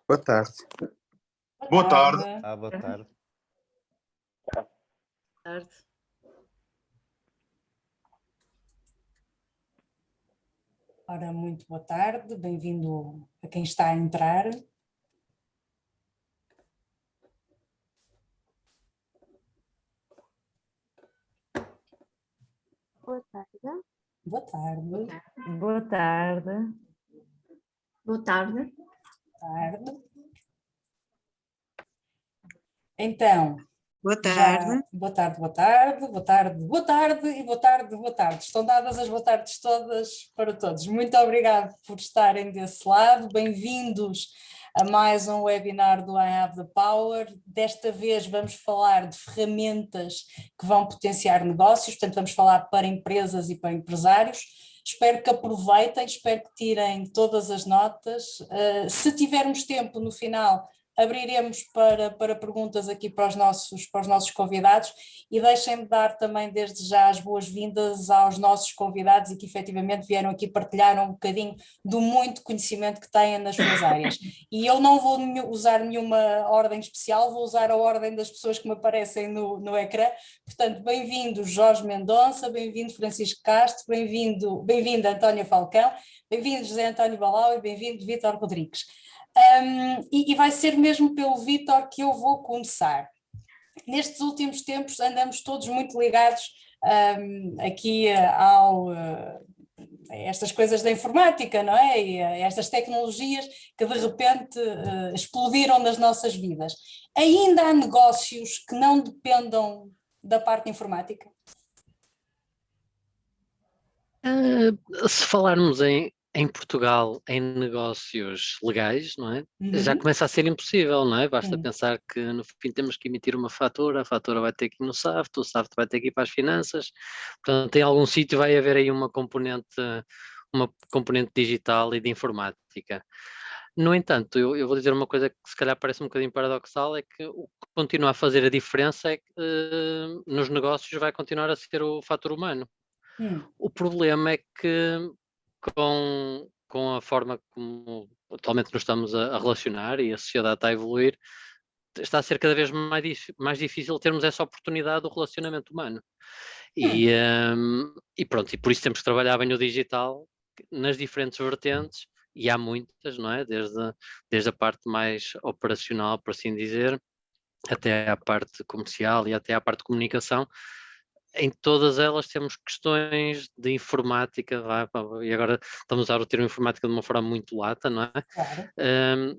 Boa tarde. Boa Boa tarde. tarde. Boa tarde. Tarde. Ora, muito boa tarde, bem-vindo a quem está a entrar. Boa tarde. Boa tarde. Boa tarde. Boa tarde. Tarde. Então, Boa já, tarde. boa tarde, boa tarde, boa tarde, boa tarde e boa tarde, boa tarde. Estão dadas as boa tardes todas para todos. Muito obrigado por estarem desse lado. Bem-vindos a mais um webinar do I Have the Power. Desta vez vamos falar de ferramentas que vão potenciar negócios, portanto vamos falar para empresas e para empresários. Espero que aproveitem, espero que tirem todas as notas. Se tivermos tempo no final, abriremos para perguntas aqui para os nossos convidados e deixem-me dar também desde já as boas-vindas aos nossos convidados e que efetivamente vieram aqui partilhar um bocadinho do muito conhecimento que têm nas suas áreas. E eu não vou usar nenhuma ordem especial, vou usar a ordem das pessoas que me aparecem no ecrã. Portanto, bem-vindo Jorge Mendonça, bem-vindo Francisco Castro, bem-vindo Antónia Falcão, bem-vindo José António Balau e bem-vindo Vítor Rodrigues. E vai ser mesmo pelo Vítor que eu vou começar. Nestes últimos tempos andamos todos muito ligados aqui a estas coisas da informática, não é? E a estas tecnologias que de repente explodiram nas nossas vidas. Ainda há negócios que não dependam da parte informática? Se falarmos em Portugal em negócios legais, não é? Já começa a ser impossível, não é? Basta pensar que no fim temos que emitir uma fatura, a fatura vai ter que ir no SAFT, o SAFT vai ter que ir para as finanças, portanto em algum sítio vai haver aí uma componente digital e de informática. No entanto, eu vou dizer uma coisa que se calhar parece um bocadinho paradoxal, é que o que continua a fazer a diferença é que nos negócios vai continuar a ser o fator humano. O problema é que com a forma como atualmente nos estamos a relacionar e a sociedade está a evoluir, está a ser cada vez mais difícil termos essa oportunidade do relacionamento humano. E pronto, e por isso temos que trabalhar bem o digital nas diferentes vertentes, e há muitas, não é? Desde a parte mais operacional, por assim dizer, até à parte comercial e até à parte de comunicação. Em todas elas temos questões de informática, e agora estamos a usar o termo informática de uma forma muito lata, não é? Claro.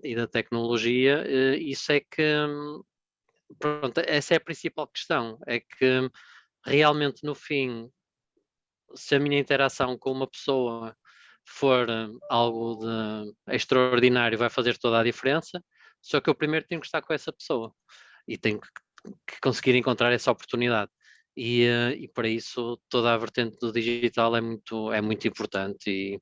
E da tecnologia, isso é que, pronto, essa é a principal questão, é que realmente no fim, se a minha interação com uma pessoa for algo de extraordinário, vai fazer toda a diferença, só que eu primeiro tenho que estar com essa pessoa e tenho que conseguir encontrar essa oportunidade. E para isso toda a vertente do digital é muito importante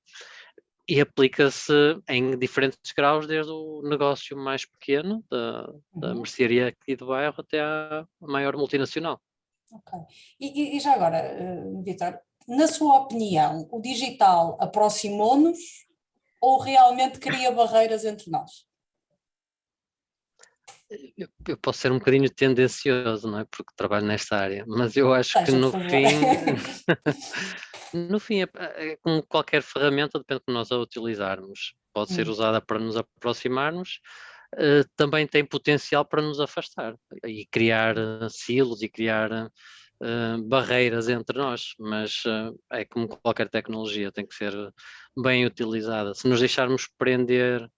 e aplica-se em diferentes graus, desde o negócio mais pequeno, da mercearia aqui do bairro, até à maior multinacional. Ok. E já agora, Vítor, na sua opinião, o digital aproximou-nos ou realmente cria barreiras entre nós? Eu posso ser um bocadinho tendencioso, não é? Porque trabalho nesta área, mas eu acho que no fim é como qualquer ferramenta, depende de como nós a utilizarmos. Pode ser usada para nos aproximarmos, também tem potencial para nos afastar e criar silos e criar barreiras entre nós, mas é como qualquer tecnologia, tem que ser bem utilizada. Se nos deixarmos prender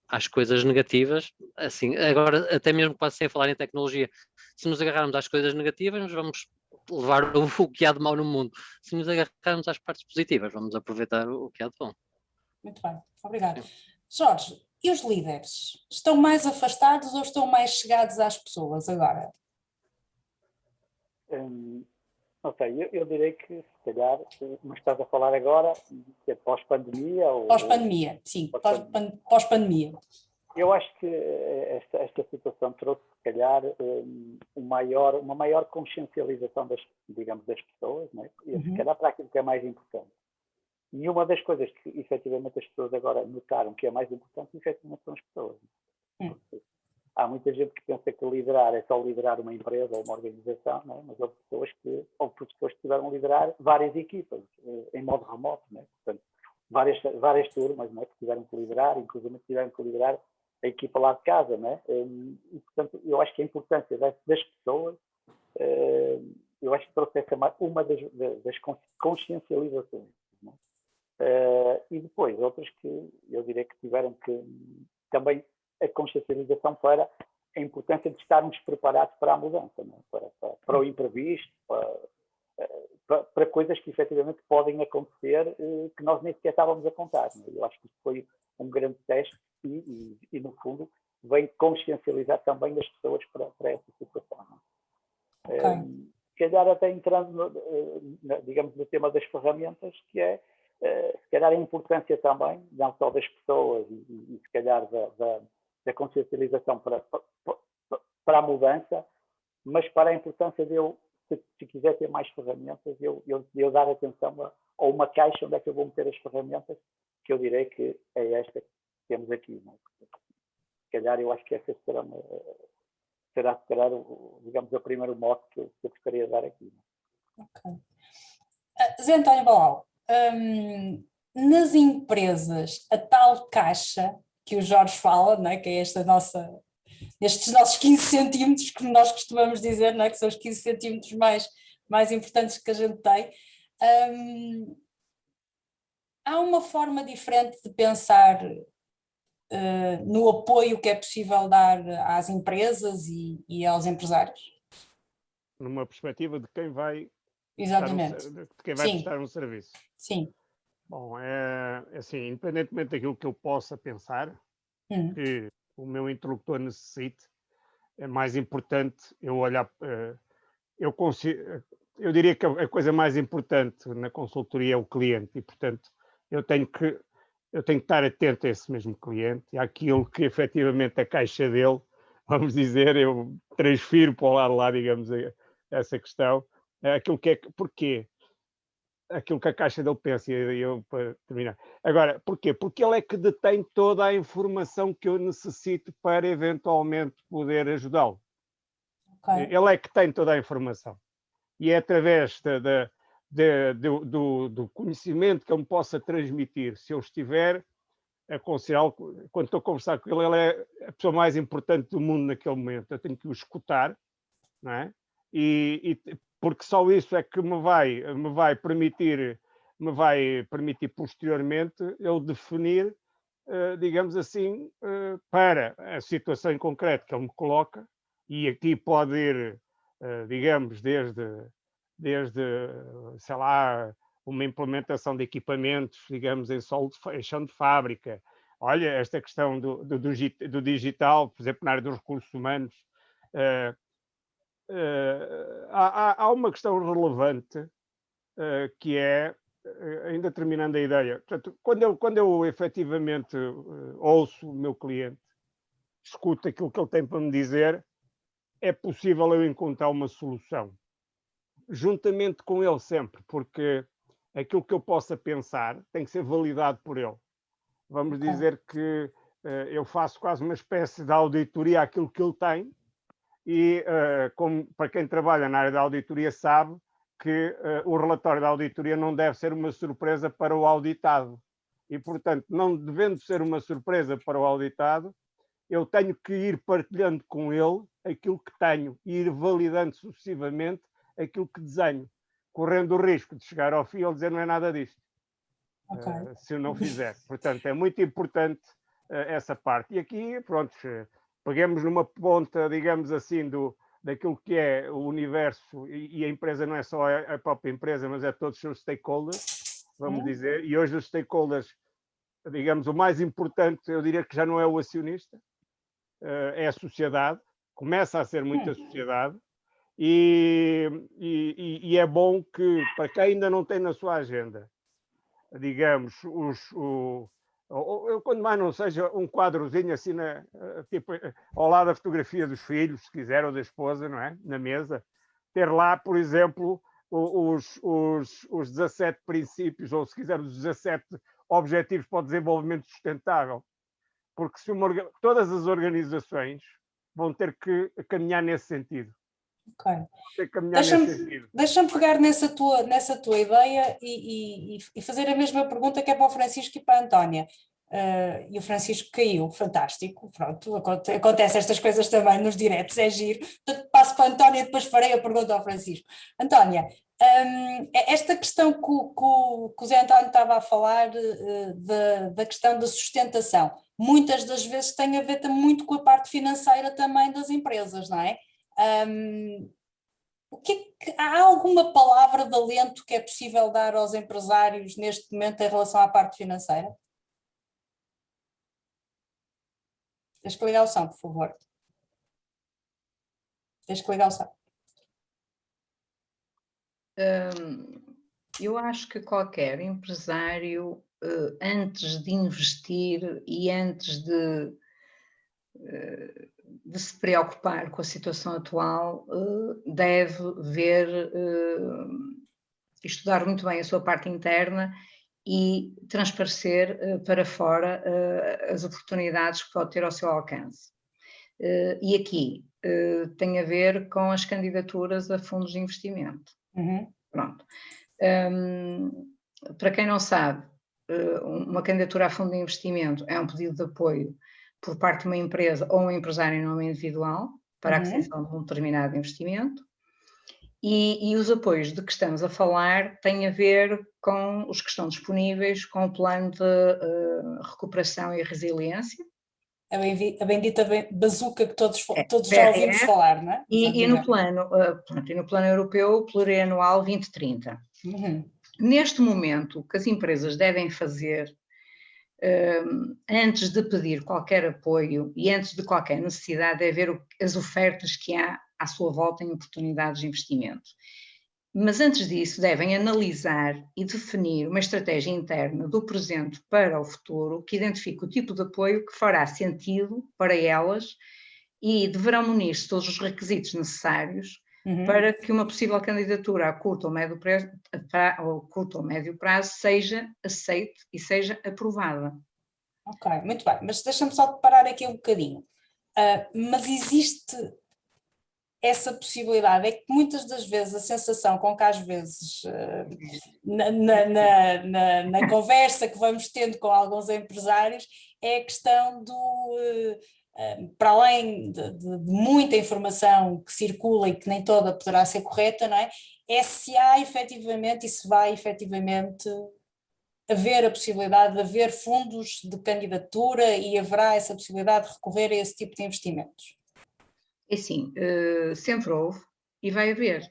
às coisas negativas, assim, agora até mesmo quase sem falar em tecnologia, se nos agarrarmos às coisas negativas, nós vamos levar o que há de mau no mundo. Se nos agarrarmos às partes positivas, vamos aproveitar o que há de bom. Muito bem, obrigada. Jorge, e os líderes? Estão mais afastados ou estão mais chegados às pessoas agora? Não sei, eu direi que se calhar, mas estás a falar agora que é pós-pandemia? Pós-pandemia, sim, pós-pandemia. Eu acho que esta situação trouxe, se calhar, uma maior consciencialização das pessoas, não é? E se calhar para aquilo que é mais importante. E uma das coisas que efetivamente as pessoas agora notaram que é mais importante, efetivamente, são as pessoas. Porque há muita gente que pensa que liderar é só liderar uma empresa ou uma organização, não é? Mas houve pessoas que tiveram a liderar várias equipas em modo remoto, não é? Portanto, várias turmas, não é? Que tiveram que liderar, inclusive tiveram que liderar a equipa lá de casa, não é? E, portanto, eu acho que a importância das pessoas, eu acho que trouxe uma das consciencializações, não é? E depois, outras que eu diria que tiveram que também a consciencialização para a importância de estarmos preparados para a mudança, não é? Para o imprevisto, para coisas que efetivamente podem acontecer que nós nem sequer estávamos a contar. Não é? Eu acho que isso foi um grande teste e no fundo, vem consciencializar também as pessoas para essa situação. Não é? Se calhar até entrando, digamos, no tema das ferramentas, que é, se calhar, a importância também, não só das pessoas e se calhar da consciencialização para a mudança, mas para a importância de eu, se quiser ter mais ferramentas, eu dar atenção a uma caixa onde é que eu vou meter as ferramentas, que eu direi que é esta que temos aqui. Não é? Se calhar eu acho que essa será se calhar, digamos, o primeiro mote que eu gostaria de dar aqui. Ok. Zé António Balau, nas empresas, a tal caixa que o Jorge fala, não é? Que é estes nossos 15 centímetros, como nós costumamos dizer, não é? Que são os 15 centímetros mais importantes que a gente tem, há uma forma diferente de pensar no apoio que é possível dar às empresas e aos empresários? Numa perspectiva de quem vai Exatamente. prestar um serviço. Sim. Bom, é assim, independentemente daquilo que eu possa pensar, que o meu interlocutor necessite, é mais importante eu olhar. Eu diria que a coisa mais importante na consultoria é o cliente e, portanto, eu tenho que estar atento a esse mesmo cliente e àquilo que efetivamente a caixa dele, vamos dizer, eu transfiro para o lado lá, digamos, essa questão, aquilo que é, porquê? Aquilo que a caixa dele pensa, e eu para terminar. Agora, porquê? Porque ele é que detém toda a informação que eu necessito para eventualmente poder ajudá-lo. Okay. Ele é que tem toda a informação. E é através do conhecimento que ele me possa transmitir, se eu estiver a aconselhá-lo, quando estou a conversar com ele, ele é a pessoa mais importante do mundo naquele momento. Eu tenho que o escutar, não é? Porque só isso é que me vai permitir posteriormente eu definir, digamos assim, para a situação em concreto que ele me coloca, e aqui pode ir, digamos, desde, sei lá, uma implementação de equipamentos, digamos, em chão de fábrica. Olha, esta questão do digital, por exemplo, na área dos recursos humanos, há uma questão relevante que é, ainda terminando a ideia, portanto, quando eu efetivamente ouço o meu cliente, escuto aquilo que ele tem para me dizer, é possível eu encontrar uma solução, juntamente com ele sempre, porque aquilo que eu possa pensar tem que ser validado por ele. Vamos dizer que eu faço quase uma espécie de auditoria àquilo que ele tem, e como para quem trabalha na área da auditoria sabe que o relatório da auditoria não deve ser uma surpresa para o auditado. E, portanto, não devendo ser uma surpresa para o auditado, eu tenho que ir partilhando com ele aquilo que tenho e ir validando sucessivamente aquilo que desenho, correndo o risco de chegar ao fim e ele dizer não é nada disto, se eu não fizer. Portanto, é muito importante essa parte. E aqui, pronto, peguemos numa ponta, digamos assim, daquilo que é o universo, e a empresa não é só a própria empresa, mas é todos os seus stakeholders, vamos dizer, e hoje os stakeholders, digamos, o mais importante, eu diria que já não é o acionista, é a sociedade, começa a ser muita sociedade, e é bom que, para quem ainda não tem na sua agenda, digamos, quando mais não seja um quadrozinho assim, tipo, ao lado da fotografia dos filhos, se quiser, ou da esposa, não é? Na mesa, ter lá, por exemplo, os 17 princípios, ou se quiser os 17 objetivos para o desenvolvimento sustentável. Porque todas as organizações vão ter que caminhar nesse sentido. Ok. Deixa-me pegar nessa tua ideia e fazer a mesma pergunta que é para o Francisco e para a Antónia. E o Francisco caiu, fantástico, pronto, acontece estas coisas também nos diretos, é giro. Portanto, passo para a Antónia e depois farei a pergunta ao Francisco. Antónia, esta questão que o Zé António estava a falar da questão da sustentação, muitas das vezes tem a ver muito com a parte financeira também das empresas, não é? Há alguma palavra de alento que é possível dar aos empresários neste momento em relação à parte financeira? Tens que ligar o som, por favor. Tens que ligar o som. Eu acho que qualquer empresário, antes de investir e antes de se preocupar com a situação atual, deve ver, estudar muito bem a sua parte interna e transparecer para fora as oportunidades que pode ter ao seu alcance. E aqui tem a ver com as candidaturas a fundos de investimento. Pronto. Para quem não sabe, uma candidatura a fundo de investimento é um pedido de apoio por parte de uma empresa ou um empresário em nome individual para a aquisição de um determinado investimento. E os apoios de que estamos a falar têm a ver com os que estão disponíveis, com o plano de recuperação e resiliência. A bendita bazuca que todos já ouvimos falar, não é? E no plano europeu, plurianual 2030. Neste momento, o que as empresas devem fazer, antes de pedir qualquer apoio e antes de qualquer necessidade, é ver as ofertas que há à sua volta em oportunidades de investimento. Mas antes disso, devem analisar e definir uma estratégia interna do presente para o futuro que identifique o tipo de apoio que fará sentido para elas e deverão munir-se de todos os requisitos necessários para que uma possível candidatura a curto ou médio prazo seja aceite e seja aprovada. Ok, muito bem, mas deixa-me só parar aqui um bocadinho. Mas existe essa possibilidade? É que muitas das vezes a sensação com que às vezes na conversa que vamos tendo com alguns empresários é a questão do... para além de muita informação que circula e que nem toda poderá ser correta, não é? É se há efetivamente e se vai efetivamente haver a possibilidade de haver fundos de candidatura e haverá essa possibilidade de recorrer a esse tipo de investimentos? É assim, sempre houve e vai haver.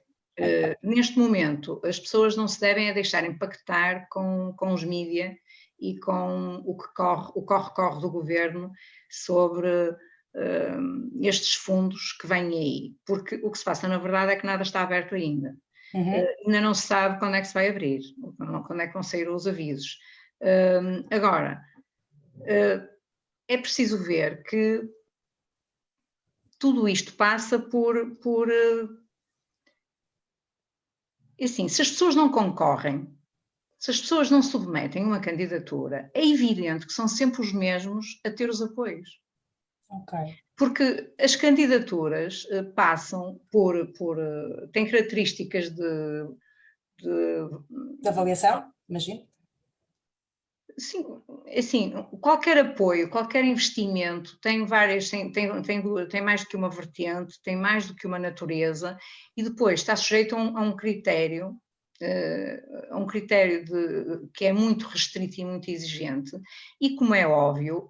Neste momento, as pessoas não se devem a deixar impactar com os mídia e com o corre-corre do governo sobre estes fundos que vêm aí, porque o que se passa na verdade é que nada está aberto ainda. Ainda não se sabe quando é que se vai abrir, quando é que vão sair os avisos. Agora, é preciso ver que tudo isto passa por assim, se as pessoas não concorrem, se as pessoas não submetem uma candidatura, é evidente que são sempre os mesmos a ter os apoios. Okay. Porque as candidaturas passam têm características de avaliação, imagino. Sim, assim, qualquer apoio, qualquer investimento tem mais do que uma vertente, tem mais do que uma natureza e depois está sujeito a um critério, que é muito restrito e muito exigente e, como é óbvio,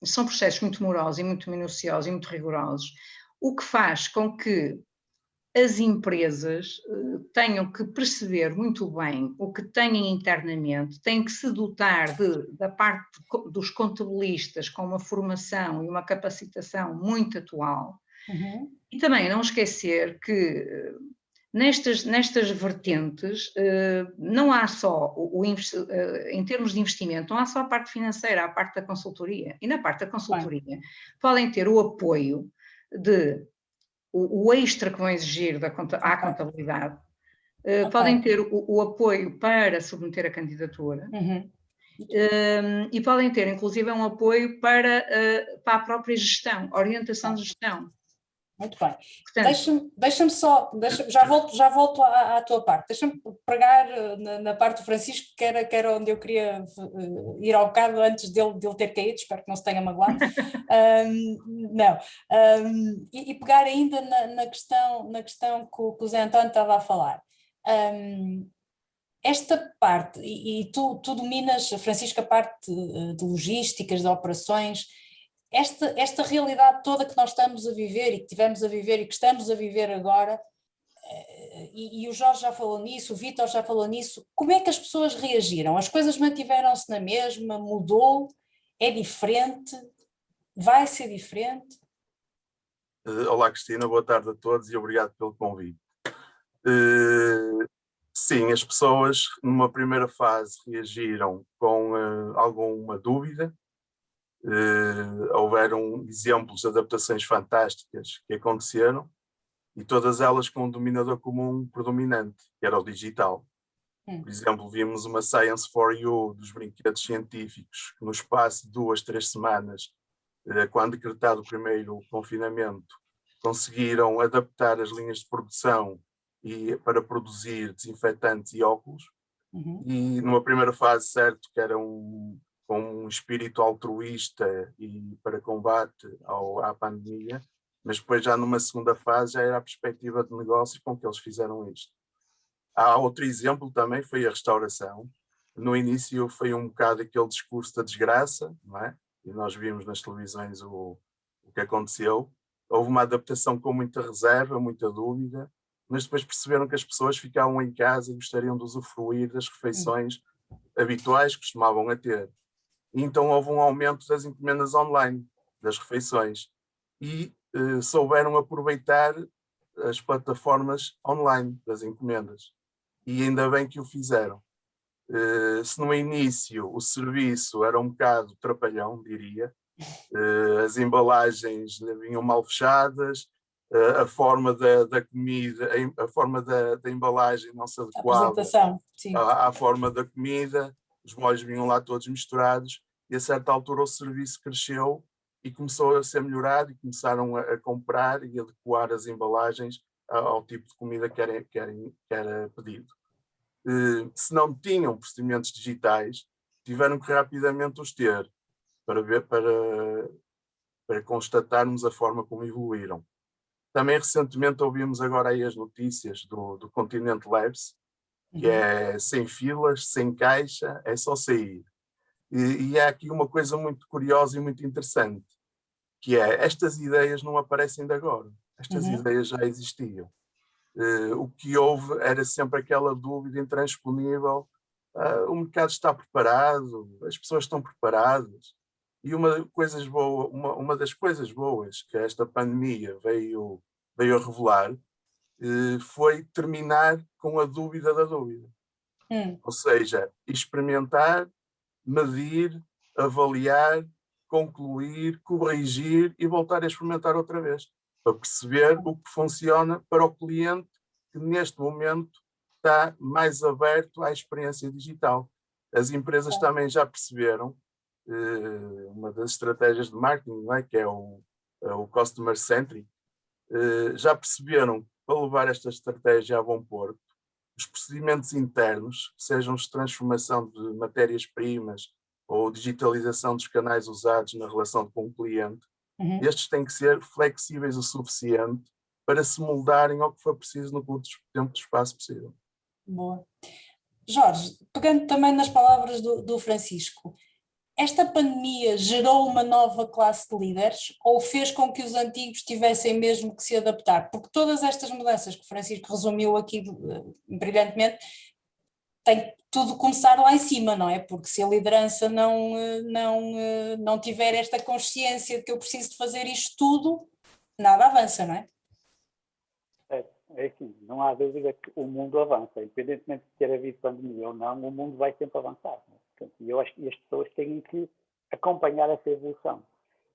são processos muito morosos e muito minuciosos e muito rigorosos, o que faz com que as empresas tenham que perceber muito bem o que têm internamente, têm que se dotar da parte dos contabilistas com uma formação e uma capacitação muito atual. E também não esquecer que nestas vertentes não há só, em termos de investimento, não há só a parte financeira, há a parte da consultoria. E na parte da consultoria podem ter o apoio de o extra que vão exigir à contabilidade, podem ter o apoio para submeter a candidatura. E podem ter, inclusive, um apoio para a própria gestão, orientação de gestão. Muito bem. Portanto, Deixa-me só, já volto à tua parte. Deixa-me pegar na parte do Francisco, que era onde eu queria ir ao bocado antes dele ter caído, espero que não se tenha magoado. Não. E pegar ainda na questão que o Zé António estava a falar. Esta parte, e tu dominas, Francisco, a parte de logísticas, de operações, esta realidade toda que nós estamos a viver e que tivemos a viver e que estamos a viver agora, e o Jorge já falou nisso, o Vítor já falou nisso, como é que as pessoas reagiram? As coisas mantiveram-se na mesma? Mudou? É diferente? Vai ser diferente? Olá, Cristina, boa tarde a todos e obrigado pelo convite. Sim, as pessoas numa primeira fase reagiram com alguma dúvida. Houveram exemplos de adaptações fantásticas que aconteceram e todas elas com um dominador comum predominante, que era o digital. Por exemplo, vimos uma Science for You dos brinquedos científicos que no espaço de 2-3 semanas, quando decretado o primeiro confinamento, conseguiram adaptar as linhas de produção para produzir desinfetantes e óculos. E numa primeira fase, certo, que era com um espírito altruísta e para combate à pandemia, mas depois já numa segunda fase já era a perspectiva de negócio com que eles fizeram isto. Há outro exemplo também, foi a restauração. No início foi um bocado aquele discurso da desgraça, não é? E nós vimos nas televisões o que aconteceu. Houve uma adaptação com muita reserva, muita dúvida, mas depois perceberam que as pessoas ficavam em casa e gostariam de usufruir das refeições habituais que costumavam a ter. E então houve um aumento das encomendas online, das refeições, e souberam aproveitar as plataformas online das encomendas. E ainda bem que o fizeram. Se no início o serviço era um bocado trapalhão, diria, as embalagens vinham mal fechadas, a forma da comida, a forma da embalagem não se adequava à forma da comida, os molhos vinham lá todos misturados, e a certa altura o serviço cresceu e começou a ser melhorado e começaram a comprar e adequar as embalagens ao tipo de comida que era pedido. Se não tinham procedimentos digitais, tiveram que rapidamente os ter para constatarmos a forma como evoluíram. Também recentemente ouvimos agora aí as notícias do Continente Labs, que é sem filas, sem caixa, é só sair. E há aqui uma coisa muito curiosa e muito interessante, que é, estas ideias não aparecem de agora, estas ideias já existiam. O que houve era sempre aquela dúvida intransponível, o mercado está preparado, as pessoas estão preparadas, e uma das coisas boas que esta pandemia veio a revelar foi terminar com a dúvida da dúvida. Ou seja, experimentar, medir, avaliar, concluir, corrigir e voltar a experimentar outra vez, para perceber o que funciona para o cliente que neste momento está mais aberto à experiência digital. As empresas também já perceberam, uma das estratégias de marketing, não é? Que é o Customer Centric, já perceberam que para levar esta estratégia a bom porto, os procedimentos internos, sejam de transformação de matérias-primas ou digitalização dos canais usados na relação com o cliente, estes têm que ser flexíveis o suficiente para se moldarem ao que for preciso no curto tempo de espaço possível. Boa. Jorge, pegando também nas palavras do Francisco, esta pandemia gerou uma nova classe de líderes ou fez com que os antigos tivessem mesmo que se adaptar? Porque todas estas mudanças que o Francisco resumiu aqui brilhantemente, tem tudo começar lá em cima, não é? Porque se a liderança não tiver esta consciência de que eu preciso de fazer isto tudo, nada avança, não é? É assim, não há dúvida que o mundo avança, independentemente de ter havido pandemia ou não, o mundo vai sempre avançar. Né? Portanto, eu acho que as pessoas têm que acompanhar essa evolução.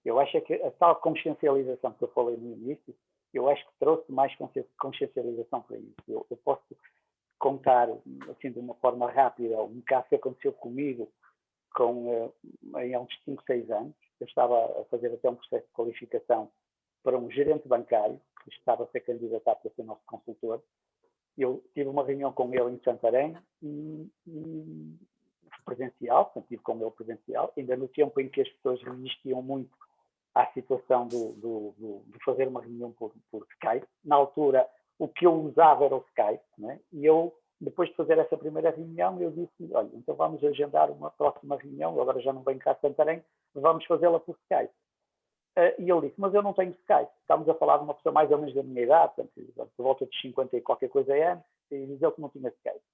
Eu acho que a tal consciencialização que eu falei no início, eu acho que trouxe mais consciencialização para isso. Eu posso contar, assim, de uma forma rápida, um caso que aconteceu comigo há uns 5, 6 anos. Eu estava a fazer até um processo de qualificação para um gerente bancário, que estava a ser candidatado para ser nosso consultor. Eu tive uma reunião com ele em Santarém, presencial, portanto, tive com ele presencial, ainda no tempo em que as pessoas resistiam muito à situação de fazer uma reunião por Skype. Na altura, o que eu usava era o Skype, né? E eu, depois de fazer essa primeira reunião, eu disse, olha, então vamos agendar uma próxima reunião, agora já não venho cá a Santarém, vamos fazê-la por Skype. E ele disse, mas eu não tenho Skype. Estamos a falar de uma pessoa mais ou menos da minha idade, portanto, por volta de 50 e qualquer coisa anos, e diz ele que não tinha Skype.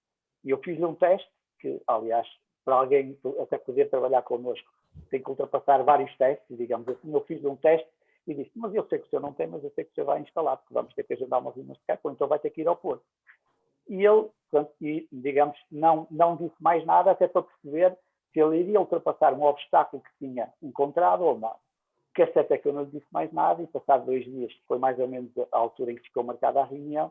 E eu fiz-lhe um teste, que, aliás, para alguém até poder trabalhar connosco, tem que ultrapassar vários testes, digamos assim. Eu fiz-lhe um teste e disse, mas eu sei que o senhor não tem, mas eu sei que o senhor vai instalar, porque vamos ter que agendar uma reunião de Skype, ou então vai ter que ir ao Porto. E ele, portanto, digamos, não disse mais nada, até para perceber se ele iria ultrapassar um obstáculo que tinha encontrado ou não. O que é certo é que eu não lhe disse mais nada, e passado 2 dias, foi mais ou menos a altura em que ficou marcada a reunião,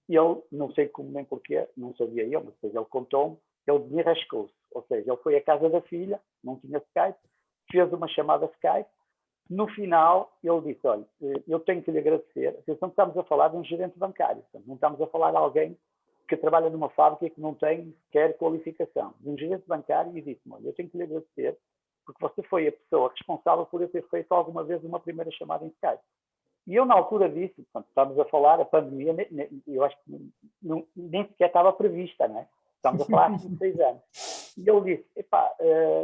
e ele, não sei como nem porquê, não sabia eu, mas depois ele contou-me, ele desenrascou-se. Ou seja, ele foi à casa da filha, não tinha Skype, fez uma chamada Skype. No final, ele disse, olha, eu tenho que lhe agradecer. Atenção, estamos a falar de um gerente bancário, portanto, não estamos a falar de alguém que trabalha numa fábrica e que não tem sequer qualificação. De um gerente bancário, e disse-me, olha, eu tenho que lhe agradecer, porque você foi a pessoa responsável por eu ter feito alguma vez uma primeira chamada em Skype. E eu, na altura, disse, portanto, estamos a falar, a pandemia, eu acho que nem sequer estava prevista, né? Estamos a falar de 6 anos. E ele disse, epá,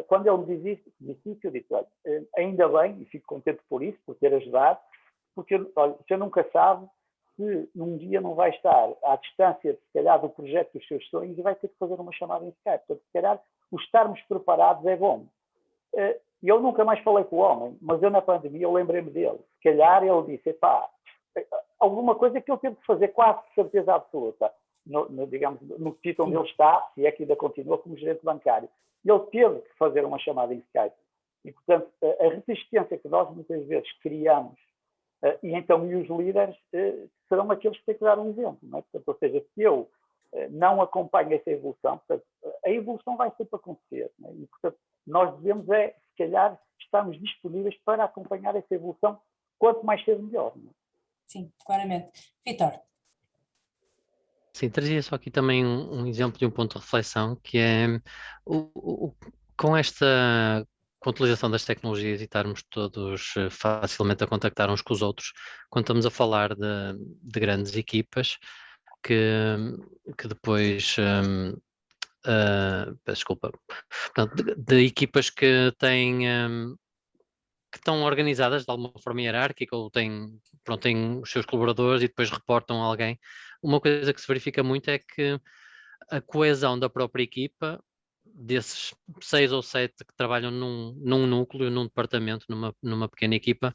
quando ele me disse isso, eu disse, olha, ainda bem, e fico contente por isso, por ter ajudado, porque, olha, você nunca sabe se num dia não vai estar à distância, se calhar, do projeto dos seus sonhos e vai ter que fazer uma chamada em Skype. Portanto, se calhar, o estarmos preparados é bom. E eu nunca mais falei com o homem, mas eu na pandemia eu lembrei-me dele. Se calhar ele disse, epá, alguma coisa que ele teve que fazer quase de certeza absoluta. Digamos, no sítio onde ele está, se é que ainda continua como gerente bancário. Ele teve que fazer uma chamada em Skype. E, portanto, a resistência que nós muitas vezes criamos, e então os líderes serão aqueles que têm que dar um exemplo. Não é? Portanto, ou seja, se eu não acompanho essa evolução, portanto, a evolução vai sempre acontecer. Não é? E, portanto, nós devemos, se calhar, estarmos disponíveis para acompanhar essa evolução, quanto mais cedo melhor. Não é? Sim, claramente. Vítor. Sim, trazia só aqui também um exemplo de um ponto de reflexão, que é com a utilização das tecnologias e estarmos todos facilmente a contactar uns com os outros, quando estamos a falar de grandes equipas que depois, peço desculpa, portanto, de equipas que têm... que estão organizadas de alguma forma hierárquica ou têm os seus colaboradores e depois reportam a alguém. Uma coisa que se verifica muito é que a coesão da própria equipa, desses 6 ou 7 que trabalham num núcleo, num departamento, numa pequena equipa,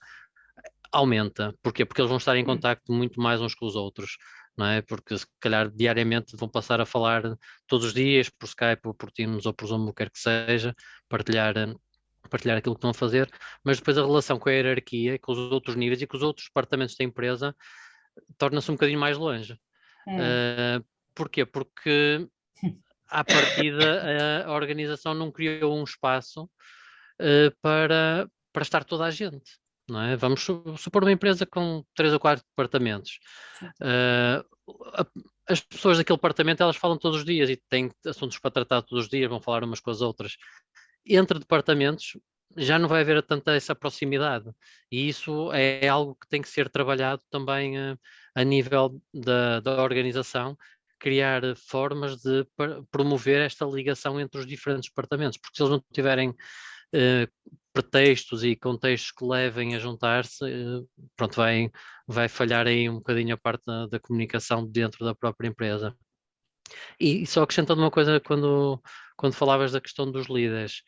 aumenta. Porquê? Porque eles vão estar em contacto muito mais uns com os outros, não é? Porque se calhar diariamente vão passar a falar todos os dias por Skype ou por Teams ou por Zoom, o que quer que seja, partilhar aquilo que estão a fazer, mas depois a relação com a hierarquia, com os outros níveis e com os outros departamentos da empresa torna-se um bocadinho mais longe. Porquê? Porque à partida a organização não criou um espaço para estar toda a gente, não é? Vamos supor uma empresa com 3 ou 4 departamentos. As pessoas daquele departamento, elas falam todos os dias e têm assuntos para tratar todos os dias, vão falar umas com as outras. Entre departamentos já não vai haver tanta essa proximidade, e isso é algo que tem que ser trabalhado também a nível da organização, criar formas de promover esta ligação entre os diferentes departamentos, porque se eles não tiverem pretextos e contextos que levem a juntar-se, pronto, vai falhar aí um bocadinho a parte da comunicação dentro da própria empresa. E só acrescentando uma coisa, quando falavas da questão dos líderes,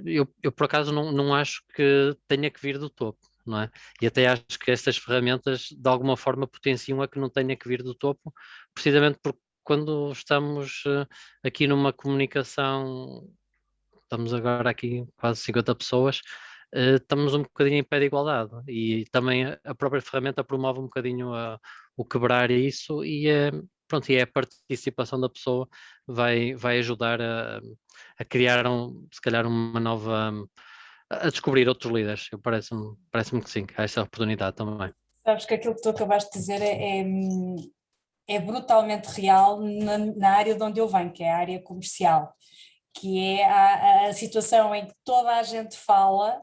eu por acaso não acho que tenha que vir do topo, não é? E até acho que estas ferramentas de alguma forma potenciam a que não tenha que vir do topo, precisamente porque quando estamos aqui numa comunicação, estamos agora aqui quase 50 pessoas, estamos um bocadinho em pé de igualdade, e também a própria ferramenta promove um bocadinho o quebrar isso, e pronto, e é a participação da pessoa vai ajudar a criar, se calhar, uma nova, a descobrir outros líderes. Parece-me que sim, que há essa oportunidade também. Sabes que aquilo que tu acabaste de dizer é brutalmente real na área de onde eu venho, que é a área comercial, que é a situação em que toda a gente fala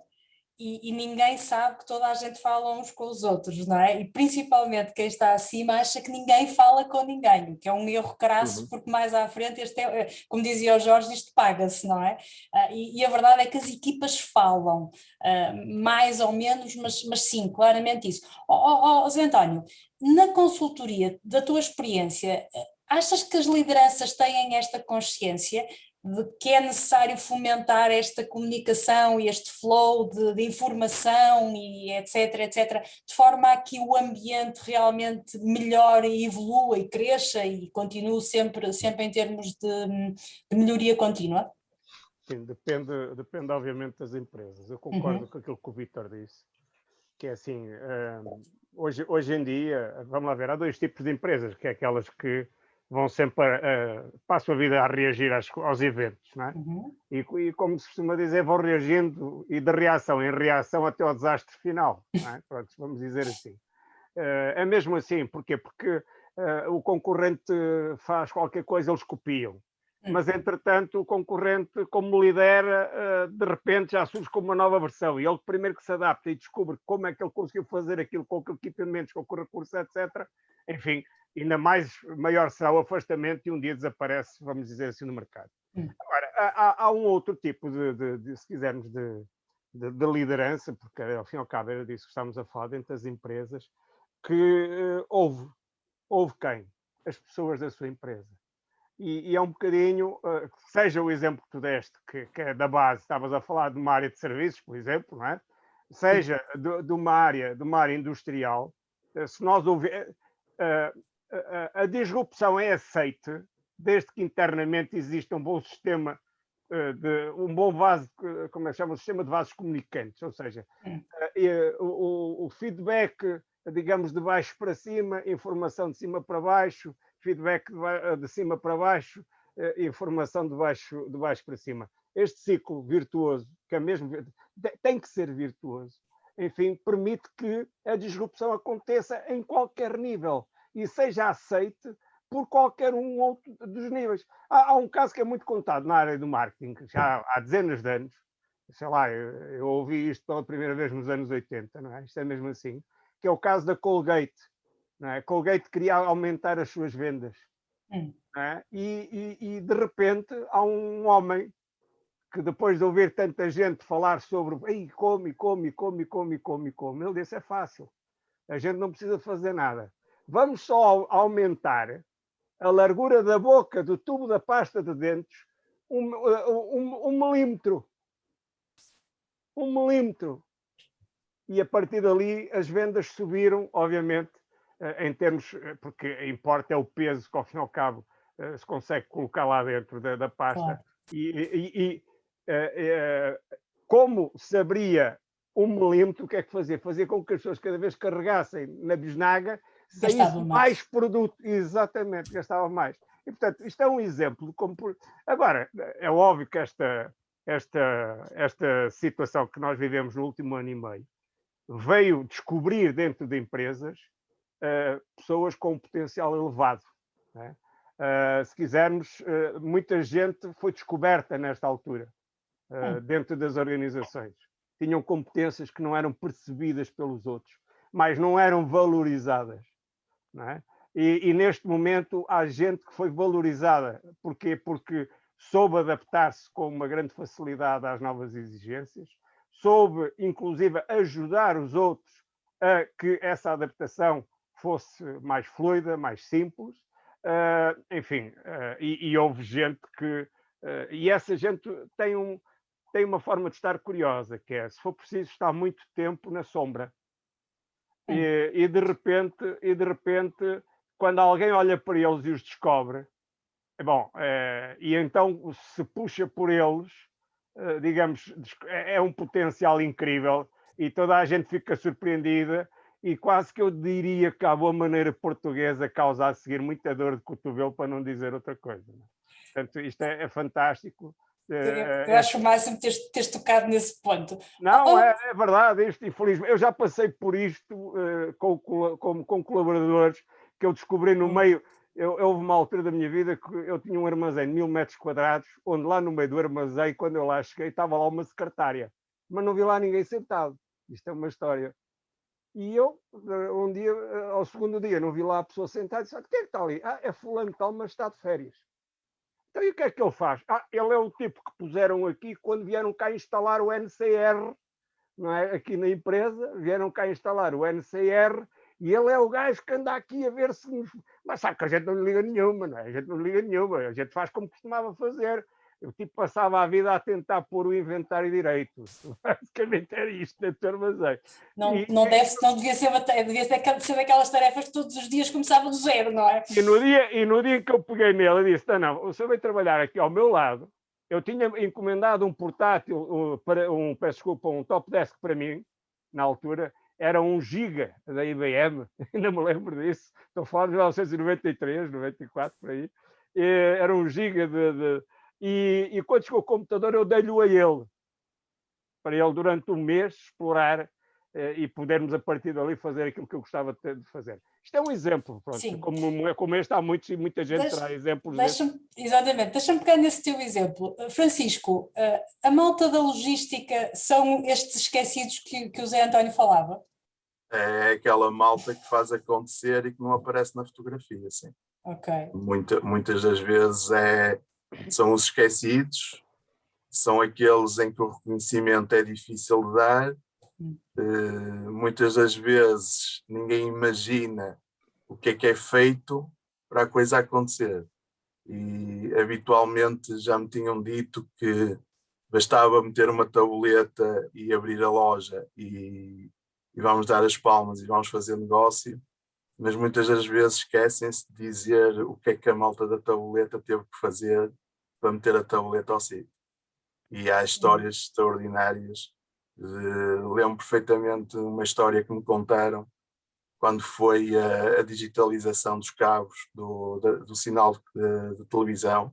e ninguém sabe que toda a gente fala uns com os outros, não é? E principalmente quem está acima acha que ninguém fala com ninguém, o que é um erro crasso, porque mais à frente, como dizia o Jorge, isto paga-se, não é? E a verdade é que as equipas falam, mais ou menos, mas sim, claramente isso. Zé António, na consultoria, da tua experiência, achas que as lideranças têm esta consciência de que é necessário fomentar esta comunicação e este flow de informação e etc, de forma a que o ambiente realmente melhore e evolua e cresça e continue sempre em termos de melhoria contínua? Sim, depende obviamente das empresas. Eu concordo com aquilo que o Vítor disse, que é assim, hoje em dia, vamos lá ver, há dois tipos de empresas, que é aquelas que vão sempre, passam a vida a reagir aos eventos, não é? E como se costuma dizer, vão reagindo e de reação em reação até ao desastre final, não é? Pronto, vamos dizer assim. É mesmo assim, porquê? Porque o concorrente faz qualquer coisa, eles copiam. Mas, entretanto, o concorrente, como lidera, de repente já surge com uma nova versão. E ele, primeiro que se adapta e descobre como é que ele conseguiu fazer aquilo com equipamentos, com recursos, etc. Enfim, ainda maior será o afastamento e um dia desaparece, vamos dizer assim, no mercado. Agora, há um outro tipo se quisermos, de liderança, porque ao fim e ao cabo era disso que estamos a falar dentro das empresas, que houve quem? As pessoas da sua empresa. E é um bocadinho, seja o exemplo que tu deste, que é da base, estavas a falar de uma área de serviços, por exemplo, não é? Seja de uma área industrial, se nós a disrupção é aceite, desde que internamente exista um bom sistema, um bom vaso, como é que chama? Um sistema de vasos comunicantes, ou seja, o feedback, digamos, de baixo para cima, informação de cima para baixo, feedback de cima para baixo, informação de baixo para cima. Este ciclo virtuoso, que é mesmo, tem que ser virtuoso, enfim, permite que a disrupção aconteça em qualquer nível e seja aceite por qualquer um outro dos níveis. Há um caso que é muito contado na área do marketing, já há dezenas de anos, sei lá, eu ouvi isto pela primeira vez nos anos 80, não é? Isto é mesmo assim, que é o caso da Colgate. Não é? Colgate queria aumentar as suas vendas. Não é? E de repente há um homem que, depois de ouvir tanta gente falar sobre come, ele disse: é fácil, a gente não precisa fazer nada. Vamos só aumentar a largura da boca do tubo da pasta de dentes um milímetro. Um milímetro. E a partir dali as vendas subiram, obviamente, em termos, porque importa é o peso que ao fim e ao cabo se consegue colocar lá dentro da pasta. Claro. Como se abria um milímetro, o que é que fazia? Fazia com que as pessoas cada vez carregassem na bisnaga, saísse mais produto. Exatamente, gastava mais. E, portanto, isto é um exemplo de como... Agora, é óbvio que esta situação que nós vivemos no último ano e meio veio descobrir dentro de empresas pessoas com um potencial elevado. Né? Se quisermos, muita gente foi descoberta nesta altura, dentro das organizações. Tinham competências que não eram percebidas pelos outros, mas não eram valorizadas. Não é? E neste momento há gente que foi valorizada. Porquê? Porque soube adaptar-se com uma grande facilidade às novas exigências, soube, inclusive, ajudar os outros a que essa adaptação fosse mais fluida, mais simples, enfim, e houve gente que... e essa gente tem uma forma de estar curiosa, que é, se for preciso, estar muito tempo na sombra. E de repente, quando alguém olha para eles e os descobre, e então se puxa por eles, digamos, é um potencial incrível, e toda a gente fica surpreendida, e quase que eu diria que, à boa maneira portuguesa, causa a seguir muita dor de cotovelo, para não dizer outra coisa. Portanto, isto é fantástico. Eu acho o máximo teres tocado nesse ponto. Não, é verdade, isto, infelizmente. Eu já passei por isto com colaboradores que eu descobri no meio. Houve uma altura da minha vida que eu tinha um armazém de 1000 metros quadrados, onde lá no meio do armazém, quando eu lá cheguei, estava lá uma secretária, mas não vi lá ninguém sentado. Isto é uma história. E eu, um dia, ao segundo dia, não vi lá a pessoa sentada e disse: quem é que está ali? É fulano tal, mas está de férias. Então, e o que é que ele faz? Ele é o tipo que puseram aqui quando vieram cá instalar o NCR, não é? Aqui na empresa, vieram cá instalar o NCR, e ele é o gajo que anda aqui a ver se... Mas sabe que a gente não lhe liga nenhuma, não é? A gente não liga nenhuma, a gente faz como costumava fazer. Eu tipo passava a vida a tentar pôr o inventário direito. Basicamente era isto dentro do armazém. Não devia ser daquelas tarefas que todos os dias começavam do zero, não é? E no dia que eu peguei nele, eu disse: não, o senhor vai trabalhar aqui ao meu lado. Eu tinha encomendado um portátil, um top desk para mim, na altura, era 1 giga da IBM, ainda me lembro disso, estou a falar de 1993, 94, por aí, era 1 giga e quando chegou o computador eu dei-lhe a ele, para ele durante um mês explorar e podermos a partir dali fazer aquilo que eu gostava de fazer. Isto é um exemplo, pronto. Como este há muitos e muita gente terá exemplos. Exatamente, deixa-me pegar nesse teu exemplo. Francisco, a malta da logística são estes esquecidos que o Zé António falava? É aquela malta que faz acontecer e que não aparece na fotografia, sim. Ok. Muitas das vezes são os esquecidos, são aqueles em que o reconhecimento é difícil de dar. Muitas das vezes ninguém imagina o que é feito para a coisa acontecer, e habitualmente já me tinham dito que bastava meter uma tabuleta e abrir a loja e vamos dar as palmas e vamos fazer negócio, mas muitas das vezes esquecem-se de dizer o que é que a malta da tabuleta teve que fazer para meter a tabuleta ao sítio. E há histórias extraordinárias. Lembro perfeitamente uma história que me contaram quando foi a digitalização dos cabos do sinal de televisão,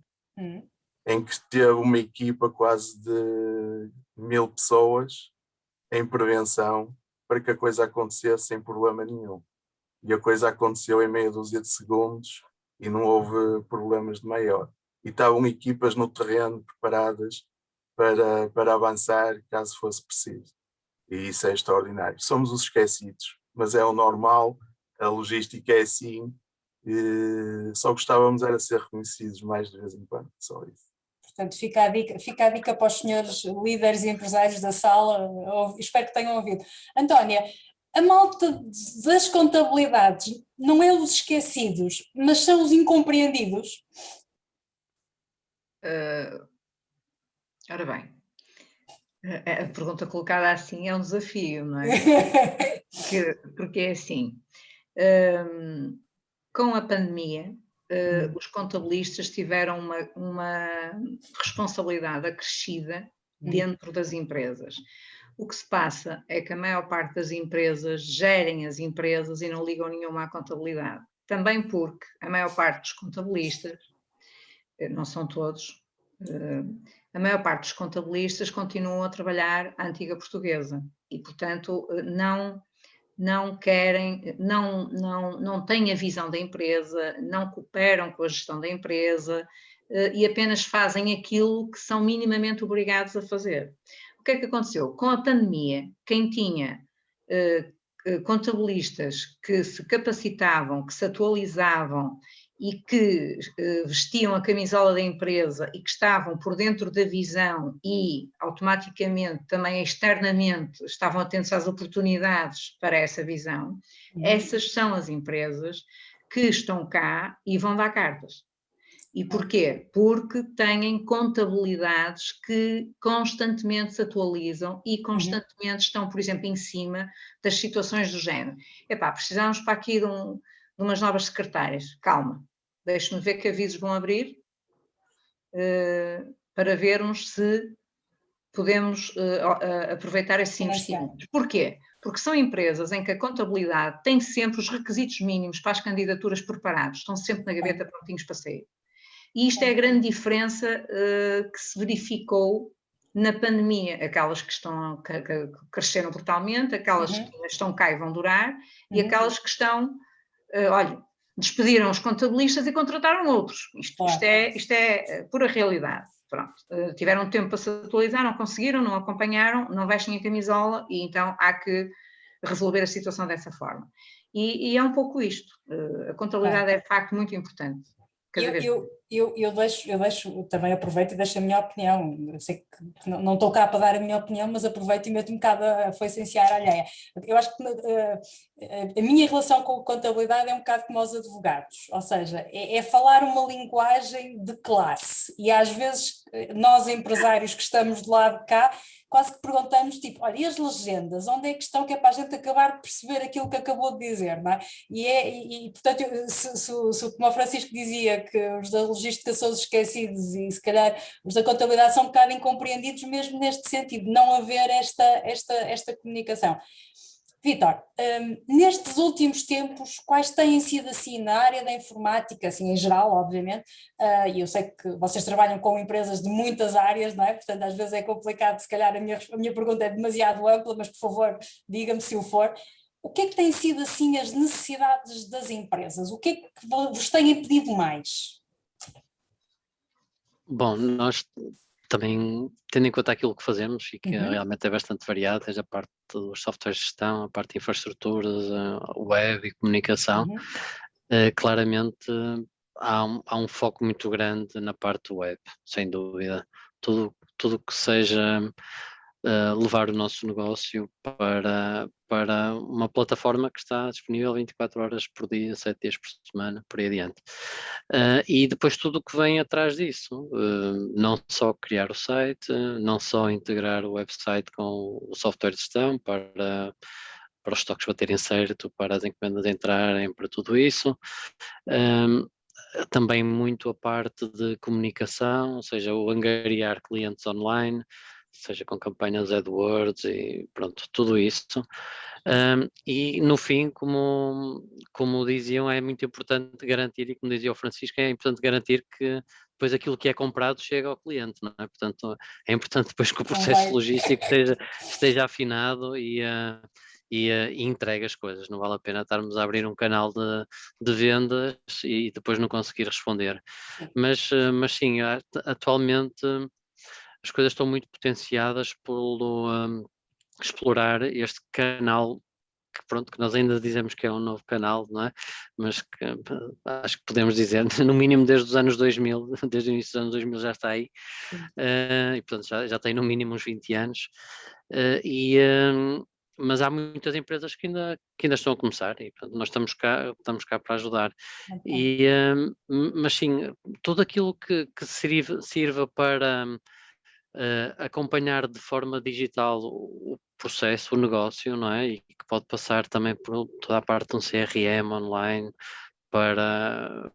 em que teve uma equipa quase de 1000 pessoas em prevenção para que a coisa acontecesse sem problema nenhum. E a coisa aconteceu em meia dúzia de segundos e não houve problemas de maior. E estavam equipas no terreno preparadas para avançar caso fosse preciso. E isso é extraordinário. Somos os esquecidos, mas é o normal, a logística é assim, só gostávamos era ser reconhecidos mais de vez em quando, só isso. Portanto, fica a dica para os senhores líderes e empresários da sala, espero que tenham ouvido. Antónia, a malta das contabilidades não é os esquecidos, mas são os incompreendidos? Ora bem, a pergunta colocada assim é um desafio, não é? Porque é assim, com a pandemia, os contabilistas tiveram uma responsabilidade acrescida dentro das empresas. O que se passa é que a maior parte das empresas gerem as empresas e não ligam nenhuma à contabilidade. Também porque a maior parte dos contabilistas, não são todos, a maior parte dos contabilistas continuam a trabalhar a antiga portuguesa e, portanto, não querem, não têm a visão da empresa, não cooperam com a gestão da empresa e apenas fazem aquilo que são minimamente obrigados a fazer. O que é que aconteceu? Com a pandemia, quem tinha contabilistas que se capacitavam, que se atualizavam e que vestiam a camisola da empresa e que estavam por dentro da visão e automaticamente também externamente estavam atentos às oportunidades para essa visão, essas são as empresas que estão cá e vão dar cartas. E porquê? Porque têm contabilidades que constantemente se atualizam e constantemente estão, por exemplo, em cima das situações do género. Precisamos para aqui de umas novas secretárias. Calma, deixe-me ver que avisos vão abrir para vermos se podemos aproveitar esses investimentos. Porquê? porque são empresas em que a contabilidade tem sempre os requisitos mínimos para as candidaturas preparados, estão sempre na gaveta prontinhos para sair. E isto é a grande diferença que se verificou na pandemia, aquelas que cresceram brutalmente, aquelas que estão cá e vão durar, e aquelas que estão, olha, despediram os contabilistas e contrataram outros. Isto é pura realidade. Pronto. Tiveram tempo para se atualizar, não conseguiram, não acompanharam, não vestem a camisola e então há que resolver a situação dessa forma. E é um pouco isto. A contabilidade é de facto muito importante. Eu deixo, também aproveito e deixo a minha opinião. Eu sei que não estou cá para dar a minha opinião, mas aproveito e meto um bocado a foicenciar a alheia. Eu acho que a minha relação com a contabilidade é um bocado como aos advogados, ou seja, é falar uma linguagem de classe, e às vezes nós empresários que estamos do lado de cá quase que perguntamos, tipo, olha, e as legendas, onde é que estão, que é para a gente acabar de perceber aquilo que acabou de dizer, não é? E portanto, como o Francisco dizia que os da logística são os esquecidos, e se calhar os da contabilidade são um bocado incompreendidos mesmo neste sentido, não haver esta comunicação. Vítor, nestes últimos tempos, quais têm sido assim na área da informática, assim em geral, obviamente, e eu sei que vocês trabalham com empresas de muitas áreas, não é? Portanto, às vezes é complicado, se calhar a minha pergunta é demasiado ampla, mas por favor, diga-me se o for. O que é que têm sido assim as necessidades das empresas? O que é que vos têm pedido mais? Bom, nós também, tendo em conta aquilo que fazemos, e que realmente é bastante variado, desde a parte dos softwares de gestão, a parte de infraestruturas, web e comunicação, claramente há um foco muito grande na parte web, sem dúvida. Tudo que seja levar o nosso negócio para uma plataforma que está disponível 24 horas por dia, 7 dias por semana, por aí adiante. E depois tudo o que vem atrás disso, não só criar o site, não só integrar o website com o software de gestão para os estoques baterem certo, para as encomendas entrarem, para tudo isso. Também muito a parte de comunicação, ou seja, o angariar clientes online, seja com campanhas AdWords e pronto, tudo isso. E no fim, como diziam, é muito importante garantir, e como dizia o Francisco, é importante garantir que depois aquilo que é comprado chega ao cliente, não é? Portanto, é importante depois que o processo logístico esteja afinado e entregue as coisas. Não vale a pena estarmos a abrir um canal de vendas e depois não conseguir responder. Mas sim, atualmente as coisas estão muito potenciadas pelo explorar este canal que nós ainda dizemos que é um novo canal, não é? Mas que acho que podemos dizer, no mínimo desde os anos 2000, desde o início dos anos 2000 já está aí, e portanto já tem no mínimo uns 20 anos, mas há muitas empresas que ainda estão a começar, e portanto nós estamos cá para ajudar. Mas sim, tudo aquilo que sirva para acompanhar de forma digital o processo, o negócio, não é? E que pode passar também por toda a parte de um CRM online para,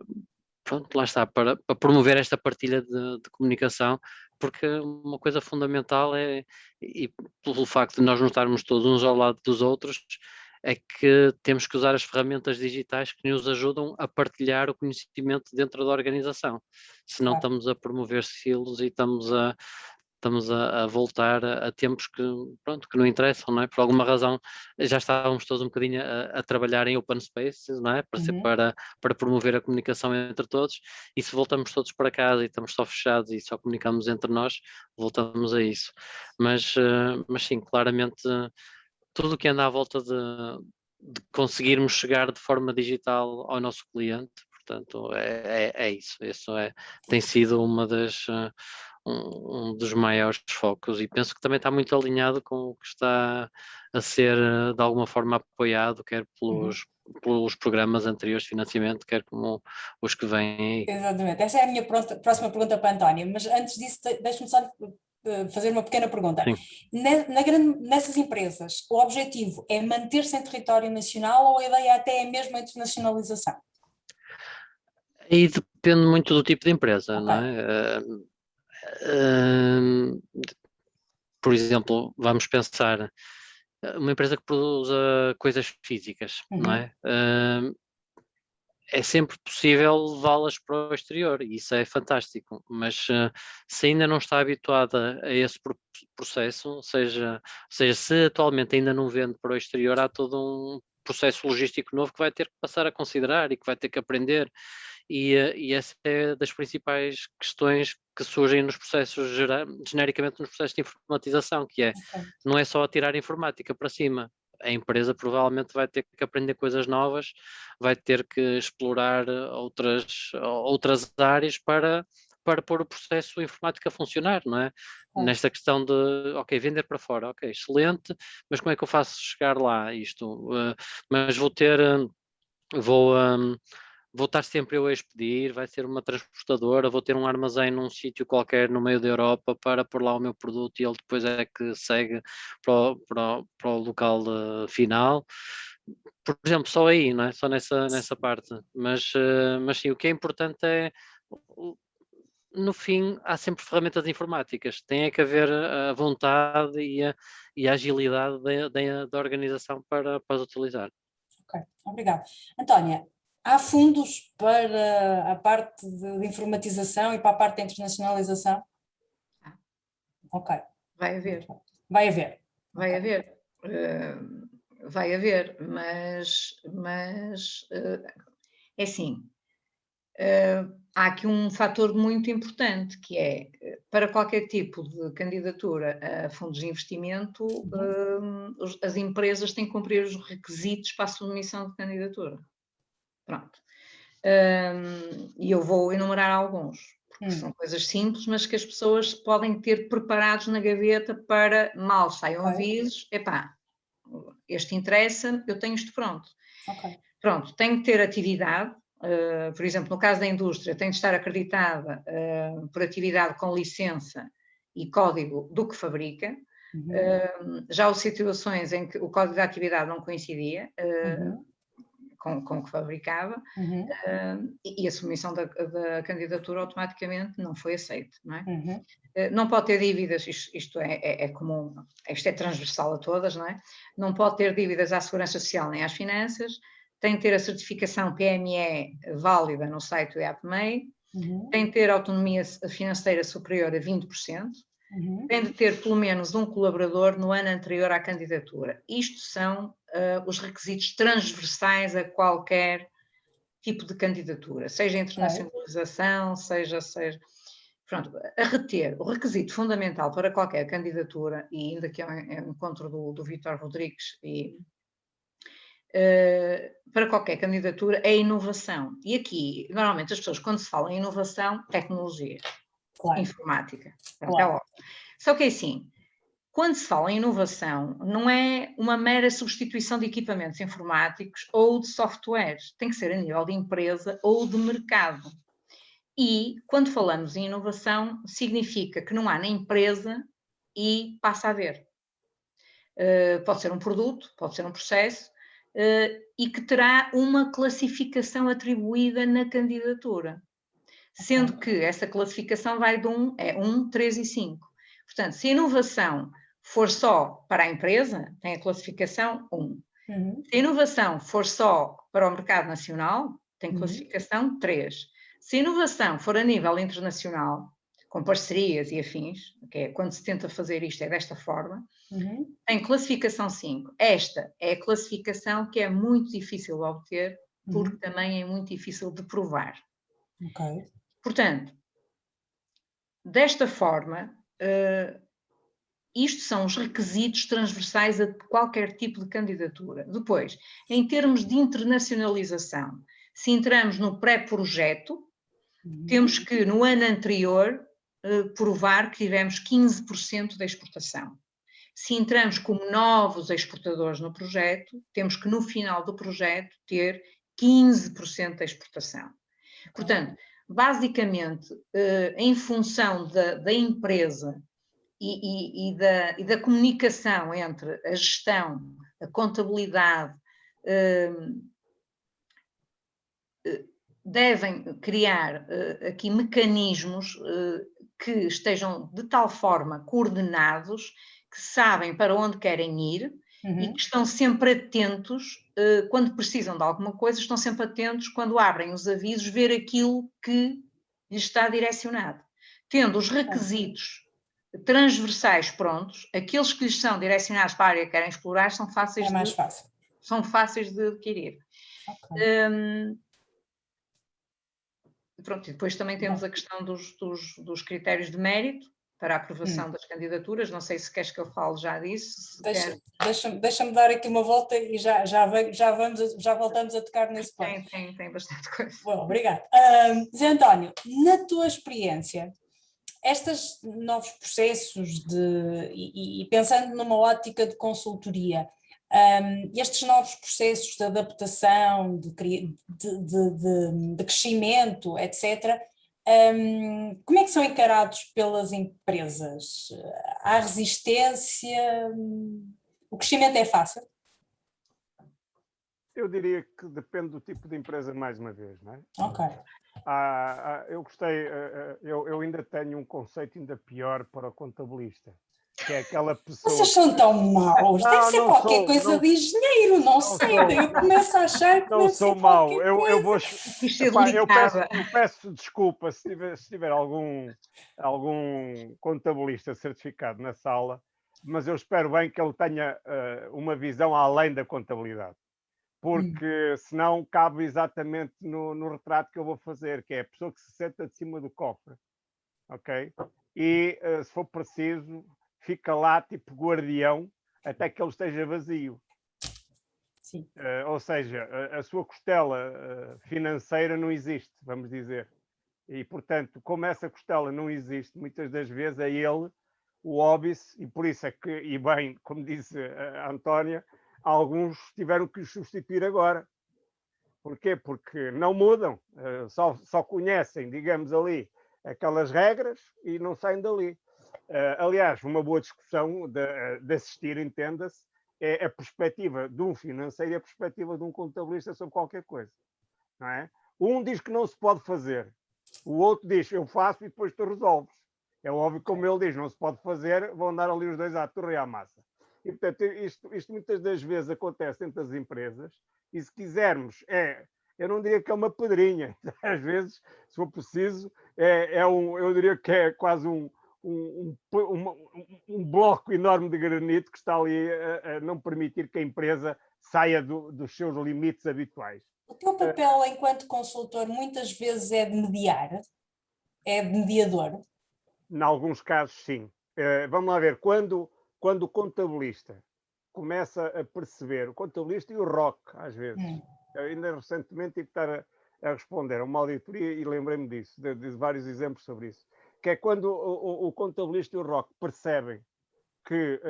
pronto, lá está, para promover esta partilha de comunicação, porque uma coisa fundamental e pelo facto de nós não estarmos todos uns ao lado dos outros, é que temos que usar as ferramentas digitais que nos ajudam a partilhar o conhecimento dentro da organização. Senão estamos a promover silos e estamos a voltar a tempos que não interessam, não é? Por alguma razão já estávamos todos um bocadinho a trabalhar em open spaces, não é? Para promover a comunicação entre todos, e se voltamos todos para casa e estamos só fechados e só comunicamos entre nós, voltamos a isso. Mas sim, claramente tudo o que anda à volta de conseguirmos chegar de forma digital ao nosso cliente, portanto, é isso. Isso tem sido um dos maiores focos, e penso que também está muito alinhado com o que está a ser de alguma forma apoiado, quer pelos programas anteriores de financiamento, quer como os que vêm aí. Exatamente, essa é a minha próxima pergunta para a Antónia, mas antes disso deixe-me só fazer uma pequena pergunta. Nessas empresas, o objetivo é manter-se em território nacional, ou a ideia até é mesmo a internacionalização? Aí depende muito do tipo de empresa, não é? Por exemplo, vamos pensar uma empresa que produza coisas físicas, não é? É sempre possível levá-las para o exterior e isso é fantástico, mas se ainda não está habituada a esse processo, ou seja, se atualmente ainda não vende para o exterior, há todo um processo logístico novo que vai ter que passar a considerar e que vai ter que aprender, e essa é das principais questões que surgem nos processos, genericamente nos processos de informatização, que é, não é só atirar informática para cima, a empresa provavelmente vai ter que aprender coisas novas, vai ter que explorar outras áreas para pôr o processo informático a funcionar, não é? Nesta questão de, ok, vender para fora, ok, excelente, mas como é que eu faço chegar lá isto? Mas vou estar sempre eu a expedir, vai ser uma transportadora, vou ter um armazém num sítio qualquer no meio da Europa para pôr lá o meu produto e ele depois é que segue para o local final. Por exemplo, só aí, não é? Só nessa parte. Mas sim, o que é importante é, no fim, há sempre ferramentas informáticas. Tem que haver a vontade e a agilidade da organização para as utilizar. Ok, obrigada. Antónia, há fundos para a parte de informatização e para a parte da internacionalização? Ok. Vai haver. Vai haver. Vai haver. Vai haver, mas é assim, há aqui um fator muito importante, que é, para qualquer tipo de candidatura a fundos de investimento, as empresas têm que cumprir os requisitos para a submissão de candidatura. Pronto. E eu vou enumerar alguns, porque são coisas simples, mas que as pessoas podem ter preparados na gaveta para, mal saiam avisos, epá, este interessa, eu tenho isto pronto. Pronto, tem que ter atividade, por exemplo, no caso da indústria, tem de estar acreditada por atividade com licença e código do que fabrica. Já houve situações em que o código de atividade não coincidia com o que fabricava, e a submissão da candidatura automaticamente não foi aceita, não é? Não pode ter dívidas, isto é comum, isto é transversal a todas, não é? Não pode ter dívidas à Segurança Social nem às finanças, tem de ter a certificação PME válida no site do IAPMEI, tem de ter autonomia financeira superior a 20%, tem de ter pelo menos um colaborador no ano anterior à candidatura. Isto são os requisitos transversais a qualquer tipo de candidatura, seja internacionalização, seja... Pronto, a reter, o requisito fundamental para qualquer candidatura, e ainda que é um encontro do Vítor Rodrigues, para qualquer candidatura, é inovação. E aqui, normalmente, as pessoas, quando se fala em inovação, tecnologia, informática. Pronto, é óbvio. Só que é assim, quando se fala em inovação, não é uma mera substituição de equipamentos informáticos ou de softwares, tem que ser a nível de empresa ou de mercado. E, quando falamos em inovação, significa que não há na empresa e passa a haver. Pode ser um produto, pode ser um processo, e que terá uma classificação atribuída na candidatura. Sendo que essa classificação vai de 1, 3 e 5. Portanto, se a inovação for só para a empresa, tem a classificação 1. Se a inovação for só para o mercado nacional, tem classificação 3. Se a inovação for a nível internacional, com parcerias e afins, que é quando se tenta fazer isto é desta forma, tem classificação 5. Esta é a classificação que é muito difícil de obter, porque também é muito difícil de provar. Portanto, desta forma, isto são os requisitos transversais a qualquer tipo de candidatura. Depois, em termos de internacionalização, se entramos no pré-projeto, temos que, no ano anterior, provar que tivemos 15% da exportação. Se entramos como novos exportadores no projeto, temos que, no final do projeto, ter 15% da exportação. Portanto, basicamente, em função da empresa e da comunicação entre a gestão, a contabilidade, devem criar aqui mecanismos que estejam de tal forma coordenados que sabem para onde querem ir, e que estão sempre atentos, quando precisam de alguma coisa, estão sempre atentos quando abrem os avisos, ver aquilo que lhes está direcionado. Tendo os requisitos transversais prontos, aqueles que lhes são direcionados para a área que querem explorar são fáceis, são fáceis de adquirir. Pronto, e depois também temos a questão dos critérios de mérito para a aprovação das candidaturas. Não sei se queres que eu fale já disso. Deixa-me dar aqui uma volta e já voltamos a tocar nesse ponto. Tem bastante coisa. Bom, obrigado. Zé António, na tua experiência, estes novos processos e pensando numa ótica de consultoria, estes novos processos de adaptação, de crescimento, etc., como é que são encarados pelas empresas? Há resistência? O crescimento é fácil? Eu diria que depende do tipo de empresa, mais uma vez, não é? Ok. Eu gostei, eu ainda tenho um conceito ainda pior para o contabilista, que é aquela pessoa... Vocês são tão maus, deve ser qualquer coisa de engenheiro, não sei, eu começo a achar que não sou mau, eu peço desculpa se tiver algum contabilista certificado na sala, mas eu espero bem que ele tenha uma visão além da contabilidade, porque senão cabe exatamente no retrato que eu vou fazer, que é a pessoa que se senta de cima do cofre, ok? E se for preciso, fica lá tipo guardião até que ele esteja vazio. Sim. Ou seja, a sua costela financeira não existe, vamos dizer. E, portanto, como essa costela não existe, muitas das vezes é ele o óbice, e por isso é que, e bem, como disse a Antónia, alguns tiveram que os substituir agora. Porquê? Porque não mudam, só conhecem, digamos ali, aquelas regras e não saem dali. Aliás, uma boa discussão de assistir, entenda-se, é a perspectiva de um financeiro e a perspectiva de um contabilista sobre qualquer coisa. Não é? Um diz que não se pode fazer, o outro diz eu faço e depois tu resolves. É óbvio que, como ele diz, não se pode fazer, vão andar ali os dois à torre e à massa. E, portanto, isto muitas das vezes acontece entre as empresas e, se quisermos, eu não diria que é uma pedrinha, às vezes, se for preciso, eu diria que é quase um bloco enorme de granito que está ali a não permitir que a empresa saia dos seus limites habituais. O teu papel enquanto consultor muitas vezes é de mediar? É de mediador? Em alguns casos, sim. Vamos lá ver, quando o contabilista começa a perceber, o contabilista e o ROC, às vezes, ainda recentemente tive que estar a responder a uma auditoria e lembrei-me disso, de vários exemplos sobre isso, que é quando o contabilista e o ROC percebem que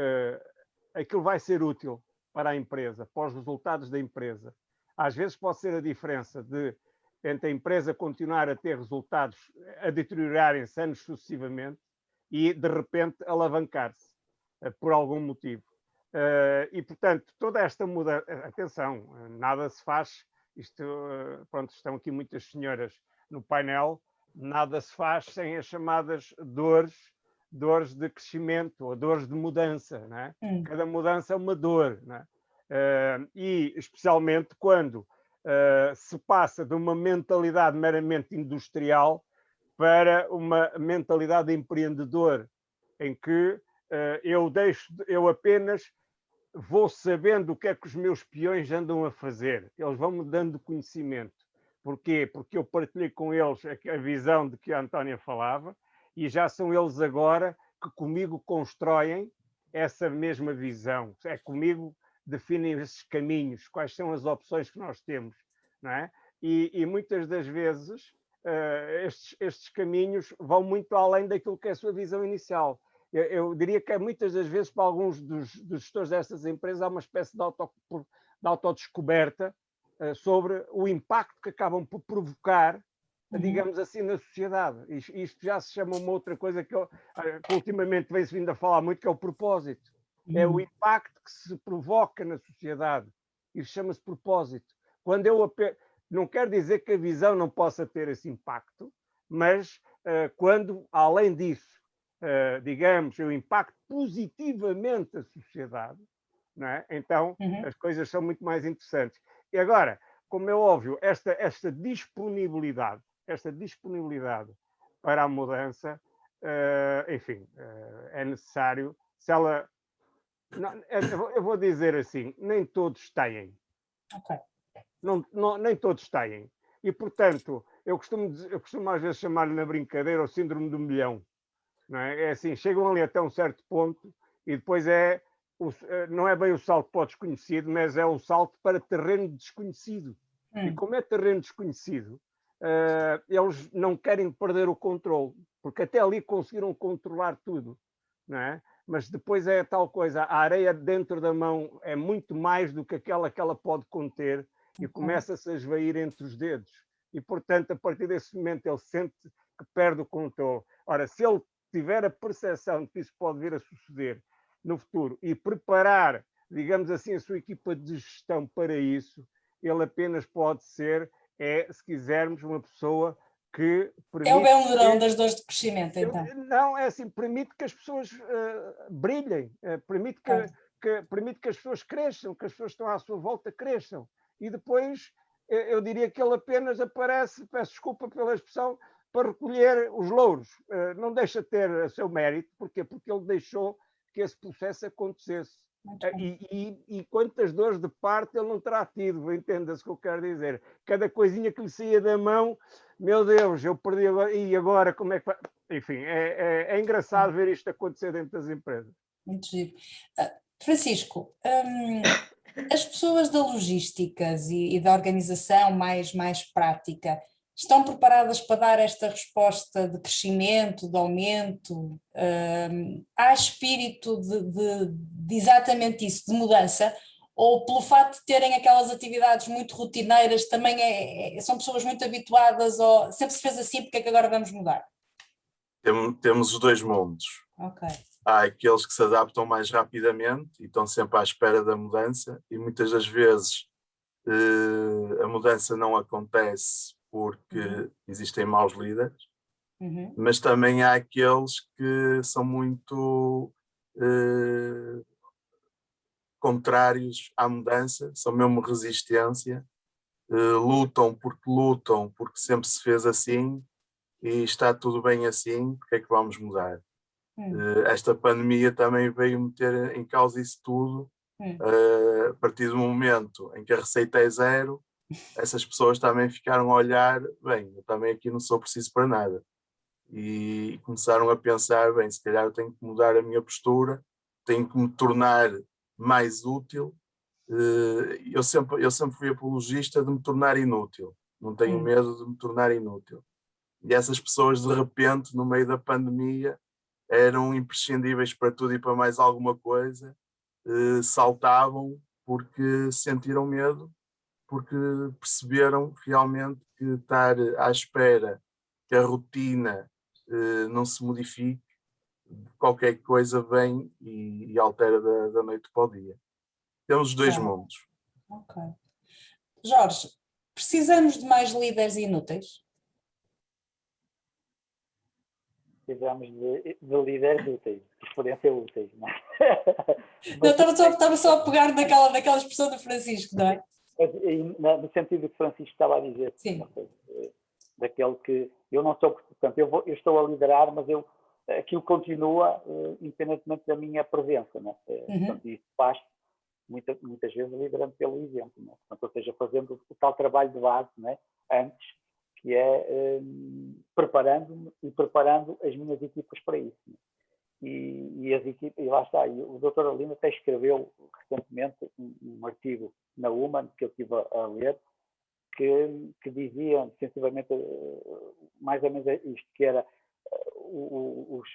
aquilo vai ser útil para a empresa, para os resultados da empresa. Às vezes pode ser a diferença entre a empresa continuar a ter resultados a deteriorarem-se anos sucessivamente e, de repente, alavancar-se por algum motivo. E, portanto, toda esta mudança... Atenção, nada se faz... pronto, estão aqui muitas senhoras no painel, nada se faz sem as chamadas dores de crescimento ou dores de mudança, não é? Cada mudança é uma dor, não é? E especialmente quando se passa de uma mentalidade meramente industrial para uma mentalidade empreendedor, em que eu apenas vou sabendo o que é que os meus peões andam a fazer. Eles vão-me dando conhecimento. Porquê? Porque eu partilhei com eles a visão de que a Antónia falava e já são eles agora que comigo constroem essa mesma visão. É comigo definem esses caminhos, quais são as opções que nós temos, não é? E muitas das vezes estes caminhos vão muito além daquilo que é a sua visão inicial. Eu diria que muitas das vezes para alguns dos gestores destas empresas há uma espécie de autodescoberta sobre o impacto que acabam por provocar, digamos assim, na sociedade. Isto já se chama uma outra coisa que ultimamente vem-se vindo a falar muito, que é o propósito. É o impacto que se provoca na sociedade. Isso chama-se propósito. Não quer dizer que a visão não possa ter esse impacto, mas quando, além disso, digamos, eu impacto positivamente a sociedade, não é? Então as coisas são muito mais interessantes. E agora, como é óbvio, esta disponibilidade para a mudança, enfim, é necessário. Se ela, não, eu vou dizer assim, nem todos têm. Ok. Nem todos têm. E, portanto, eu costumo às vezes chamar-lhe na brincadeira o síndrome do milhão. Não é? É assim, chegam ali até um certo ponto e depois não é bem o salto para o desconhecido, mas é um salto para terreno desconhecido. E como é terreno desconhecido, eles não querem perder o controle, porque até ali conseguiram controlar tudo, não é? Mas depois é tal coisa, a areia dentro da mão é muito mais do que aquela que ela pode conter e começa-se a esvair entre os dedos. E, portanto, a partir desse momento ele sente que perde o controle. Ora, se ele tiver a percepção de que isso pode vir a suceder no futuro e preparar, digamos assim, a sua equipa de gestão para isso, ele apenas pode ser, se quisermos, uma pessoa que permite... É o bem-lerão das dores de crescimento, então. Não, é assim, permite que as pessoas brilhem, permite que as pessoas cresçam, que as pessoas que estão à sua volta cresçam. E depois, eu diria que ele apenas aparece, peço desculpa pela expressão, para recolher os louros. Não deixa de ter o seu mérito. Porquê? Porque ele deixou que esse processo acontecesse. E quantas dores de parto ele não terá tido, entenda-se o que eu quero dizer. Cada coisinha que lhe saía da mão, meu Deus, eu perdi agora, e agora como é que vai? Enfim, é engraçado ver isto acontecer dentro das empresas. Muito giro. Francisco, as pessoas da logística e da organização mais prática estão preparadas para dar esta resposta de crescimento, de aumento? Há espírito de exatamente isso, de mudança? Ou pelo facto de terem aquelas atividades muito rotineiras, também são pessoas muito habituadas, ou sempre se fez assim, porque é que agora vamos mudar? Temos os dois mundos. Ok. Há aqueles que se adaptam mais rapidamente e estão sempre à espera da mudança, e muitas das vezes a mudança não acontece porque existem maus líderes, mas também há aqueles que são muito contrários à mudança, são mesmo resistência, lutam porque sempre se fez assim e está tudo bem assim, porque é que vamos mudar? Esta pandemia também veio meter em causa isso tudo. A partir do momento em que a receita é zero, essas pessoas também ficaram a olhar, bem, eu também aqui não sou preciso para nada. E começaram a pensar, bem, se calhar eu tenho que mudar a minha postura, tenho que me tornar mais útil. Eu sempre fui apologista de me tornar inútil. Não tenho medo de me tornar inútil. E essas pessoas, de repente, no meio da pandemia, eram imprescindíveis para tudo e para mais alguma coisa, saltavam porque sentiram medo, porque perceberam realmente que estar à espera que a rotina não se modifique, qualquer coisa vem e altera da noite para o dia. Temos os dois mundos. Ok. Jorge, precisamos de mais líderes inúteis? Precisamos de líderes úteis, de preferência úteis, não é? Não, estava só a pegar daquela expressão do Francisco, não é? No sentido do que Francisco estava a dizer. Sim. Daquele que eu não sou, portanto, eu estou a liderar, mas aquilo continua independentemente da minha presença, não é? Portanto, isso faz muitas vezes liderando pelo exemplo, não é? Portanto, ou seja, fazendo o tal trabalho de base, não é? Antes, que é preparando-me e preparando as minhas equipas para isso. Não é? E as equipas, e lá está, e o Dr. Alino até escreveu recentemente um artigo na Human, que eu estive a ler, que dizia sensivelmente mais ou menos isto, que era os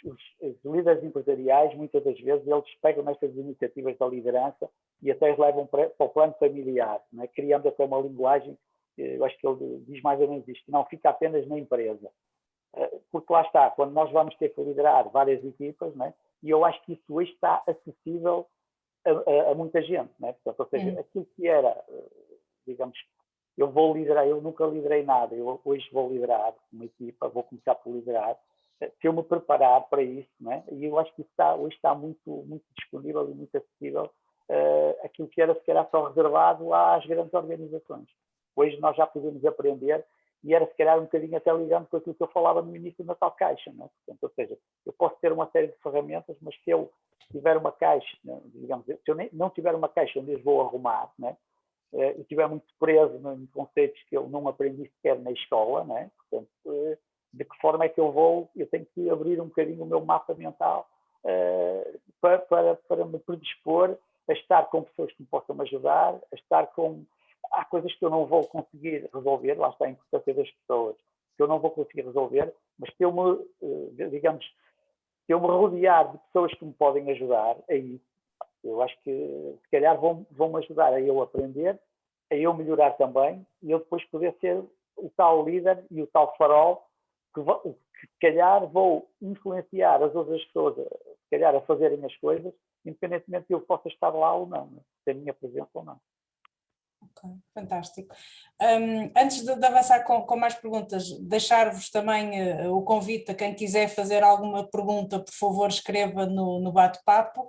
líderes empresariais, muitas das vezes, eles pegam nestas iniciativas da liderança e até as levam para o plano familiar, não é? Criando até uma linguagem, eu acho que ele diz mais ou menos isto, que não fica apenas na empresa. Porque lá está, quando nós vamos ter que liderar várias equipas, não é? E eu acho que isso hoje está acessível a muita gente, não é? Portanto, ou seja, aquilo que era, digamos, eu vou liderar, eu nunca liderei nada, eu hoje vou liderar uma equipa, vou começar por liderar, se eu me preparar para isso, não é? E eu acho que isso hoje está muito, muito disponível e muito acessível aquilo que era se calhar só reservado às grandes organizações. Hoje nós já podemos aprender, e era se calhar um bocadinho até ligando com aquilo que eu falava no início da tal caixa, não é? Portanto, ou seja, eu posso ter uma série de ferramentas, mas se eu tiver uma caixa, digamos, se eu não tiver uma caixa onde eu vou arrumar, não é? E estiver muito preso em conceitos que eu não aprendi sequer na escola, não é? Portanto, de que forma é que eu tenho que abrir um bocadinho o meu mapa mental para me predispor a estar com pessoas que me possam ajudar, a estar com... Há coisas que eu não vou conseguir resolver, lá está a importância das pessoas, que eu não vou conseguir resolver, mas se eu me, digamos, se eu me rodear de pessoas que me podem ajudar a isso, eu acho que se calhar vão-me ajudar a eu aprender, a eu melhorar também, e eu depois poder ser o tal líder e o tal farol que se calhar vou influenciar as outras pessoas, se calhar, a fazerem as coisas, independentemente de eu possa estar lá ou não, se a minha presença ou não. Ok, fantástico. Antes de avançar com mais perguntas, deixar-vos também o convite a quem quiser fazer alguma pergunta, por favor, escreva no bate-papo,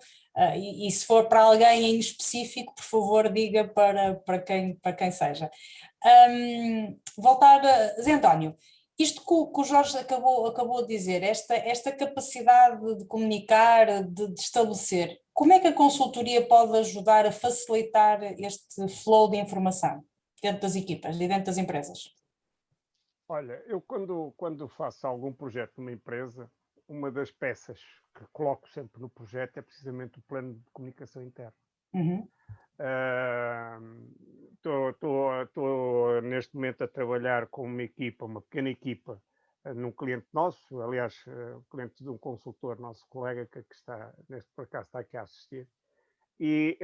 e se for para alguém em específico, por favor, diga para quem seja. Voltar a Zé António, isto que o Jorge acabou de dizer, esta capacidade de comunicar, de estabelecer, como é que a consultoria pode ajudar a facilitar este flow de informação dentro das equipas e dentro das empresas? Olha, eu quando faço algum projeto numa empresa, uma das peças que coloco sempre no projeto é precisamente o plano de comunicação interna. Uhum. Estou neste momento a trabalhar com uma pequena equipa, num cliente nosso, aliás, cliente de um consultor, nosso colega que está, por acaso está aqui a assistir, e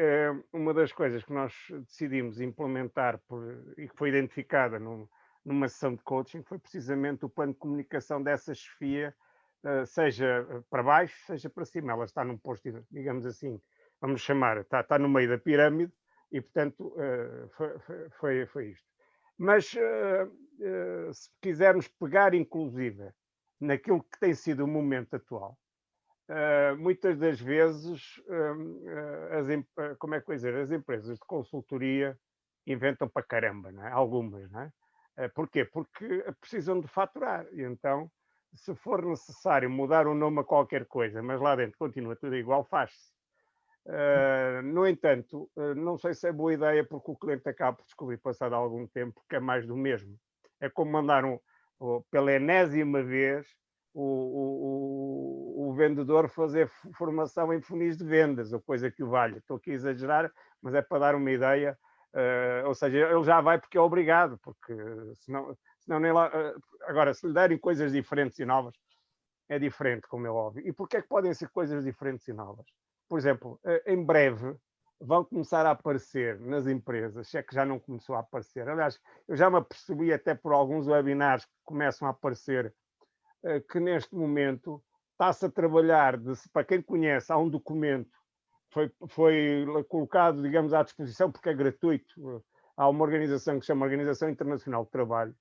uma das coisas que nós decidimos implementar e que foi identificada numa sessão de coaching foi precisamente o plano de comunicação dessa chefia, seja para baixo, seja para cima. Ela está num posto, digamos assim, vamos chamar, está no meio da pirâmide e, portanto, foi isto. Mas se quisermos pegar, inclusive, naquilo que tem sido o momento atual, muitas das vezes, como é que eu ia dizer, as empresas de consultoria inventam para caramba, não é? Algumas, não é? Porquê? Porque precisam de faturar e então, se for necessário mudar o nome a qualquer coisa, mas lá dentro continua tudo igual, faz-se. No entanto, não sei se é boa ideia porque o cliente acaba por descobrir passado algum tempo que é mais do mesmo. É como mandar pela enésima vez o vendedor fazer formação em funis de vendas, ou coisa que o valha. Estou aqui a exagerar, mas é para dar uma ideia. Ou seja, ele já vai porque é obrigado, porque senão nem lá... Agora, se lhe derem coisas diferentes e novas, é diferente, como é óbvio. E porquê é que podem ser coisas diferentes e novas? Por exemplo, em breve vão começar a aparecer nas empresas, se é que já não começou a aparecer. Aliás, eu já me apercebi até por alguns webinars que começam a aparecer, que neste momento está-se a trabalhar, para quem conhece, há um documento, foi colocado, digamos, à disposição, porque é gratuito. Há uma organização que se chama Organização Internacional do Trabalho,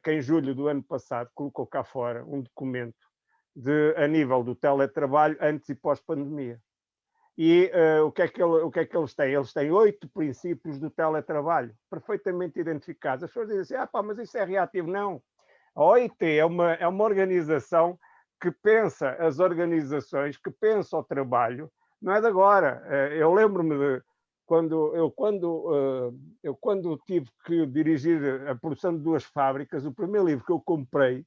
que em julho do ano passado colocou cá fora um documento a nível do teletrabalho antes e pós-pandemia. E o que é que eles têm? Eles têm 8 princípios do teletrabalho, perfeitamente identificados. As pessoas dizem assim, mas isso é reativo. Não. A OIT é uma organização que pensa as organizações, que pensa o trabalho, não é de agora. Eu lembro-me de quando tive que dirigir a produção de 2 fábricas, o primeiro livro que eu comprei,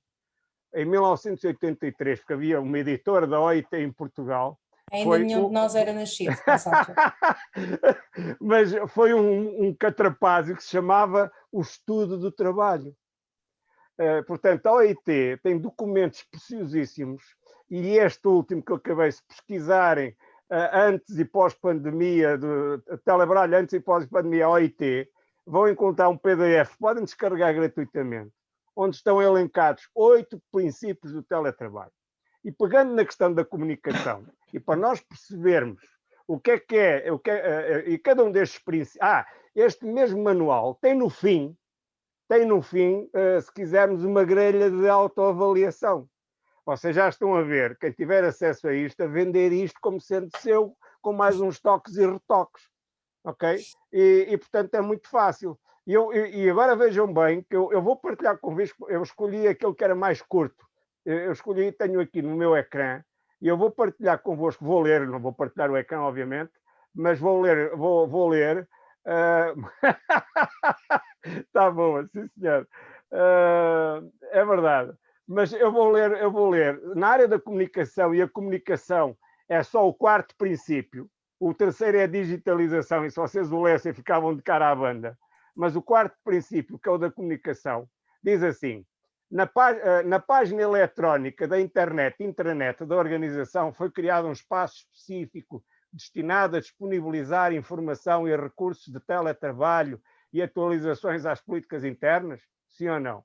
em 1983, porque havia uma editora da OIT em Portugal. Ainda nenhum de nós era nascido, mas foi um catrapázio que se chamava O Estudo do Trabalho. Portanto, a OIT tem documentos preciosíssimos, e este último que eu acabei de pesquisarem, antes e pós-pandemia, teletrabalho antes e pós-pandemia, OIT, vão encontrar um PDF, podem descarregar gratuitamente, onde estão elencados 8 princípios do teletrabalho. E pegando na questão da comunicação, e para nós percebermos o que é, e cada um destes princípios... este mesmo manual tem no fim, se quisermos, uma grelha de autoavaliação. Vocês já estão a ver, quem tiver acesso a isto, a vender isto como sendo seu, com mais uns toques e retoques, ok? E portanto, é muito fácil. E agora vejam bem que eu vou partilhar convosco, eu escolhi aquele que era mais curto. Eu escolhi, tenho aqui no meu ecrã, e eu vou partilhar convosco, vou ler, não vou partilhar o ecrã, obviamente, mas vou ler. Está boa, sim senhor. É verdade. Mas eu vou ler. Na área da comunicação, e a comunicação é só o quarto princípio, o terceiro é a digitalização, e se vocês o lessem ficavam de cara à banda. Mas o quarto princípio, que é o da comunicação, diz assim: na página eletrónica da intranet da organização foi criado um espaço específico destinado a disponibilizar informação e recursos de teletrabalho e atualizações às políticas internas? Sim ou não?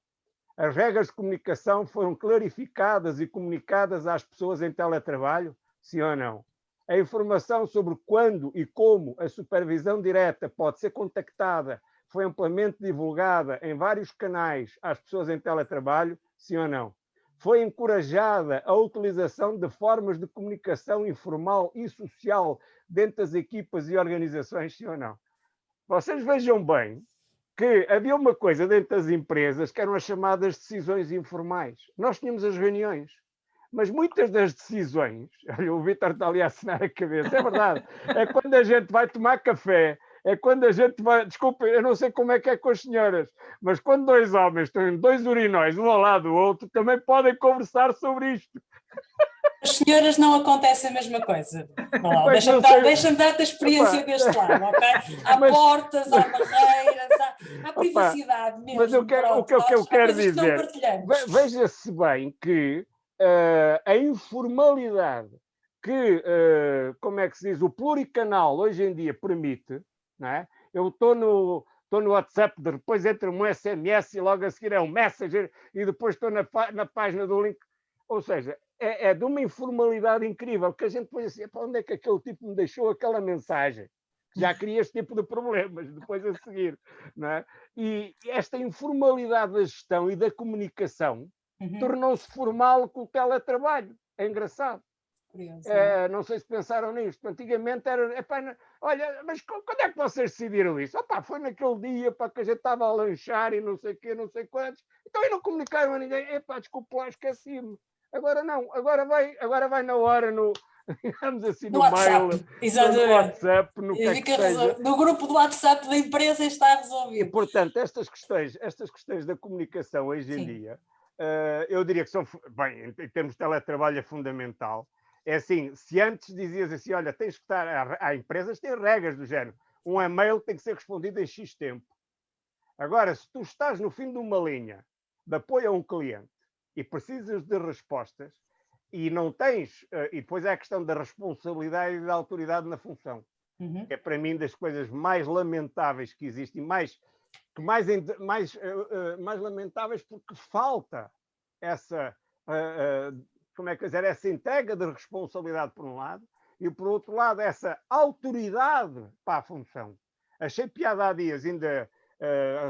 As regras de comunicação foram clarificadas e comunicadas às pessoas em teletrabalho? Sim ou não? A informação sobre quando e como a supervisão direta pode ser contactada foi amplamente divulgada em vários canais às pessoas em teletrabalho? Sim ou não? Foi encorajada a utilização de formas de comunicação informal e social dentro das equipas e organizações? Sim ou não? Vocês vejam bem que havia uma coisa dentro das empresas que eram as chamadas decisões informais. Nós tínhamos as reuniões, mas muitas das decisões, olha, o Vítor está ali a assinar a cabeça, é verdade, é quando a gente vai tomar café, é quando a gente vai, desculpem, eu não sei como é que é com as senhoras, mas quando dois homens estão em dois urinóis, um ao lado do outro, também podem conversar sobre isto. As senhoras não acontece a mesma coisa. Deixa-me dar-te a experiência deste lado, ok? Há portas, há barreiras, há privacidade mesmo. Mas o que eu quero dizer, veja-se bem que a informalidade que, como é que se diz, o pluricanal hoje em dia permite, não é? Eu estou no WhatsApp, depois entra um SMS e logo a seguir é um Messenger e depois estou na página do link. Ou seja, é de uma informalidade incrível, que a gente põe assim, para onde é que aquele tipo me deixou aquela mensagem? Já cria este tipo de problemas depois a seguir, não é? E esta informalidade da gestão e da comunicação tornou-se formal com o teletrabalho. É engraçado. Não sei se pensaram nisto. Antigamente era... olha, mas quando é que vocês decidiram isso? Foi naquele dia para que a gente estava a lanchar e não sei o quê, não sei quantos. Então e não comunicaram a ninguém. Desculpa lá, esqueci-me. Agora não, agora vai na hora digamos assim, no mail, no WhatsApp, no grupo do WhatsApp da empresa está resolvido. E, portanto, estas questões da comunicação hoje em dia, eu diria que são, bem, em termos de teletrabalho é fundamental. É assim, se antes dizias assim, olha, tens que estar, há empresas que têm regras do género, um e-mail tem que ser respondido em X tempo. Agora, se tu estás no fim de uma linha de apoio a um cliente e precisas de respostas e não tens, e depois é a questão da responsabilidade e da autoridade na função, que é para mim das coisas mais lamentáveis que existem, mais lamentáveis porque falta essa, como é que dizer, essa entrega de responsabilidade por um lado e por outro lado essa autoridade para a função. Achei piada há dias ainda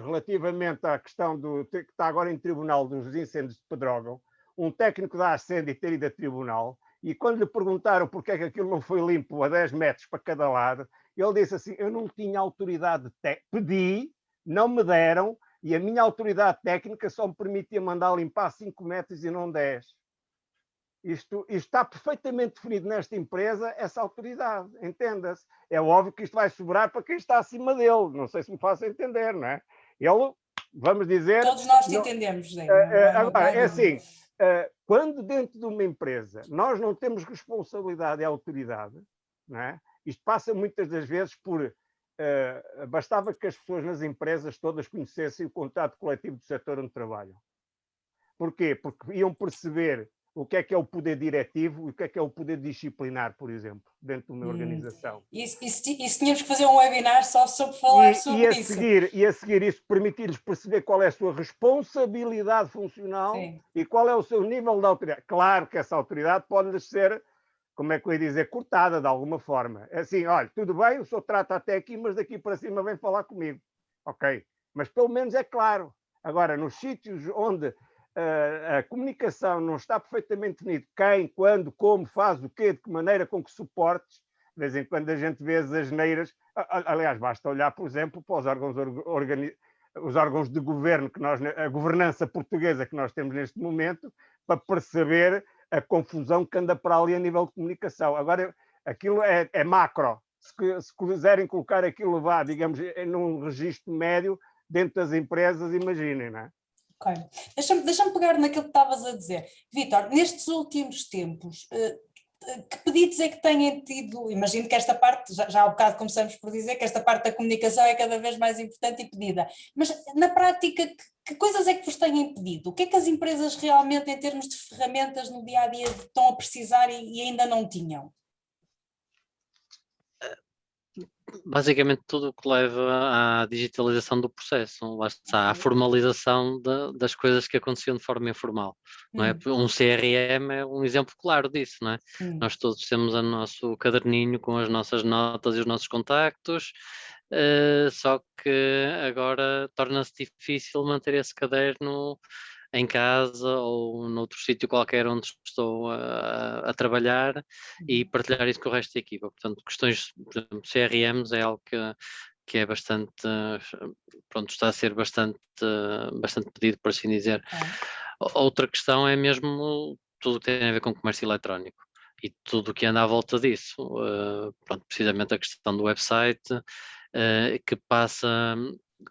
relativamente à questão que está agora em tribunal dos incêndios de Pedrógão, um técnico da Ascende ter ido a tribunal e quando lhe perguntaram porque é que aquilo não foi limpo a 10 metros para cada lado, ele disse assim, eu não tinha autoridade pedi, não me deram e a minha autoridade técnica só me permitia mandar limpar 5 metros e não 10. Isto está perfeitamente definido nesta empresa, essa autoridade, entenda-se. É óbvio que isto vai sobrar para quem está acima dele, não sei se me faço entender, não é? Ele, vamos dizer... Todos nós te entendemos, Zé. Agora, é assim, quando dentro de uma empresa nós não temos responsabilidade e autoridade, não é? Isto passa muitas das vezes por... bastava que as pessoas nas empresas todas conhecessem o contrato coletivo do setor onde trabalham. Porquê? Porque iam perceber o que é o poder diretivo e o que é o poder disciplinar, por exemplo, dentro de uma organização. Isso tínhamos que fazer um webinar só sobre falar sobre isso. E a seguir isso permitir-lhes perceber qual é a sua responsabilidade funcional e qual é o seu nível de autoridade. Claro que essa autoridade pode-lhes ser, como é que eu ia dizer, cortada de alguma forma. É assim, olha, tudo bem, o senhor trata até aqui, mas daqui para cima vem falar comigo. Ok, mas pelo menos é claro. Agora, nos sítios onde a comunicação não está perfeitamente definido, quem, quando, como, faz o quê, de que maneira, com que suportes, De vez em quando a gente vê as asneiras. Aliás, basta olhar, por exemplo, para os órgãos de governo, a governança portuguesa que nós temos neste momento, para perceber a confusão que anda para ali a nível de comunicação. Agora, aquilo é macro. Se quiserem colocar aquilo, digamos, num registro médio, dentro das empresas, imaginem, não é? Ok. Deixa-me pegar naquilo que estavas a dizer. Vítor, nestes últimos tempos, que pedidos é que têm tido? Imagino que esta parte, já há um bocado começamos por dizer que esta parte da comunicação é cada vez mais importante e pedida, mas na prática, que coisas é que vos têm pedido? O que é que as empresas realmente, em termos de ferramentas no dia-a-dia, estão a precisar e ainda não tinham? Basicamente tudo o que leva à digitalização do processo, lá está, à formalização das coisas que aconteciam de forma informal, não é? Um CRM é um exemplo claro disso, não é? Nós todos temos o nosso caderninho com as nossas notas e os nossos contactos, só que agora torna-se difícil manter esse caderno em casa ou noutro sítio qualquer onde estou a trabalhar e partilhar isso com o resto da equipa. Portanto, questões, por exemplo, CRMs é algo que é bastante, pronto, está a ser bastante pedido, por assim dizer. Outra questão é mesmo tudo o que tem a ver com comércio eletrónico e tudo o que anda à volta disso. Pronto, precisamente a questão do website,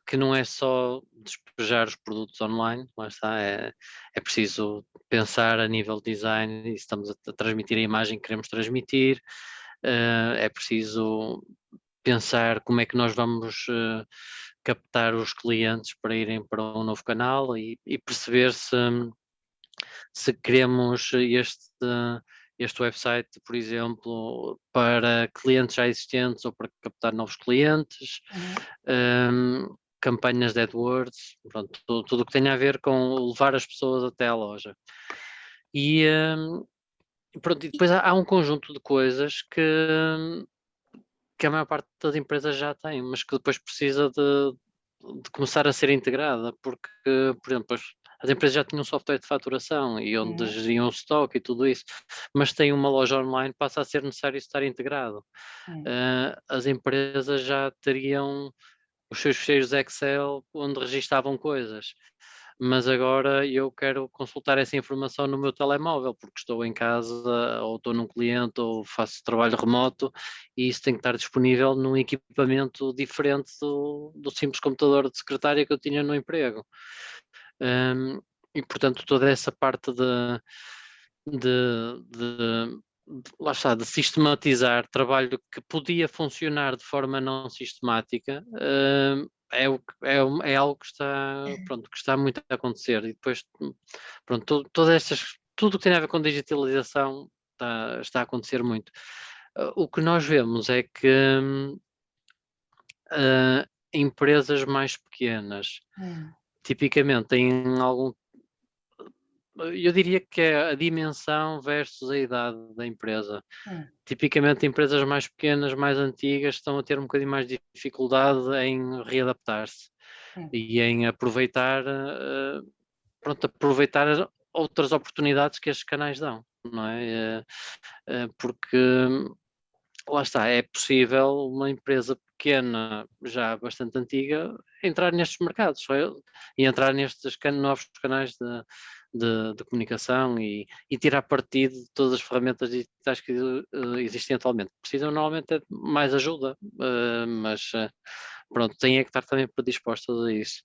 que não é só despejar os produtos online, lá está, é preciso pensar a nível de design, e estamos a transmitir a imagem que queremos transmitir, é preciso pensar como é que nós vamos captar os clientes para irem para um novo canal e perceber se queremos este website, por exemplo, para clientes já existentes ou para captar novos clientes, campanhas de AdWords, pronto, tudo o que tenha a ver com levar as pessoas até à loja. E pronto, e depois há um conjunto de coisas que a maior parte das empresas já tem, mas que depois precisa de começar a ser integrada, porque, por exemplo, as empresas já tinham um software de faturação e onde geriam o stock e tudo isso, mas tem uma loja online, passa a ser necessário estar integrado. As empresas já teriam os seus ficheiros Excel onde registavam coisas, mas agora eu quero consultar essa informação no meu telemóvel, porque estou em casa, ou estou num cliente, ou faço trabalho remoto, e isso tem que estar disponível num equipamento diferente do simples computador de secretária que eu tinha no emprego. E portanto toda essa parte lá está, de sistematizar trabalho que podia funcionar de forma não sistemática, é algo que está muito a acontecer. E depois, pronto, tudo o que tem a ver com digitalização está a acontecer muito. O que nós vemos é que empresas mais pequenas tipicamente têm eu diria que é a dimensão versus a idade da empresa. Tipicamente empresas mais pequenas, mais antigas, estão a ter um bocadinho mais de dificuldade em readaptar-se e em aproveitar outras oportunidades que estes canais dão, não é? Porque lá está, é possível uma empresa pequena, já bastante antiga, entrar nestes mercados e entrar nestes novos canais de comunicação e tirar partido de todas as ferramentas digitais que existem atualmente. Precisam normalmente de mais ajuda, mas pronto, têm que estar também predispostas a isso.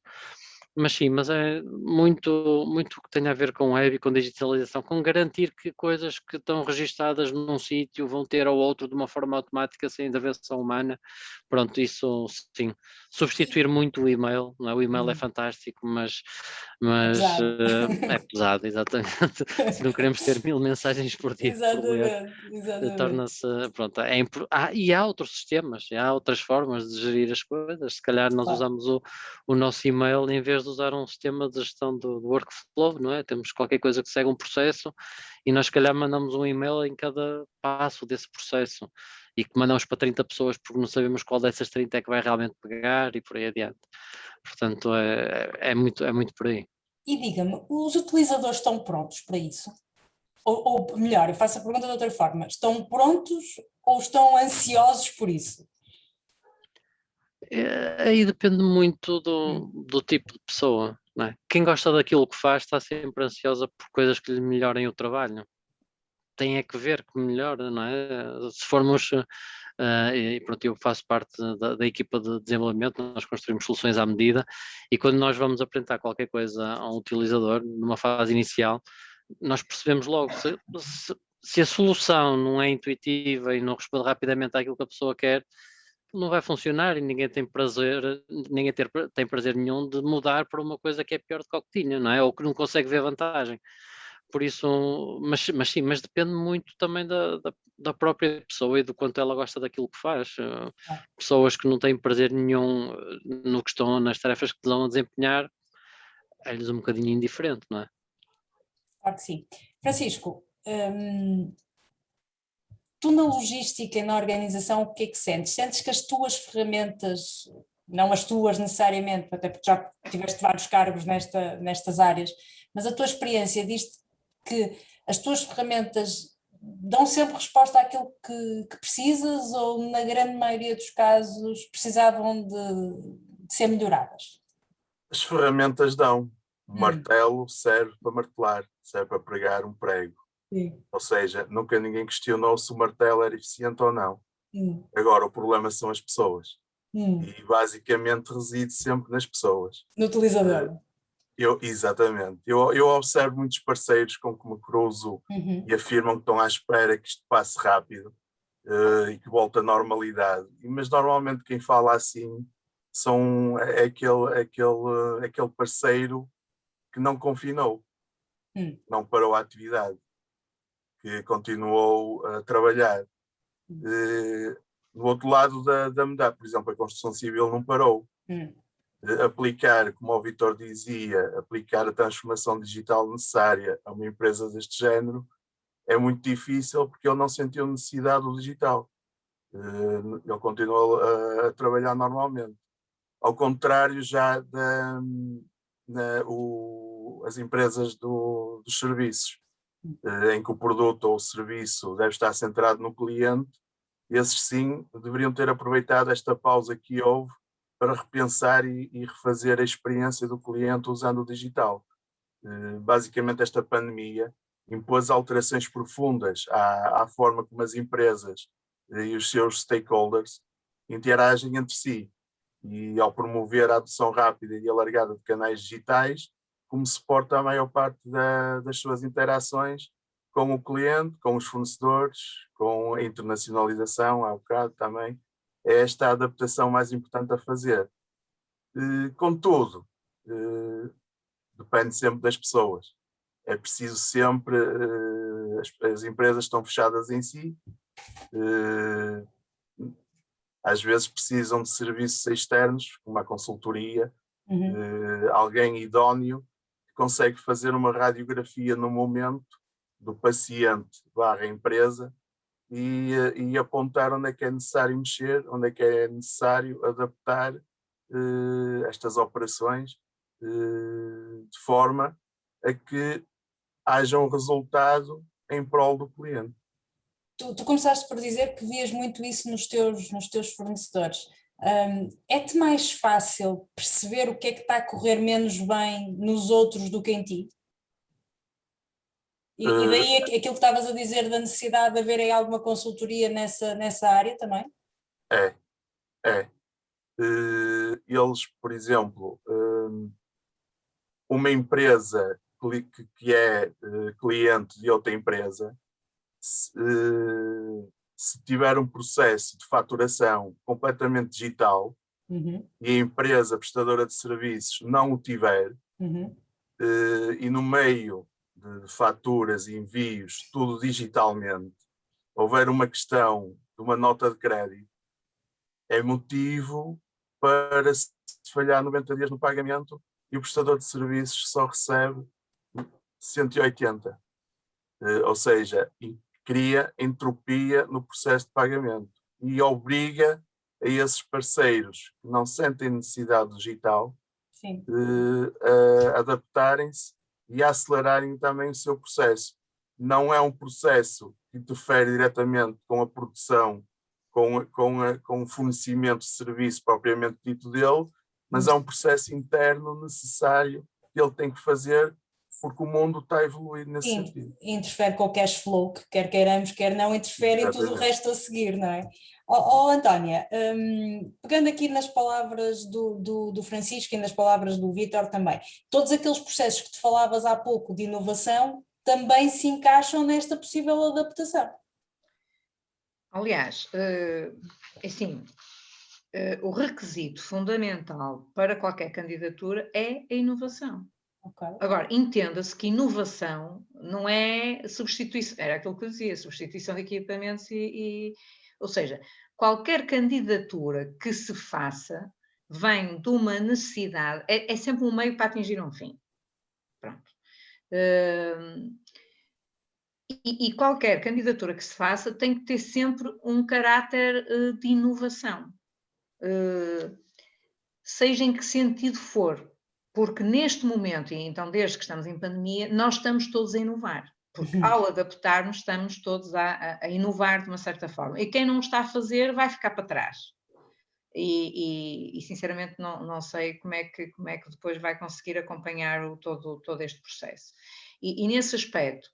Mas sim, mas é muito que tem a ver com web e com digitalização, com garantir que coisas que estão registadas num sítio vão ter ao outro de uma forma automática sem intervenção humana. Pronto, isso sim. Substituir muito o e-mail, não é? O e-mail é fantástico, mas é pesado, exatamente. Se não queremos ter 1000 mensagens por dia por ler, torna-se, pronto, e há outros sistemas, há outras formas de gerir as coisas. Se calhar nós usamos o nosso e-mail em vez de usar um sistema de gestão do workflow, não é? Temos qualquer coisa que segue um processo e nós se calhar mandamos um e-mail em cada passo desse processo e que mandamos para 30 pessoas porque não sabemos qual dessas 30 é que vai realmente pegar e por aí adiante. Portanto, é muito por aí. E diga-me, os utilizadores estão prontos para isso? Ou melhor, eu faço a pergunta de outra forma, estão prontos ou estão ansiosos por isso? Aí depende muito do tipo de pessoa, não é? Quem gosta daquilo que faz está sempre ansiosa por coisas que lhe melhorem o trabalho. Tem é que ver que melhora, não é? Se formos, e pronto, eu faço parte da equipa de desenvolvimento, nós construímos soluções à medida e quando nós vamos apresentar qualquer coisa a um utilizador, numa fase inicial, nós percebemos logo se a solução não é intuitiva e não responde rapidamente àquilo que a pessoa quer, não vai funcionar e ninguém tem prazer nenhum de mudar para uma coisa que é pior do que o que tinha, não é? Ou que não consegue ver vantagem. Por isso, mas sim, mas depende muito também da própria pessoa e do quanto ela gosta daquilo que faz. Pessoas que não têm prazer nenhum no que estão, nas tarefas que estão a desempenhar, é-lhes um bocadinho indiferente, não é? Claro que sim. Francisco, tu na logística e na organização, o que é que sentes? Sentes que as tuas ferramentas, não as tuas necessariamente, até porque já tiveste vários cargos nestas áreas, mas a tua experiência diz-te que as tuas ferramentas dão sempre resposta àquilo que precisas ou na grande maioria dos casos precisavam de ser melhoradas? As ferramentas dão. O martelo serve para martelar, serve para pregar um prego. Sim. Ou seja, nunca ninguém questionou se o martelo era eficiente ou não. Agora, o problema são as pessoas. E basicamente reside sempre nas pessoas. No utilizador. Exatamente. Eu observo muitos parceiros com que me cruzo e afirmam que estão à espera que isto passe rápido e que volte à normalidade. Mas normalmente quem fala assim é aquele parceiro que não confinou, não parou a atividade, que continuou a trabalhar. Do outro lado da medalha, por exemplo, a construção civil não parou. Aplicar, como o Vítor dizia, aplicar a transformação digital necessária a uma empresa deste género é muito difícil porque ele não sentiu necessidade do digital. Ele continuou a trabalhar normalmente. Ao contrário já as empresas dos serviços, em que o produto ou o serviço deve estar centrado no cliente, esses sim deveriam ter aproveitado esta pausa que houve para repensar e refazer a experiência do cliente usando o digital. Basicamente, esta pandemia impôs alterações profundas à forma como as empresas e os seus stakeholders interagem entre si. E ao promover a adoção rápida e alargada de canais digitais, como suporta a maior parte das suas interações com o cliente, com os fornecedores, com a internacionalização, há bocado também, é esta a adaptação mais importante a fazer. Contudo, depende sempre das pessoas. É preciso sempre, as empresas estão fechadas em si, às vezes precisam de serviços externos, como a consultoria, alguém idóneo que consegue fazer uma radiografia no momento do paciente / empresa e apontar onde é que é necessário mexer, onde é que é necessário adaptar estas operações de forma a que haja um resultado em prol do cliente. Tu começaste por dizer que vias muito isso nos teus fornecedores. É-te mais fácil perceber o que é que está a correr menos bem nos outros do que em ti? E daí aquilo que estavas a dizer da necessidade de haver aí alguma consultoria nessa área também? É. Eles, por exemplo, uma empresa que é cliente de outra empresa, se tiver um processo de faturação completamente digital e a empresa prestadora de serviços não o tiver, e no meio de faturas e envios, tudo digitalmente, houver uma questão de uma nota de crédito, é motivo para se falhar 90 dias no pagamento e o prestador de serviços só recebe 180. Ou seja, cria entropia no processo de pagamento e obriga a esses parceiros que não sentem necessidade digital a adaptarem-se e a acelerarem também o seu processo. não é um processo que interfere diretamente com a produção, com o fornecimento de serviço propriamente dito dele, mas é um processo interno necessário que ele tem que fazer porque o mundo está a evoluir nesse sentido. Interfere com o cash flow, que quer queiramos, quer não, interfere em tudo o resto a seguir, não é? Antónia, pegando aqui nas palavras do Francisco e nas palavras do Vítor também, todos aqueles processos que tu falavas há pouco de inovação também se encaixam nesta possível adaptação. Aliás, assim, o requisito fundamental para qualquer candidatura é a inovação. Okay. Agora, entenda-se que inovação não é substituição, era aquilo que eu dizia, substituição de equipamentos ou seja, qualquer candidatura que se faça vem de uma necessidade, é sempre um meio para atingir um fim. Pronto. E qualquer candidatura que se faça tem que ter sempre um caráter de inovação, seja em que sentido for. Porque neste momento, e então desde que estamos em pandemia, nós estamos todos a inovar. Porque ao adaptarmos, estamos todos a inovar de uma certa forma. E quem não está a fazer vai ficar para trás. E sinceramente não sei como é que depois vai conseguir acompanhar todo este processo. E nesse aspecto,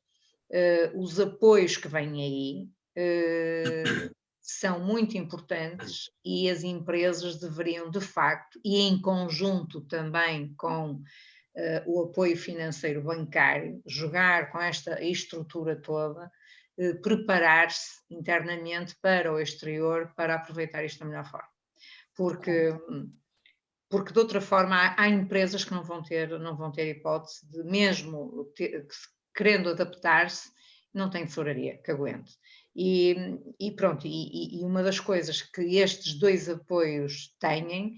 os apoios que vêm aí são muito importantes e as empresas deveriam, de facto, e em conjunto também com o apoio financeiro bancário, jogar com esta estrutura toda, preparar-se internamente para o exterior para aproveitar isto da melhor forma. Porque de outra forma há empresas que não vão ter hipótese de, mesmo querendo adaptar-se, não tem tesouraria que aguente. E pronto, e uma das coisas que estes dois apoios têm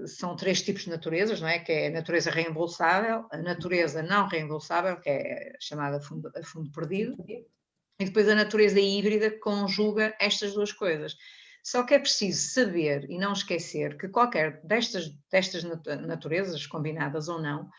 são 3 tipos de naturezas, não é? Que é a natureza reembolsável, a natureza não reembolsável, que é chamada a fundo perdido, e depois a natureza híbrida que conjuga estas duas coisas. Só que é preciso saber e não esquecer que qualquer destas naturezas, combinadas ou não,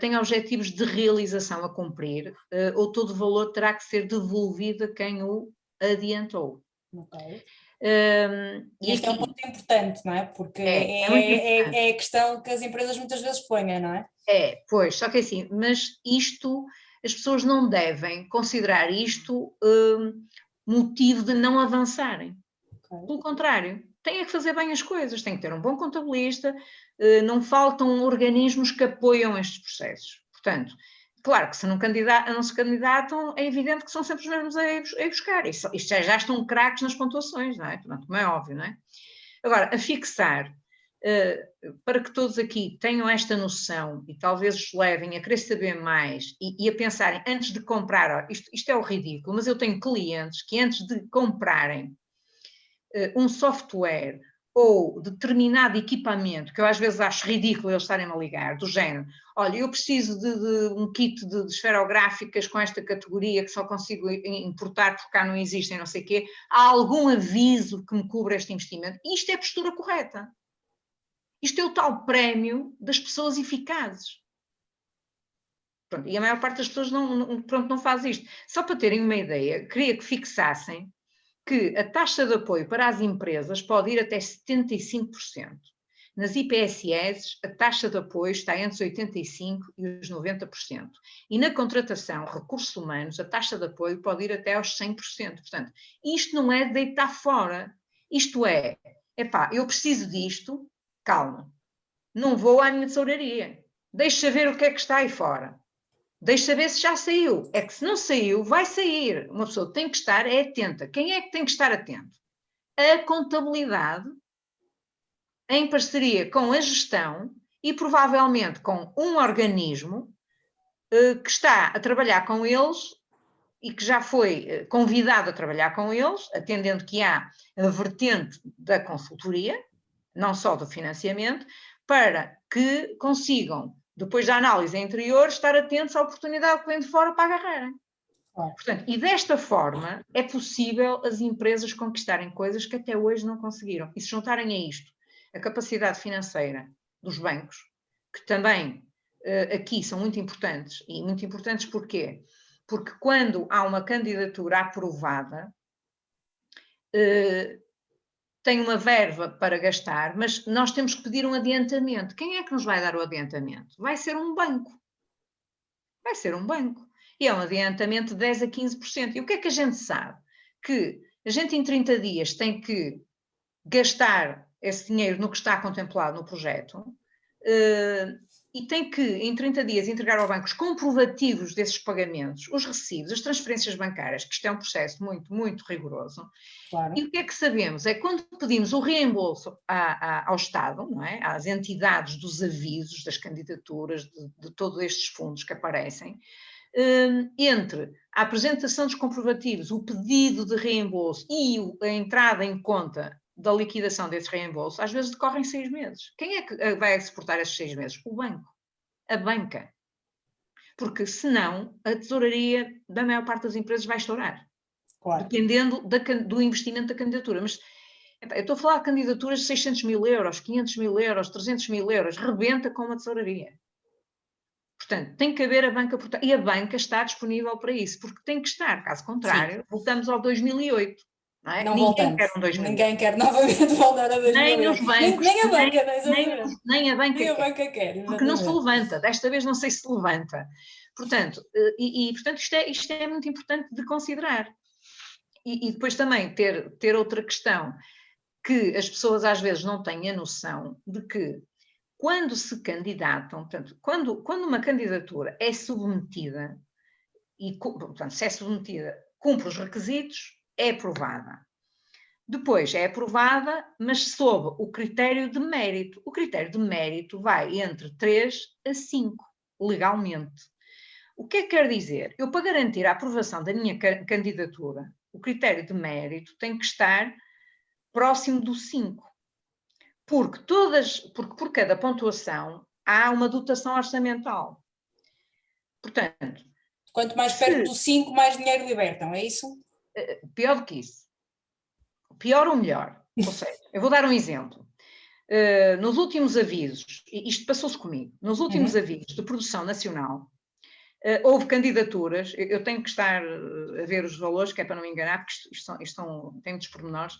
tem objetivos de realização a cumprir, ou todo o valor terá que ser devolvido a quem o adiantou. Okay. E este é um ponto importante, não é? Porque é a questão que as empresas muitas vezes põem, não é? Pois, só que assim, mas isto, as pessoas não devem considerar isto motivo de não avançarem. Okay. Pelo contrário, têm que fazer bem as coisas, têm que ter um bom contabilista, não faltam organismos que apoiam estes processos. Portanto, claro que se não se candidatam, é evidente que são sempre os mesmos a ir buscar. Isto já estão craques nas pontuações, não é? Portanto, como é óbvio, não é? Agora, a fixar, para que todos aqui tenham esta noção e talvez os levem a querer saber mais e a pensarem antes de comprar, isto é o ridículo, mas eu tenho clientes que antes de comprarem um software ou determinado equipamento, que eu às vezes acho ridículo eles estarem-me a ligar, do género, olha, eu preciso de um kit de esferográficas com esta categoria que só consigo importar porque cá não existem, não sei o quê, há algum aviso que me cubra este investimento? Isto é a postura correta. Isto é o tal prémio das pessoas eficazes. Pronto, e a maior parte das pessoas não faz isto. Só para terem uma ideia, queria que fixassem que a taxa de apoio para as empresas pode ir até 75%. Nas IPSS, a taxa de apoio está entre os 85% e os 90%. E na contratação, recursos humanos, a taxa de apoio pode ir até aos 100%. Portanto, isto não é deitar fora. Isto é, eu preciso disto, calma, não vou à minha tesouraria. Deixa ver o que é que está aí fora. Deixa ver se já saiu. É que se não saiu, vai sair. Uma pessoa tem que estar atenta. Quem é que tem que estar atento? A contabilidade, em parceria com a gestão e provavelmente com um organismo que está a trabalhar com eles e que já foi convidado a trabalhar com eles, atendendo que há a vertente da consultoria, não só do financiamento, para que consigam, depois da análise anterior, estar atentos à oportunidade que vem de fora para agarrarem. Portanto, e desta forma é possível as empresas conquistarem coisas que até hoje não conseguiram. E se juntarem a isto a capacidade financeira dos bancos, que também aqui são muito importantes. E muito importantes porquê? Porque quando há uma candidatura aprovada, tem uma verba para gastar, mas nós temos que pedir um adiantamento. Quem é que nos vai dar o adiantamento? Vai ser um banco. Vai ser um banco. E é um adiantamento de 10% a 15%. E o que é que a gente sabe? Que a gente em 30 dias tem que gastar esse dinheiro no que está contemplado no projeto, e tem que, em 30 dias, entregar ao banco os comprovativos desses pagamentos, os recibos, as transferências bancárias, que isto é um processo muito, muito rigoroso. Claro. E o que é que sabemos? É que quando pedimos o reembolso ao Estado, não é? Às entidades dos avisos, das candidaturas, de todos estes fundos que aparecem, entre a apresentação dos comprovativos, o pedido de reembolso e a entrada em conta da liquidação desse reembolso, às vezes decorrem 6 meses. Quem é que vai suportar esses 6 meses? O banco, a banca. Porque senão a tesouraria da maior parte das empresas vai estourar. Claro. Dependendo do investimento da candidatura. Mas eu estou a falar de candidaturas de 600 mil euros, 500 mil euros, 300 mil euros, rebenta com uma tesouraria. Portanto, tem que haver a banca, e a banca está disponível para isso, porque tem que estar, caso contrário, sim, voltamos ao 2008. Não é? Não ninguém quer um 2008. Ninguém quer novamente voltar a 2008. Nem os bancos, nem a banca, nem a banca quer. Porque não se levanta, desta vez não sei se levanta. Portanto, portanto isto é muito importante de considerar. E depois também ter outra questão, que as pessoas às vezes não têm a noção de que quando se candidatam, portanto, quando uma candidatura é submetida, e portanto, se é submetida, cumpre os requisitos, é aprovada. Depois é aprovada, mas sob o critério de mérito. O critério de mérito vai entre 3 a 5, legalmente. O que é que quer dizer? Eu, para garantir a aprovação da minha candidatura, o critério de mérito tem que estar próximo do 5. Porque por cada pontuação há uma dotação orçamental. Portanto, quanto mais perto do 5, mais dinheiro libertam, é isso? Pior do que isso. Pior ou melhor. Ou seja, eu vou dar um exemplo. Nos últimos avisos, isto passou-se comigo, nos últimos avisos de produção nacional, houve candidaturas, eu tenho que estar a ver os valores, que é para não me enganar, porque isto tem muitos pormenores.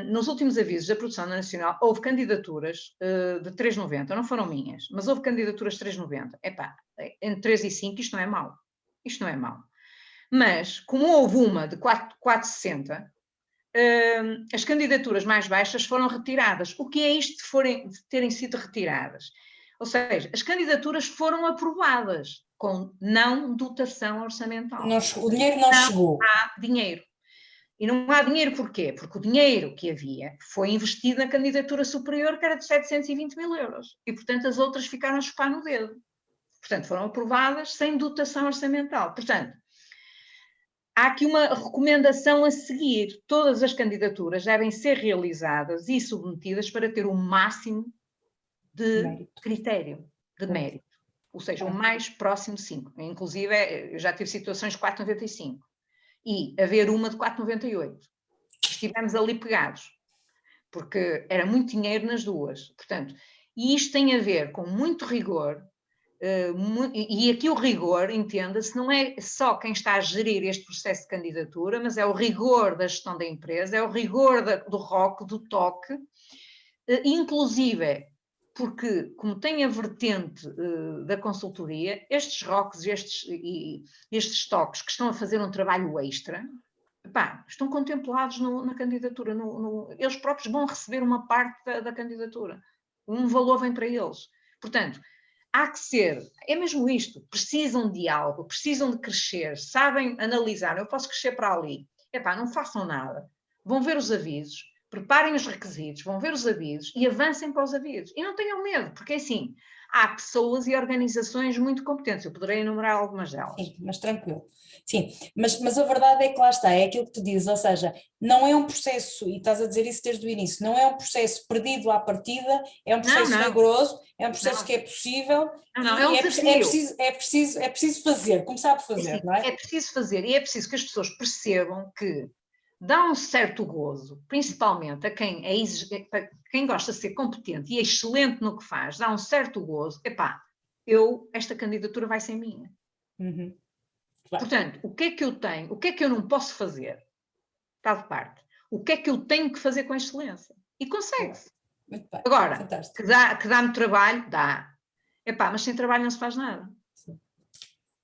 Nos últimos avisos da produção nacional, houve candidaturas de 3,90, não foram minhas, mas houve candidaturas de 3,90. Epá, entre 3 e 5 isto não é mau. Isto não é mau. Mas, como houve uma de 4,60, as candidaturas mais baixas foram retiradas. O que é isto de terem sido retiradas? Ou seja, as candidaturas foram aprovadas com não dotação orçamental. O dinheiro não chegou. Não há dinheiro. E não há dinheiro porquê? Porque o dinheiro que havia foi investido na candidatura superior, que era de 720 mil euros. E, portanto, as outras ficaram a chupar no dedo. Portanto, foram aprovadas sem dotação orçamental. Portanto, há aqui uma recomendação a seguir. Todas as candidaturas devem ser realizadas e submetidas para ter o máximo de critério, de mérito. Ou seja, o mais próximo de 5. Inclusive, eu já tive situações de 4,95. E haver uma de 4,98. Estivemos ali pegados. Porque era muito dinheiro nas duas. Portanto, e isto tem a ver com muito rigor. E aqui o rigor, entenda-se, não é só quem está a gerir este processo de candidatura, mas é o rigor da gestão da empresa, é o rigor do ROC, do TOC, inclusive porque, como tem a vertente da consultoria, estes ROCs e estes TOCs que estão a fazer um trabalho extra, estão contemplados na candidatura, eles próprios vão receber uma parte da candidatura, um valor vem para eles. Portanto, há que ser, é mesmo isto, precisam de algo, precisam de crescer, sabem analisar, eu posso crescer para ali, não façam nada, vão ver os avisos, preparem os requisitos, vão ver os avisos e avancem para os avisos. E não tenham medo, porque assim, há pessoas e organizações muito competentes, eu poderei enumerar algumas delas. Sim, mas tranquilo. Sim, mas a verdade é que lá está, é aquilo que tu dizes, ou seja, não é um processo, e estás a dizer isso desde o início, não é um processo perdido à partida, é um processo rigoroso, é um processo que é possível, é um desafio. É preciso fazer, começar por fazer, sim, não é? É preciso fazer, e é preciso que as pessoas percebam que dá um certo gozo, principalmente a quem gosta de ser competente e excelente no que faz, dá um certo gozo, esta candidatura vai ser minha. Uhum. Claro. Portanto, o que é que eu tenho? O que é que eu não posso fazer? Está de parte. O que é que eu tenho que fazer com excelência? E consegue-se. Muito bem. Agora, Fantástico. que dá-me trabalho? Dá. Epá, mas sem trabalho não se faz nada. Sim.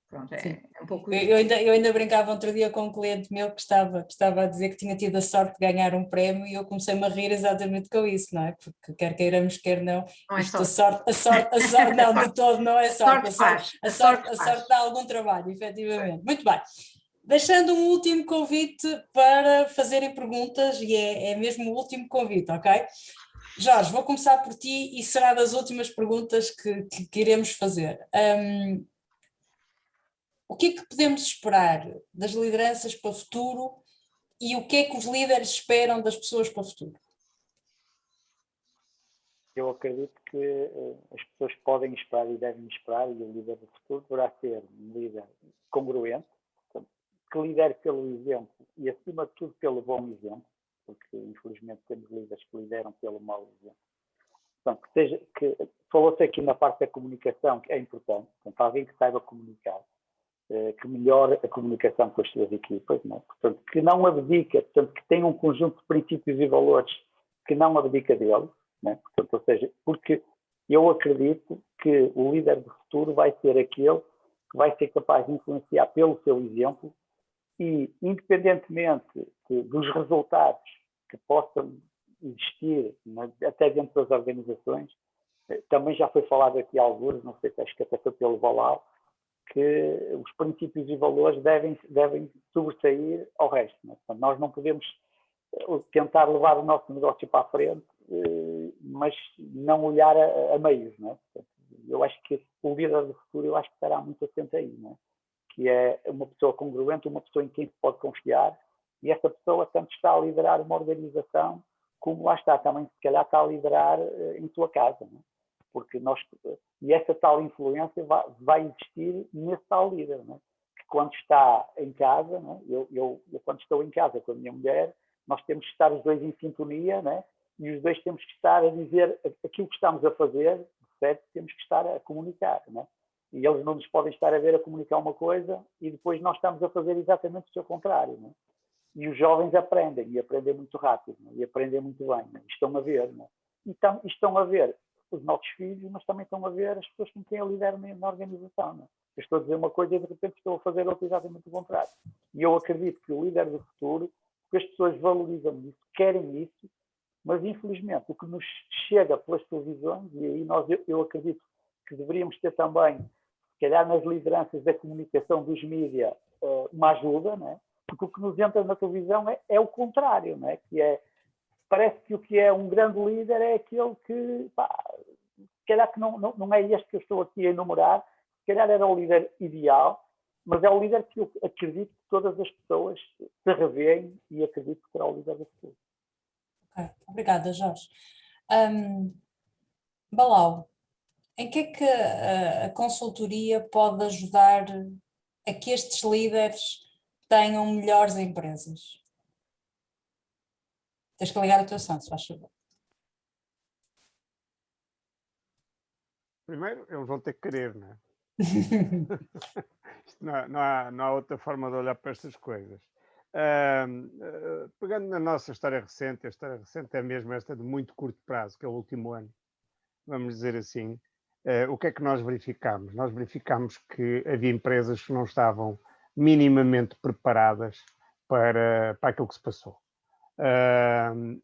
Pronto, Sim. é um pouco Eu ainda brincava outro dia com um cliente meu que estava a dizer que tinha tido a sorte de ganhar um prémio e eu comecei-me a rir exatamente com isso, não é? Porque quer queiramos, quer não, Não é isto sorte. a sorte, não, de todo não é sorte, a sorte faz. dá algum trabalho, efetivamente. Muito bem. Deixando um último convite para fazerem perguntas, e é mesmo o último convite, ok? Jorge, vou começar por ti e será das últimas perguntas que iremos fazer. O que é que podemos esperar das lideranças para o futuro e o que é que os líderes esperam das pessoas para o futuro? Eu acredito que as pessoas podem esperar e devem esperar, e o líder do futuro deverá ser um líder congruente, que lidere pelo exemplo e, acima de tudo, pelo bom exemplo, porque, infelizmente, temos líderes que lideram pelo mau exemplo. Portanto, falou-se aqui na parte da comunicação, que é importante, portanto, alguém que saiba comunicar, que melhore a comunicação com as suas equipas, não é? Portanto, que não abdica, portanto, que tenha um conjunto de princípios e valores que não abdica deles, não é? Portanto, ou seja, porque eu acredito que o líder do futuro vai ser aquele que vai ser capaz de influenciar pelo seu exemplo e, independentemente dos resultados que possam existir, até dentro das organizações, também já foi falado aqui alguns, não sei se acho que até foi pelo Valal, que os princípios e valores devem sobressair ao resto. Não é? Portanto, nós não podemos tentar levar o nosso negócio para a frente, mas não olhar a meios. Não é? Portanto, eu acho que o líder do futuro, eu acho que estará muito atento aí, não é? Que é uma pessoa congruente, uma pessoa em quem se pode confiar, e essa pessoa tanto está a liderar uma organização, como lá está, também se calhar está a liderar em sua casa. Não é? Porque e essa tal influência vai existir nesse tal líder, não é? Que quando está em casa, não é? eu quando estou em casa com a minha mulher, nós temos que estar os dois em sintonia, não é? E os dois temos que estar a dizer aquilo que estamos a fazer, certo? Temos que estar a comunicar, não é? E eles não nos podem estar a ver a comunicar uma coisa e depois nós estamos a fazer exatamente o seu contrário, não é? E os jovens aprendem, e aprendem muito rápido, não é? E aprendem muito bem, não é? Estão a ver, não é? Então, estão a ver os nossos filhos, mas também estão a ver as pessoas com quem eu lidero na organização. Não é? Eu estou a dizer uma coisa e de repente estou a fazer outra exatamente o contrário. E eu acredito que o líder do futuro, que as pessoas valorizam isso, querem isso, mas infelizmente o que nos chega pelas televisões, e aí eu acredito que deveríamos ter também, se calhar nas lideranças da comunicação dos mídias, uma ajuda, não é? Porque o que nos entra na televisão é o contrário, não é? Que parece que o que é um grande líder é aquele que, se calhar que não é este que eu estou aqui a enumerar, se calhar era o líder ideal, mas é o líder que eu acredito que todas as pessoas se revêem e acredito que será o líder do futuro. Ok, obrigada, Jorge. Balau, em que é que a consultoria pode ajudar a que estes líderes tenham melhores empresas? Tens que ligar o teu som, se faz favor. Primeiro, eles vão ter que querer, não é? Isto não há outra forma de olhar para estas coisas. Pegando na nossa história recente, a história recente é mesmo esta de muito curto prazo, que é o último ano, vamos dizer assim. O que é que nós verificámos? Nós verificámos que havia empresas que não estavam minimamente preparadas para aquilo que se passou.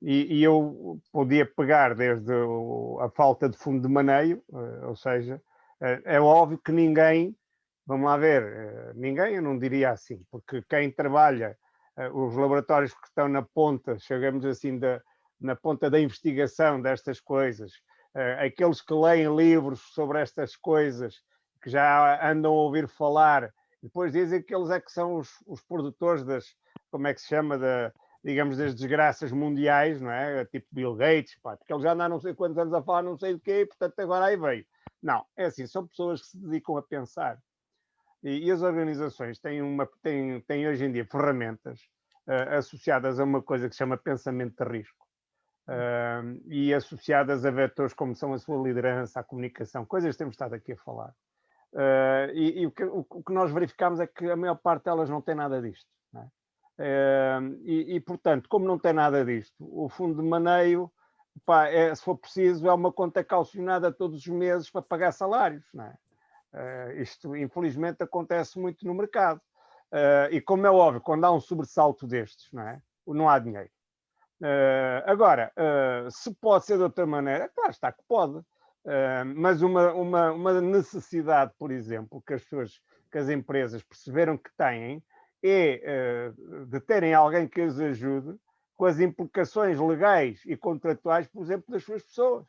E eu podia pegar desde a falta de fundo de maneio, ou seja, é óbvio que ninguém, vamos lá ver, ninguém, eu não diria assim, porque quem trabalha, os laboratórios que estão na ponta, chegamos assim, na ponta da investigação destas coisas, aqueles que leem livros sobre estas coisas, que já andam a ouvir falar, depois dizem que eles é que são os produtores como é que se chama, digamos, das desgraças mundiais, não é? Tipo Bill Gates, porque ele já anda há não sei quantos anos a falar não sei do quê, portanto agora aí veio. Não, é assim, são pessoas que se dedicam a pensar. E as organizações têm hoje em dia ferramentas associadas a uma coisa que se chama pensamento de risco. E associadas a vetores como são a sua liderança, a comunicação, coisas que temos estado aqui a falar. E o que nós verificamos é que a maior parte delas não tem nada disto. Não é? Portanto, como não tem nada disto, o fundo de maneio, pá, se for preciso, é uma conta calcionada todos os meses para pagar salários. Não é? Isto, infelizmente, acontece muito no mercado. E como é óbvio, quando há um sobressalto destes, não há dinheiro. Agora, se pode ser de outra maneira, claro está que pode. Mas uma necessidade, por exemplo, que as empresas perceberam que têm, é de terem alguém que as ajude com as implicações legais e contratuais, por exemplo, das suas pessoas.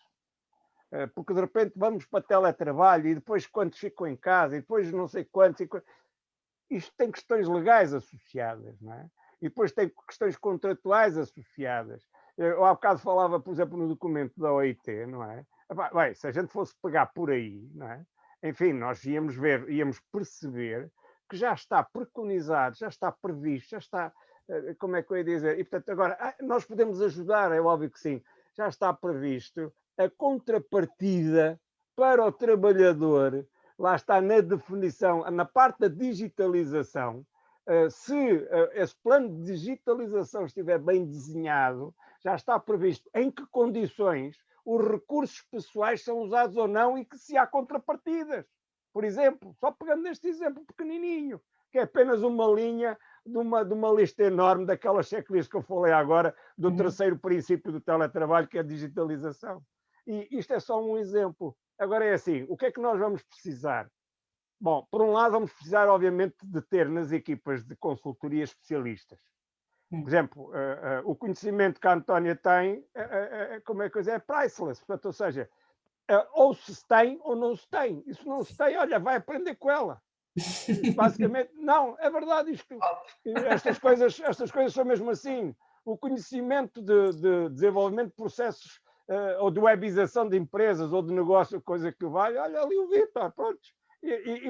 Porque de repente vamos para teletrabalho e depois quantos ficam em casa e depois não sei quantos. Isto tem questões legais associadas, não é? E depois tem questões contratuais associadas. Eu há bocado falava, por exemplo, no documento da OIT, não é? Bem, se a gente fosse pegar por aí, não é? Enfim, nós íamos perceber que já está preconizado, já está previsto, já está, como é que eu ia dizer? E, portanto, agora, nós podemos ajudar, é óbvio que sim, já está previsto a contrapartida para o trabalhador, lá está na definição, na parte da digitalização, se esse plano de digitalização estiver bem desenhado, já está previsto em que condições os recursos pessoais são usados ou não e que se há contrapartidas. Por exemplo, só pegando neste exemplo pequenininho, que é apenas uma linha de uma lista enorme daquelas checklists que eu falei agora, do terceiro princípio do teletrabalho, que é a digitalização. E isto é só um exemplo. Agora é assim, o que é que nós vamos precisar? Bom, por um lado vamos precisar, obviamente, de ter nas equipas de consultoria especialistas. Por exemplo, o conhecimento que a Antónia tem, como é que é priceless. Portanto, ou seja, ou se tem ou não se tem. E se não se tem, olha, vai aprender com ela. Basicamente, não, é verdade. Estas coisas são mesmo assim. O conhecimento de desenvolvimento de processos ou de webização de empresas ou de negócio, coisa que vale, olha ali o Vítor, pronto.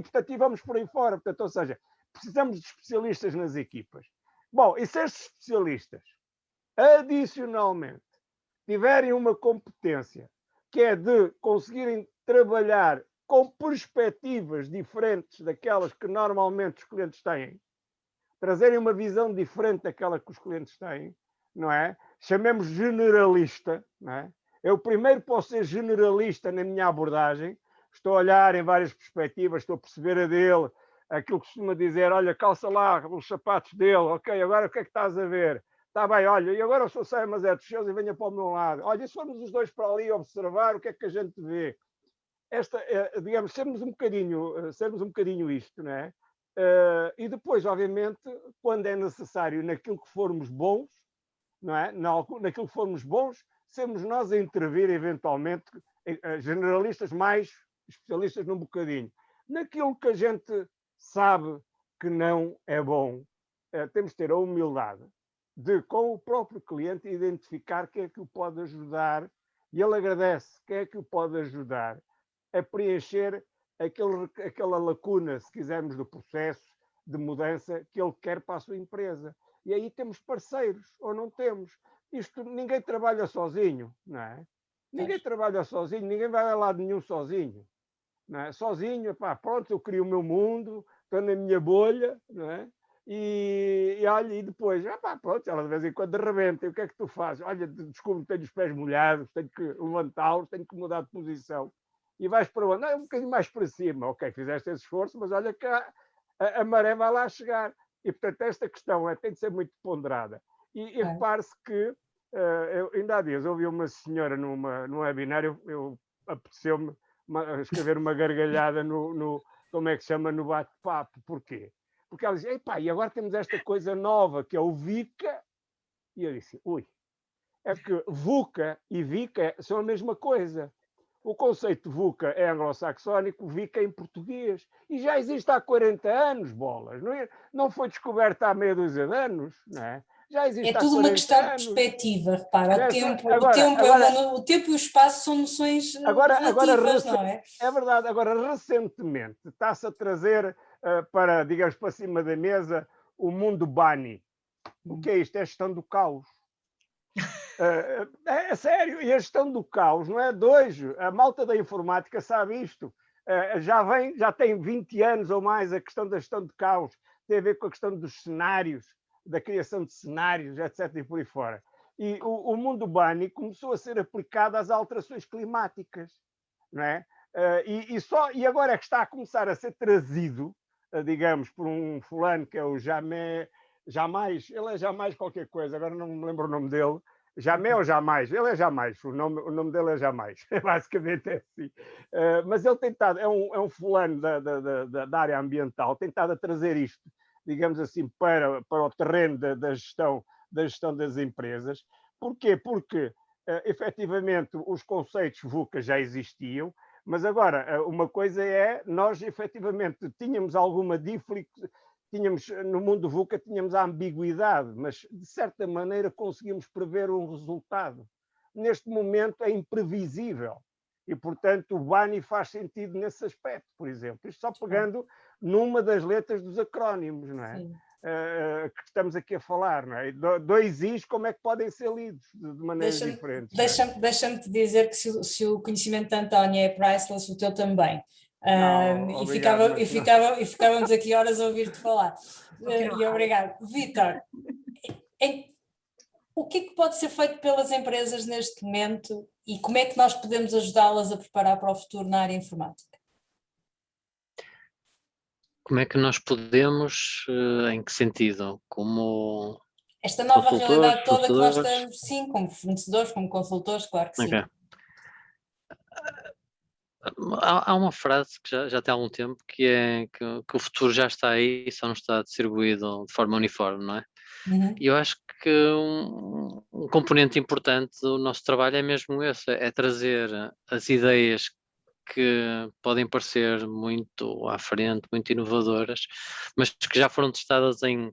Portanto, e vamos por aí fora. Portanto, ou seja, precisamos de especialistas nas equipas. Bom, e se estes especialistas, adicionalmente, tiverem uma competência que é de conseguirem trabalhar com perspectivas diferentes daquelas que normalmente os clientes têm, trazerem uma visão diferente daquela que os clientes têm, não é? Chamemos generalista, não é? Eu primeiro posso ser generalista na minha abordagem, estou a olhar em várias perspectivas, estou a perceber a dele, aquilo que costuma dizer, olha, calça lá os sapatos dele, ok, agora o que é que estás a ver? Está bem, olha, e agora o senhor sai, mas é dos seus e venha para o meu lado. Olha, e se formos os dois para ali observar, o que é que a gente vê? Digamos, sermos um bocadinho isto, não é? E depois, obviamente, quando é necessário, naquilo que formos bons, não é? Naquilo que formos bons, sermos nós a intervir, eventualmente, generalistas mais especialistas num bocadinho. Naquilo que a gente sabe que não é bom, temos de ter a humildade de, com o próprio cliente, identificar quem é que o pode ajudar, e ele agradece quem é que o pode ajudar a preencher aquela lacuna, se quisermos, do processo de mudança que ele quer para a sua empresa. E aí temos parceiros, ou não temos. Ninguém trabalha sozinho, não é? Ninguém trabalha sozinho, ninguém vai a lado nenhum sozinho. Não é? Sozinho, pá, pronto, eu crio o meu mundo, estou na minha bolha, não é? E olha, e depois, pá, pronto, ela de vez em quando arrebenta. E o que é que tu fazes? Olha, desculpe, tenho os pés molhados, tenho que levantá-los, tenho que mudar de posição. E vais para onde? Um bocadinho mais para cima. Ok, fizeste esse esforço, mas olha que a maré vai lá chegar. E, portanto, esta questão tem de ser muito ponderada. E repare-se que, ainda há dias, eu ouvi uma senhora num webinário, apeteceu-me escrever uma gargalhada como é que se chama, no bate-papo. Porquê? Porque ela disse, epá, e agora temos esta coisa nova, que é o VICA. E eu disse, ui, é que VUCA e VICA são a mesma coisa. O conceito de VUCA é anglo-saxónico, o VICA é em português. E já existe há 40 anos, bolas. Não foi descoberto há meia dúzia de anos, não é? Já existe há 40 anos. É tudo uma questão de perspectiva, repara. O tempo e o espaço são noções relativas, não é? É verdade. Agora, recentemente, está-se a trazer para, digamos, para cima da mesa o mundo Bani. O que é isto? É a gestão do caos. É sério, e a gestão do caos não é de hoje. A malta da informática sabe isto. já tem 20 anos ou mais a questão da gestão de caos, tem a ver com a questão dos cenários, da criação de cenários, etc. e por aí fora. E o mundo Bunny começou a ser aplicado às alterações climáticas, não é? E agora é que está a começar a ser trazido, digamos, por um fulano que é o Jamais, ele é Jamais qualquer coisa, agora não me lembro o nome dele. Jamais ou Jamais? Ele é Jamais, o nome dele é Jamais, basicamente é assim. Mas ele tem estado, é um fulano da área ambiental, tem estado a trazer isto, digamos assim, para o terreno da gestão das empresas. Porquê? Porque, efetivamente, os conceitos VUCA já existiam, mas agora, uma coisa é, nós efetivamente tínhamos alguma no mundo VUCA tínhamos a ambiguidade, mas de certa maneira conseguimos prever um resultado. Neste momento é imprevisível e, portanto, o Bunny faz sentido nesse aspecto, por exemplo. Isto só pegando numa das letras dos acrónimos, não é? Que estamos aqui a falar, não é? Dois Is, como é que podem ser lidos de maneiras diferentes? Deixa-me te dizer que se o conhecimento de António é priceless, o teu também. E ficávamos aqui horas a ouvir-te falar. E obrigado. Vítor, o que é que pode ser feito pelas empresas neste momento e como é que nós podemos ajudá-las a preparar para o futuro na área informática? Como é que nós podemos, em que sentido? Como esta nova realidade toda que nós estamos, sim, como fornecedores, como consultores, claro que sim. Okay. Há uma frase que já tem algum tempo que é que o futuro já está aí, só não está distribuído de forma uniforme, não é? E eu acho que um componente importante do nosso trabalho é mesmo esse, é trazer as ideias que podem parecer muito à frente, muito inovadoras, mas que já foram testadas em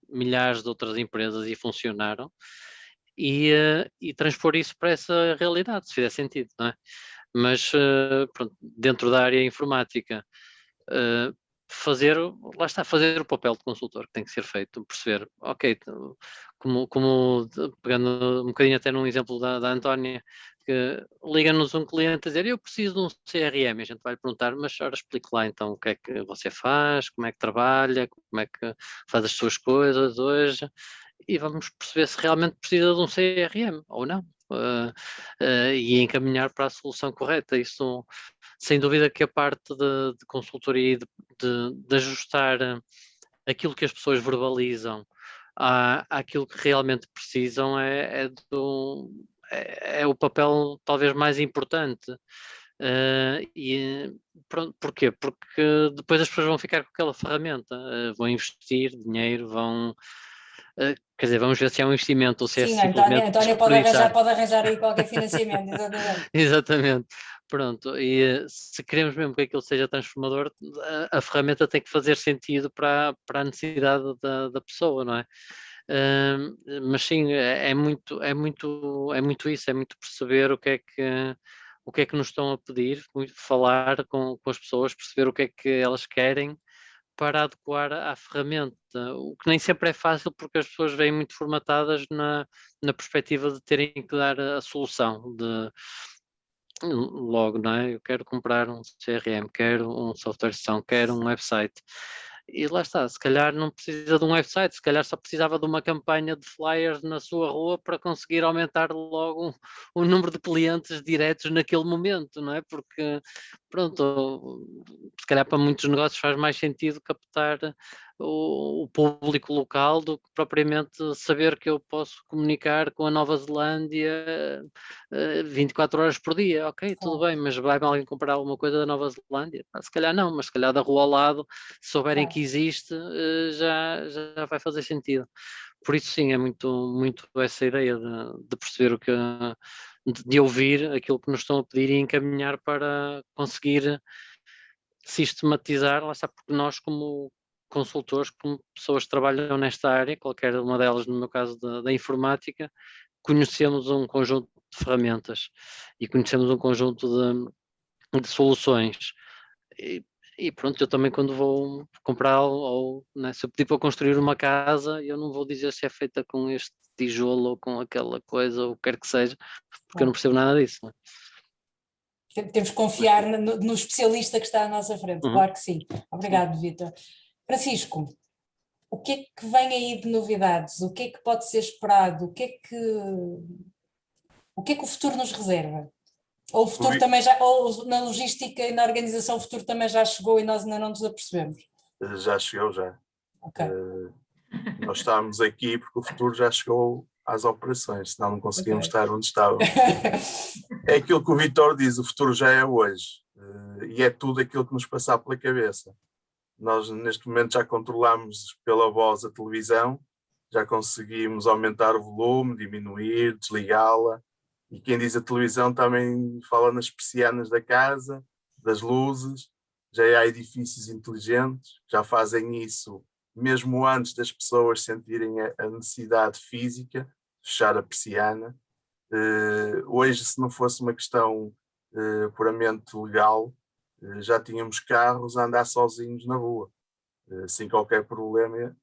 milhares de outras empresas e funcionaram, e transpor isso para essa realidade, se fizer sentido, não é? Mas pronto, dentro da área informática, fazer o papel de consultor que tem que ser feito, perceber, ok, como pegando um bocadinho até num exemplo da Antónia, que liga-nos um cliente a dizer, eu preciso de um CRM, e a gente vai lhe perguntar, mas ora explique lá então o que é que você faz, como é que trabalha, como é que faz as suas coisas hoje, e vamos perceber se realmente precisa de um CRM ou não. E encaminhar para a solução correta. Isso, sem dúvida que a parte de consultoria e de ajustar aquilo que as pessoas verbalizam àquilo que realmente precisam é o papel talvez mais importante. E pronto, porquê? Porque depois as pessoas vão ficar com aquela ferramenta, vão investir dinheiro, quer dizer, vamos ver se é um investimento ou se é simplesmente António pode arranjar aí qualquer financiamento, exatamente. Exatamente, pronto, e se queremos mesmo que aquilo seja transformador, a ferramenta tem que fazer sentido para a necessidade da pessoa, não é? Mas sim, é muito isso, é muito perceber o que é que nos estão a pedir, falar com as pessoas, perceber o que é que elas querem para adequar à ferramenta, o que nem sempre é fácil porque as pessoas vêm muito formatadas na perspectiva de terem que dar a solução, logo, não é? Eu quero comprar um CRM, quero um software de gestão, quero um website. E lá está, se calhar não precisa de um website, se calhar só precisava de uma campanha de flyers na sua rua para conseguir aumentar logo o número de clientes diretos naquele momento, não é? Porque, pronto, se calhar para muitos negócios faz mais sentido captar o público local do que propriamente saber que eu posso comunicar com a Nova Zelândia 24 horas por dia. Ok, tudo bem, mas vai alguém comprar alguma coisa da Nova Zelândia? Se calhar não, mas se calhar da rua ao lado, se souberem que existe, já vai fazer sentido. Por isso sim, é muito essa ideia de perceber de ouvir aquilo que nos estão a pedir e encaminhar para conseguir sistematizar, lá está, porque nós como consultores, como pessoas que trabalham nesta área, qualquer uma delas, no meu caso da informática, conhecemos um conjunto de ferramentas e conhecemos um conjunto de soluções. E pronto, eu também quando vou comprar ou né, se eu pedir para construir uma casa, eu não vou dizer se é feita com este tijolo ou com aquela coisa, ou o que quer que seja, porque eu não percebo nada disso. Não é? Temos que confiar no especialista que está à nossa frente, claro que sim. Obrigado, Vítor. Francisco, o que é que vem aí de novidades? O que é que pode ser esperado? O que é que o futuro nos reserva? Ou o futuro também ou na logística e na organização o futuro também já chegou e nós ainda não nos apercebemos? Já chegou, já. Okay. Nós estamos aqui porque o futuro já chegou às operações, senão não conseguimos estar onde estávamos. É aquilo que o Vítor diz, o futuro já é hoje. E é tudo aquilo que nos passar pela cabeça. Nós neste momento já controlamos pela voz a televisão, já conseguimos aumentar o volume, diminuir, desligá-la. E quem diz a televisão também fala nas persianas da casa, das luzes. Já há edifícios inteligentes, já fazem isso mesmo antes das pessoas sentirem a necessidade física de fechar a persiana. Hoje, se não fosse uma questão puramente legal, já tínhamos carros a andar sozinhos na rua, sem qualquer problema,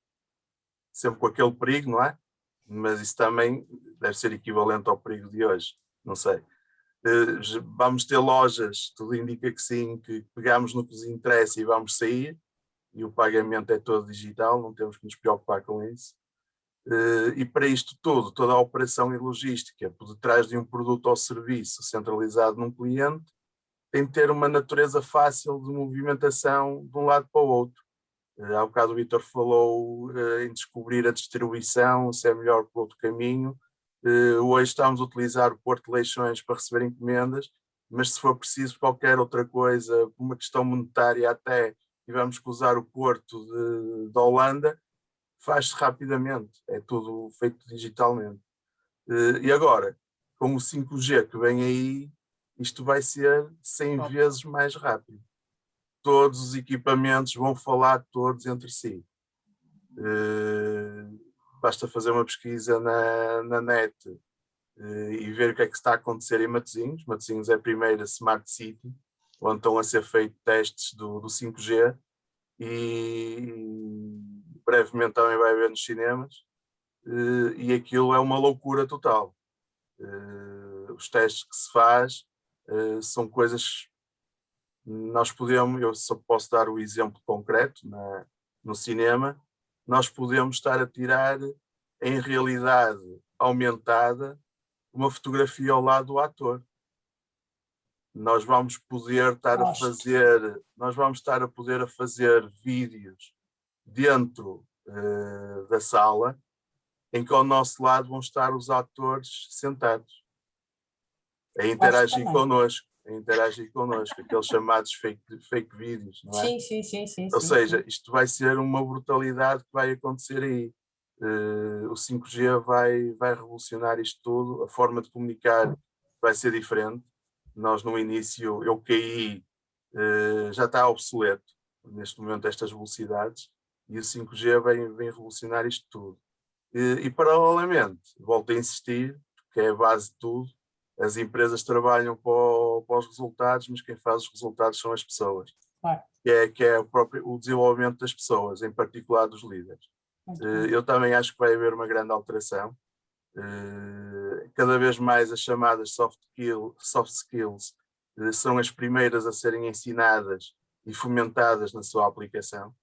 sempre com aquele perigo, não é? Mas isso também deve ser equivalente ao perigo de hoje, não sei. Vamos ter lojas, tudo indica que sim, que pegamos no que nos interessa e vamos sair, e o pagamento é todo digital, não temos que nos preocupar com isso. E para isto tudo, toda a operação e logística por detrás de um produto ou serviço centralizado num cliente, tem de ter uma natureza fácil de movimentação de um lado para o outro. Há bocado o Vítor falou em descobrir a distribuição, se é melhor por outro caminho. Hoje estamos a utilizar o Porto de Leixões para receber encomendas, mas se for preciso qualquer outra coisa, por uma questão monetária até, tivemos que usar o Porto de Holanda, faz-se rapidamente, é tudo feito digitalmente. E agora, com o 5G que vem aí, isto vai ser 100 vezes mais rápido. Todos os equipamentos vão falar todos entre si. Basta fazer uma pesquisa na net e ver o que é que está a acontecer em Matosinhos. Matosinhos é a primeira Smart City, onde estão a ser feitos testes do 5G e brevemente também vai haver nos cinemas, e aquilo é uma loucura total. Os testes que se faz são coisas... Nós podemos, eu só posso dar o exemplo concreto no cinema, nós podemos estar a tirar em realidade aumentada uma fotografia ao lado do ator. Nós vamos poder estar a fazer vídeos dentro da sala em que ao nosso lado vão estar os atores sentados a interagir connosco, aqueles chamados fake vídeos, não é? Sim. Ou seja, isto vai ser uma brutalidade que vai acontecer aí. O 5G vai revolucionar isto tudo, a forma de comunicar vai ser diferente. Nós no início, eu caí, já está obsoleto neste momento estas velocidades, e o 5G vem revolucionar isto tudo. E paralelamente, volto a insistir, porque é a base de tudo, as empresas trabalham para os resultados, mas quem faz os resultados são as pessoas. Que é o desenvolvimento das pessoas, em particular dos líderes. Eu também acho que vai haver uma grande alteração. Cada vez mais as chamadas soft skills são as primeiras a serem ensinadas e fomentadas na sua aplicação.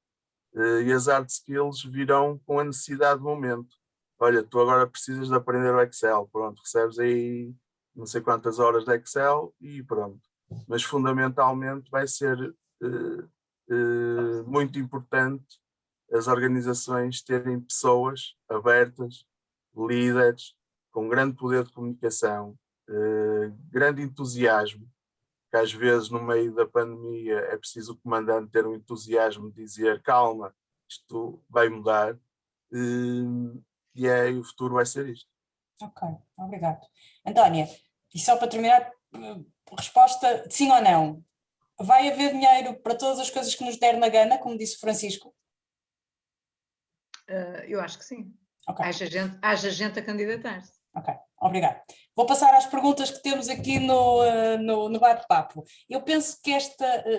E as hard skills virão com a necessidade do momento. Olha, tu agora precisas de aprender o Excel, pronto, recebes aí não sei quantas horas de Excel e pronto. Mas fundamentalmente vai ser muito importante as organizações terem pessoas abertas, líderes, com grande poder de comunicação, grande entusiasmo, que às vezes no meio da pandemia é preciso o comandante ter um entusiasmo de dizer calma, isto vai mudar, e o futuro vai ser isto. Ok, obrigado. Antónia, e só para terminar, resposta sim ou não? Vai haver dinheiro para todas as coisas que nos der na gana, como disse o Francisco? Eu acho que sim. Okay. Haja gente a candidatar-se. Ok, obrigado. Vou passar às perguntas que temos aqui no bate-papo. Eu penso que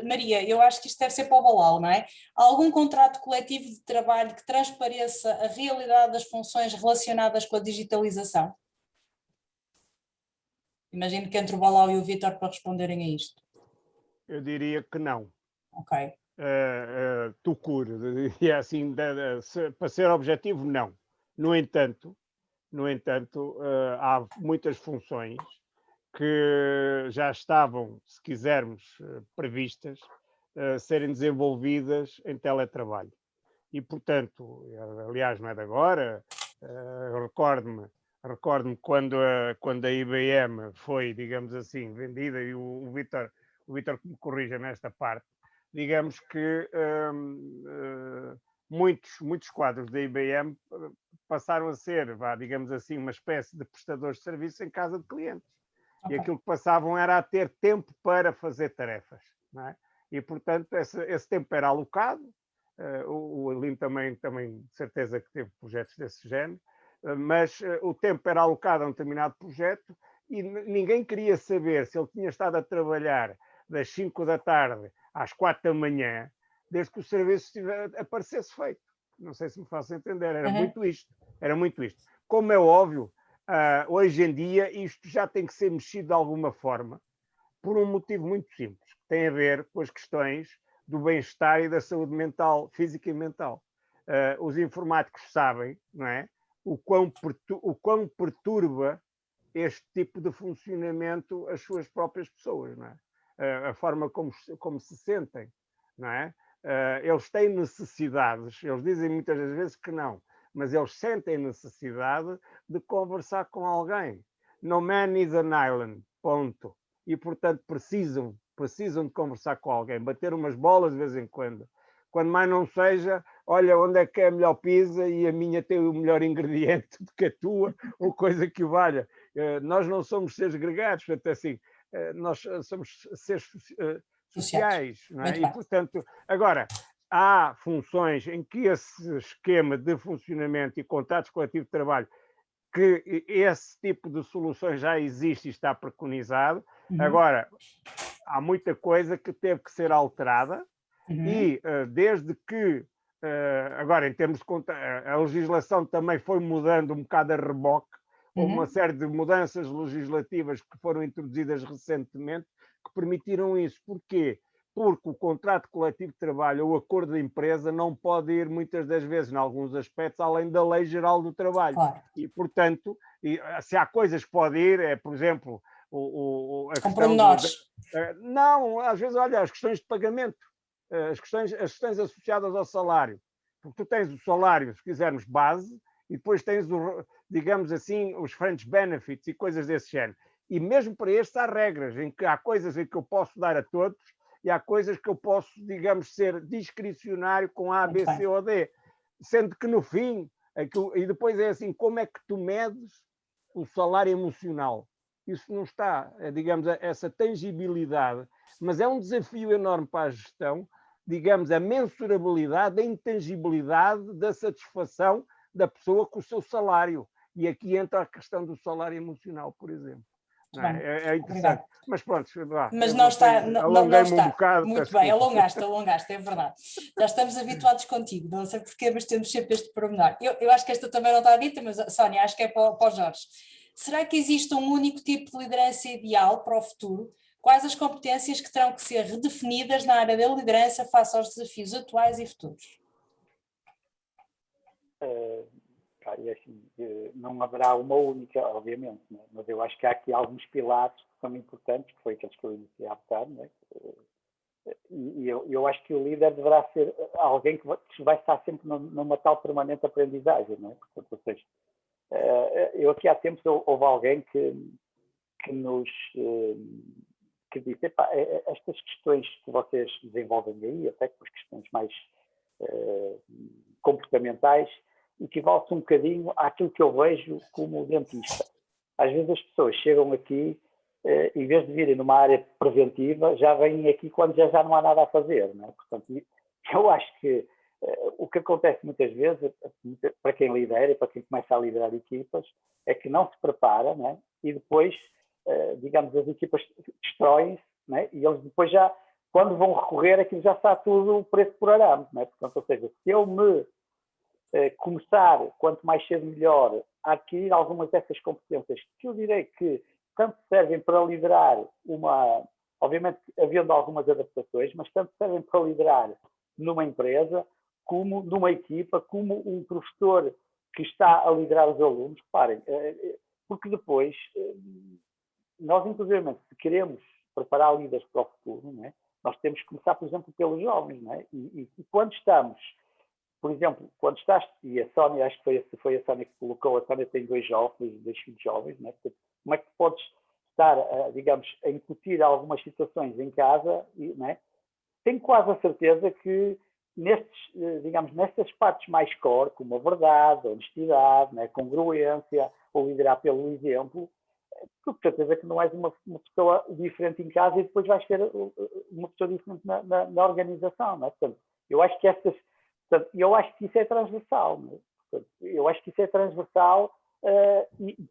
Maria, eu acho que isto deve ser para o Balal, não é? Há algum contrato coletivo de trabalho que transpareça a realidade das funções relacionadas com a digitalização? Imagino que entre o Balau e o Vítor para responderem a isto. Eu diria que não. Ok. Tucur, e assim, para ser objetivo, não. No entanto, há muitas funções que já estavam, se quisermos, previstas serem desenvolvidas em teletrabalho. E, portanto, aliás, não é de agora, recordo-me quando a IBM foi, digamos assim, vendida, e o Vítor me corrija nesta parte, digamos que muitos quadros da IBM passaram a ser, digamos assim, uma espécie de prestadores de serviço em casa de clientes. Okay. E aquilo que passavam era a ter tempo para fazer tarefas. Não é? E, portanto, esse tempo era alocado. O Aline também, de certeza que teve projetos desse género, mas o tempo era alocado a um determinado projeto e ninguém queria saber se ele tinha estado a trabalhar das 5 da tarde às 4 da manhã, desde que o serviço aparecesse feito. Não sei se me faço entender, era muito isto. Como é óbvio, hoje em dia isto já tem que ser mexido de alguma forma, por um motivo muito simples, que tem a ver com as questões do bem-estar e da saúde mental, física e mental. Os informáticos sabem, não é, o quão perturba este tipo de funcionamento as suas próprias pessoas, não é? A forma como se sentem, não é? Eles têm necessidades, eles dizem muitas das vezes que não, mas eles sentem necessidade de conversar com alguém. No man is an island, ponto. E, portanto, precisam de conversar com alguém, bater umas bolas de vez em quando. Quando mais não seja, olha, onde é que é a melhor pizza e a minha tem o melhor ingrediente do que a tua, ou coisa que o valha. Nós não somos seres gregários, portanto, assim, nós somos seres sociais, não é? E, portanto, agora, há funções em que esse esquema de funcionamento e contratos coletivos de trabalho, que esse tipo de soluções já existe e está preconizado. Agora, há muita coisa que teve que ser alterada e desde que, agora em termos de a legislação também foi mudando um bocado a reboque, houve uma série de mudanças legislativas que foram introduzidas recentemente que permitiram isso. Porquê? Porque o contrato coletivo de trabalho ou o acordo de empresa não pode ir, muitas das vezes, em alguns aspectos, além da Lei Geral do Trabalho. Claro. E, portanto, se há coisas que pode ir, por exemplo, a questão não, às vezes, olha, as questões de pagamento, as questões associadas ao salário. Porque tu tens o salário, se quisermos, base, e depois tens, digamos assim, os fringe benefits e coisas desse género. E mesmo para estes há regras, em que há coisas em que eu posso dar a todos e há coisas que eu posso, digamos, ser discricionário com A, B, C ou D. Sendo que no fim, e depois é assim, como é que tu medes o salário emocional? Isso não está, digamos, essa tangibilidade, mas é um desafio enorme para a gestão, digamos, a mensurabilidade, a intangibilidade da satisfação da pessoa com o seu salário. E aqui entra a questão do salário emocional, por exemplo. É interessante. Obrigado. Mas pronto, mas não está. Alonguei-me um bocado. Muito bem, alongaste, é verdade. Já estamos habituados contigo, não sei porquê, mas temos sempre este pormenor. Eu acho que esta também não está dita, mas Sónia, acho que é para o Jorge. Será que existe um único tipo de liderança ideal para o futuro? Quais as competências que terão que ser redefinidas na área da liderança face aos desafios atuais e futuros? E assim, não haverá uma única, obviamente, né? Mas eu acho que há aqui alguns pilares que são importantes, que foi aqueles que eu iniciei a bocado, né? E eu acho que o líder deverá ser alguém que vai estar sempre numa tal permanente aprendizagem, né? Portanto, ou seja, eu aqui há tempos houve alguém que disse, estas questões que vocês desenvolvem aí, até com as questões mais comportamentais, equivale-se um bocadinho àquilo que eu vejo como dentista. Às vezes as pessoas chegam aqui, em vez de virem numa área preventiva, já vêm aqui quando já não há nada a fazer, não é? Portanto, eu acho que o que acontece muitas vezes, para quem lidera e para quem começa a liderar equipas, é que não se prepara, não é? E depois, digamos, as equipas destroem-se, não é? E eles depois já, quando vão recorrer, aquilo já está tudo preço por arame, não é? Portanto, ou seja, se eu me começar, quanto mais cedo melhor, a adquirir algumas dessas competências que eu direi que tanto servem para liderar obviamente havendo algumas adaptações, mas tanto servem para liderar numa empresa, como numa equipa, como um professor que está a liderar os alunos. Reparem, porque depois, nós, inclusive, se queremos preparar líderes para o futuro, não é? Nós temos que começar, por exemplo, pelos jovens, não é? E quando estamos, por exemplo, quando estás, e a Sónia, acho que foi a Sónia que colocou, a Sónia tem dois filhos jovens, não é? Portanto, como é que podes estar, digamos, a incutir algumas situações em casa, não é? Tenho quase a certeza que nestas partes mais core, como a verdade, a honestidade, né, a congruência, ou liderar pelo exemplo, tu com certeza que não és uma pessoa diferente em casa e depois vais ser uma pessoa diferente na organização. Não é? Portanto, eu acho que isso é transversal. Não é? Portanto, eu acho que isso é transversal,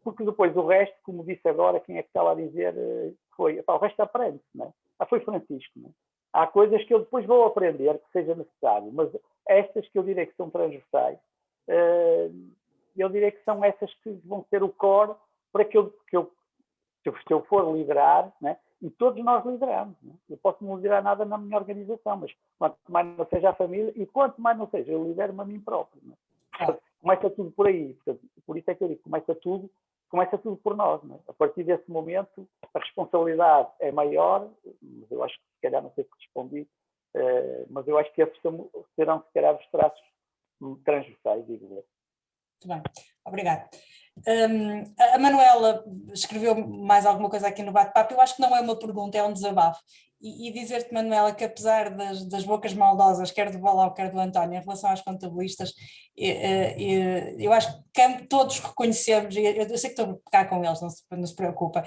porque depois o resto, como disse agora, quem é que estava a dizer, o resto aprende-se. Não é? Foi Francisco. Não é? Há coisas que eu depois vou aprender que seja necessário, mas estas que eu direi que são transversais, eu direi que são essas que vão ser o core para que se eu for liderar, né? E todos nós lideramos. Né? Eu posso não liderar nada na minha organização, mas quanto mais não seja a família e quanto mais não seja, eu lidero-me a mim próprio. Né? Começa tudo por aí. Portanto, por isso é que eu digo, começa tudo por nós. Né? A partir desse momento, a responsabilidade é maior, mas eu acho que se calhar não sei se respondi, mas eu acho que esses serão se calhar os traços transversais, digo eu. Muito bem, obrigada. A Manuela escreveu mais alguma coisa aqui no bate-papo. Eu acho que não é uma pergunta, é um desabafo. E dizer-te, Manuela, que apesar das bocas maldosas, quer do Balau, quer do António, em relação aos contabilistas, eu acho que todos reconhecemos, eu sei que estou a pegar com eles, não se preocupa,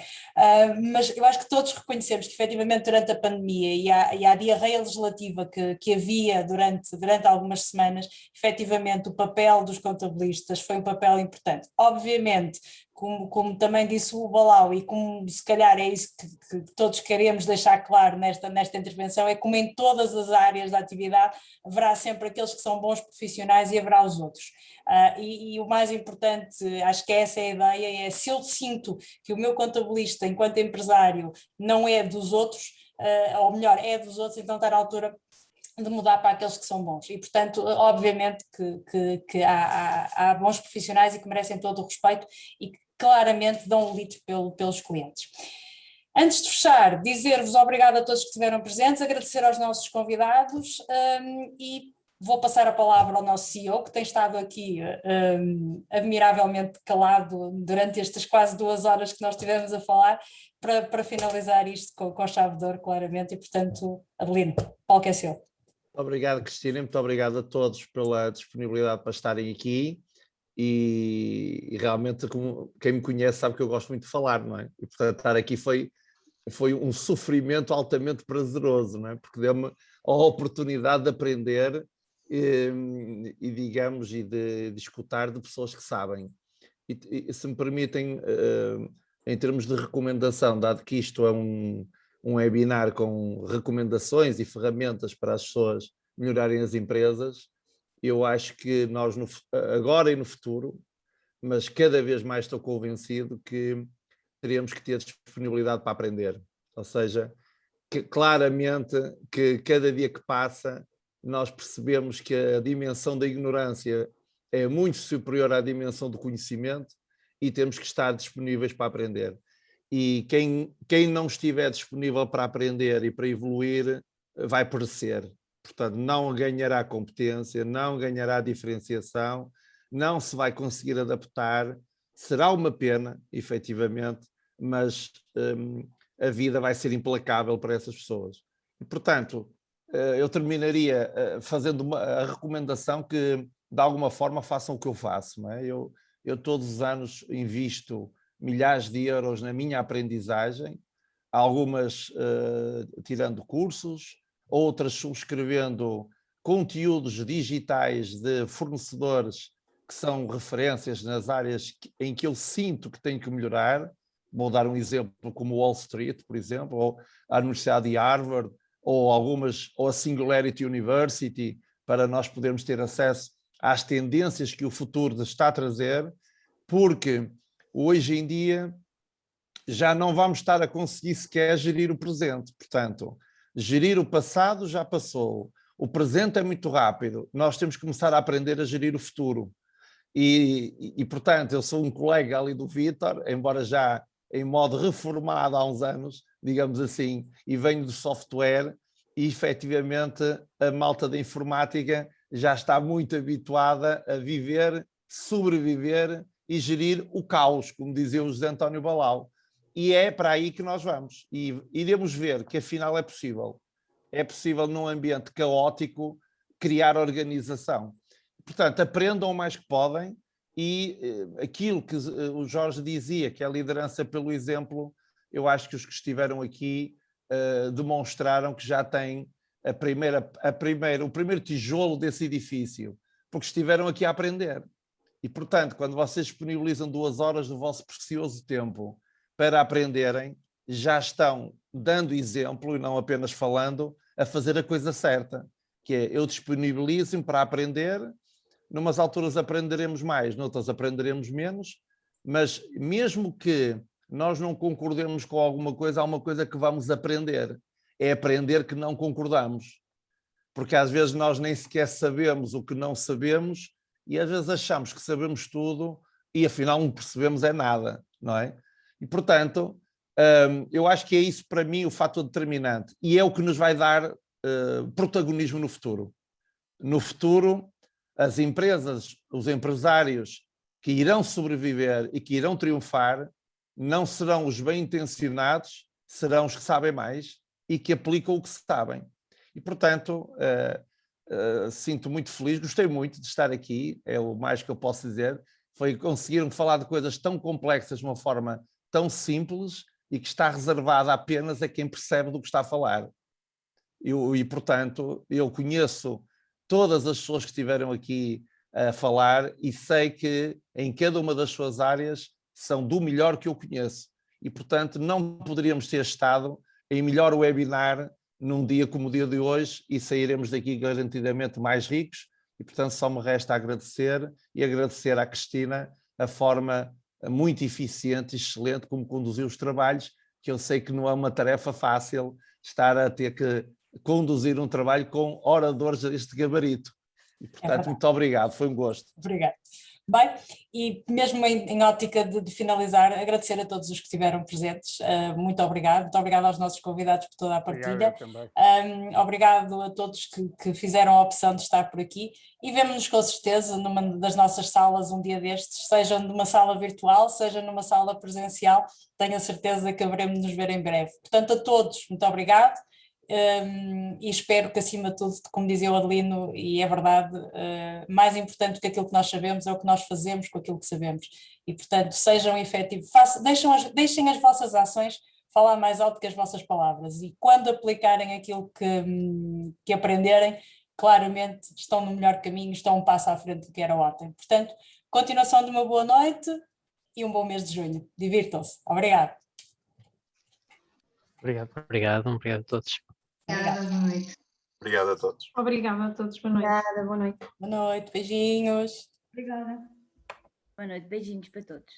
mas eu acho que todos reconhecemos que efetivamente durante a pandemia e a diarreia legislativa que havia durante algumas semanas, efetivamente o papel dos contabilistas foi um papel importante. Obviamente, como também disse o Balau, e como se calhar é isso que todos queremos deixar claro nesta intervenção, é como em todas as áreas da atividade haverá sempre aqueles que são bons profissionais e haverá os outros. E o mais importante, acho que essa é a ideia, é se eu sinto que o meu contabilista, enquanto empresário, não é dos outros, ou melhor, é dos outros, então está na altura de mudar para aqueles que são bons. E, portanto, obviamente que há bons profissionais e que merecem todo o respeito e que claramente dão um litro pelos clientes. Antes de fechar, dizer-vos obrigado a todos que estiveram presentes, agradecer aos nossos convidados e vou passar a palavra ao nosso CEO, que tem estado aqui admiravelmente calado durante estas quase 2 horas que nós estivemos a falar, para finalizar isto com chave de ouro, claramente, e, portanto, Adelino, o palco é seu. Obrigado, Cristina, muito obrigado a todos pela disponibilidade para estarem aqui e realmente quem me conhece sabe que eu gosto muito de falar, não é? E portanto estar aqui foi um sofrimento altamente prazeroso, não é? Porque deu-me a oportunidade de aprender e digamos, e de escutar de pessoas que sabem. E se me permitem, em termos de recomendação, dado que isto é um webinar com recomendações e ferramentas para as pessoas melhorarem as empresas, eu acho que nós, agora e no futuro, mas cada vez mais estou convencido que teremos que ter disponibilidade para aprender. Ou seja, que claramente que cada dia que passa nós percebemos que a dimensão da ignorância é muito superior à dimensão do conhecimento e temos que estar disponíveis para aprender. E quem não estiver disponível para aprender e para evoluir vai perecer. Portanto, não ganhará competência, não ganhará diferenciação, não se vai conseguir adaptar. Será uma pena, efetivamente, mas a vida vai ser implacável para essas pessoas. E, portanto, eu terminaria fazendo a recomendação que, de alguma forma, façam o que eu faço. Não é? Eu todos os anos invisto milhares de euros na minha aprendizagem, algumas tirando cursos, outras subscrevendo conteúdos digitais de fornecedores que são referências nas áreas em que eu sinto que tenho que melhorar. Vou dar um exemplo como Wall Street, por exemplo, ou a Universidade de Harvard, ou a Singularity University, para nós podermos ter acesso às tendências que o futuro está a trazer, porque hoje em dia já não vamos estar a conseguir sequer gerir o presente. Portanto, gerir o passado já passou. O presente é muito rápido. Nós temos que começar a aprender a gerir o futuro. E portanto, eu sou um colega ali do Vítor, embora já em modo reformado há uns anos, digamos assim, e venho do software, e efetivamente a malta da informática já está muito habituada a viver, sobreviver e gerir o caos, como dizia o José António Balau. E é para aí que nós vamos. E iremos ver que afinal é possível. É possível num ambiente caótico criar organização. Portanto, aprendam o mais que podem e aquilo que o Jorge dizia, que é a liderança pelo exemplo, eu acho que os que estiveram aqui demonstraram que já têm o primeiro tijolo desse edifício, porque estiveram aqui a aprender. E, portanto, quando vocês disponibilizam 2 horas do vosso precioso tempo para aprenderem, já estão dando exemplo, e não apenas falando, a fazer a coisa certa, que é eu disponibilizo-me para aprender. Numas alturas aprenderemos mais, noutras aprenderemos menos, mas mesmo que nós não concordemos com alguma coisa, há uma coisa que vamos aprender, é aprender que não concordamos, porque às vezes nós nem sequer sabemos o que não sabemos e às vezes achamos que sabemos tudo e afinal não percebemos é nada, não é? E portanto, eu acho que é isso para mim o fator determinante e é o que nos vai dar protagonismo no futuro. No futuro, as empresas, os empresários que irão sobreviver e que irão triunfar não serão os bem-intencionados, serão os que sabem mais e que aplicam o que sabem. E, portanto, sinto muito feliz, gostei muito de estar aqui, é o mais que eu posso dizer, foi conseguiram falar de coisas tão complexas de uma forma tão simples e que está reservada apenas a quem percebe do que está a falar. E, portanto, eu conheço todas as pessoas que estiveram aqui a falar e sei que em cada uma das suas áreas são do melhor que eu conheço. E, portanto, não poderíamos ter estado em melhor webinar num dia como o dia de hoje e sairemos daqui garantidamente mais ricos. E, portanto, só me resta agradecer e agradecer à Cristina a forma muito eficiente e excelente como conduziu os trabalhos, que eu sei que não é uma tarefa fácil estar a ter que conduzir um trabalho com oradores deste gabarito. E, portanto, muito obrigado, foi um gosto. Obrigado. Bem, e mesmo em ótica de finalizar, agradecer a todos os que estiveram presentes, muito obrigado aos nossos convidados por toda a partilha, obrigado a todos que fizeram a opção de estar por aqui e vemo-nos com certeza numa das nossas salas um dia destes, seja numa sala virtual, seja numa sala presencial, tenho a certeza que haveremos de nos ver em breve. Portanto, a todos, muito obrigado. E espero que acima de tudo, como dizia o Adelino, e é verdade, mais importante do que aquilo que nós sabemos é o que nós fazemos com aquilo que sabemos e portanto sejam efetivos, deixem as vossas ações falar mais alto que as vossas palavras e quando aplicarem aquilo que aprenderem, claramente estão no melhor caminho, estão um passo à frente do que era ontem. Portanto, continuação de uma boa noite e um bom mês de junho. Divirtam-se. Obrigado. Obrigado a todos. Obrigada, boa noite. Obrigado a todos. Obrigada a todos, boa noite. Obrigada, boa noite. Boa noite, beijinhos. Obrigada. Boa noite, beijinhos para todos.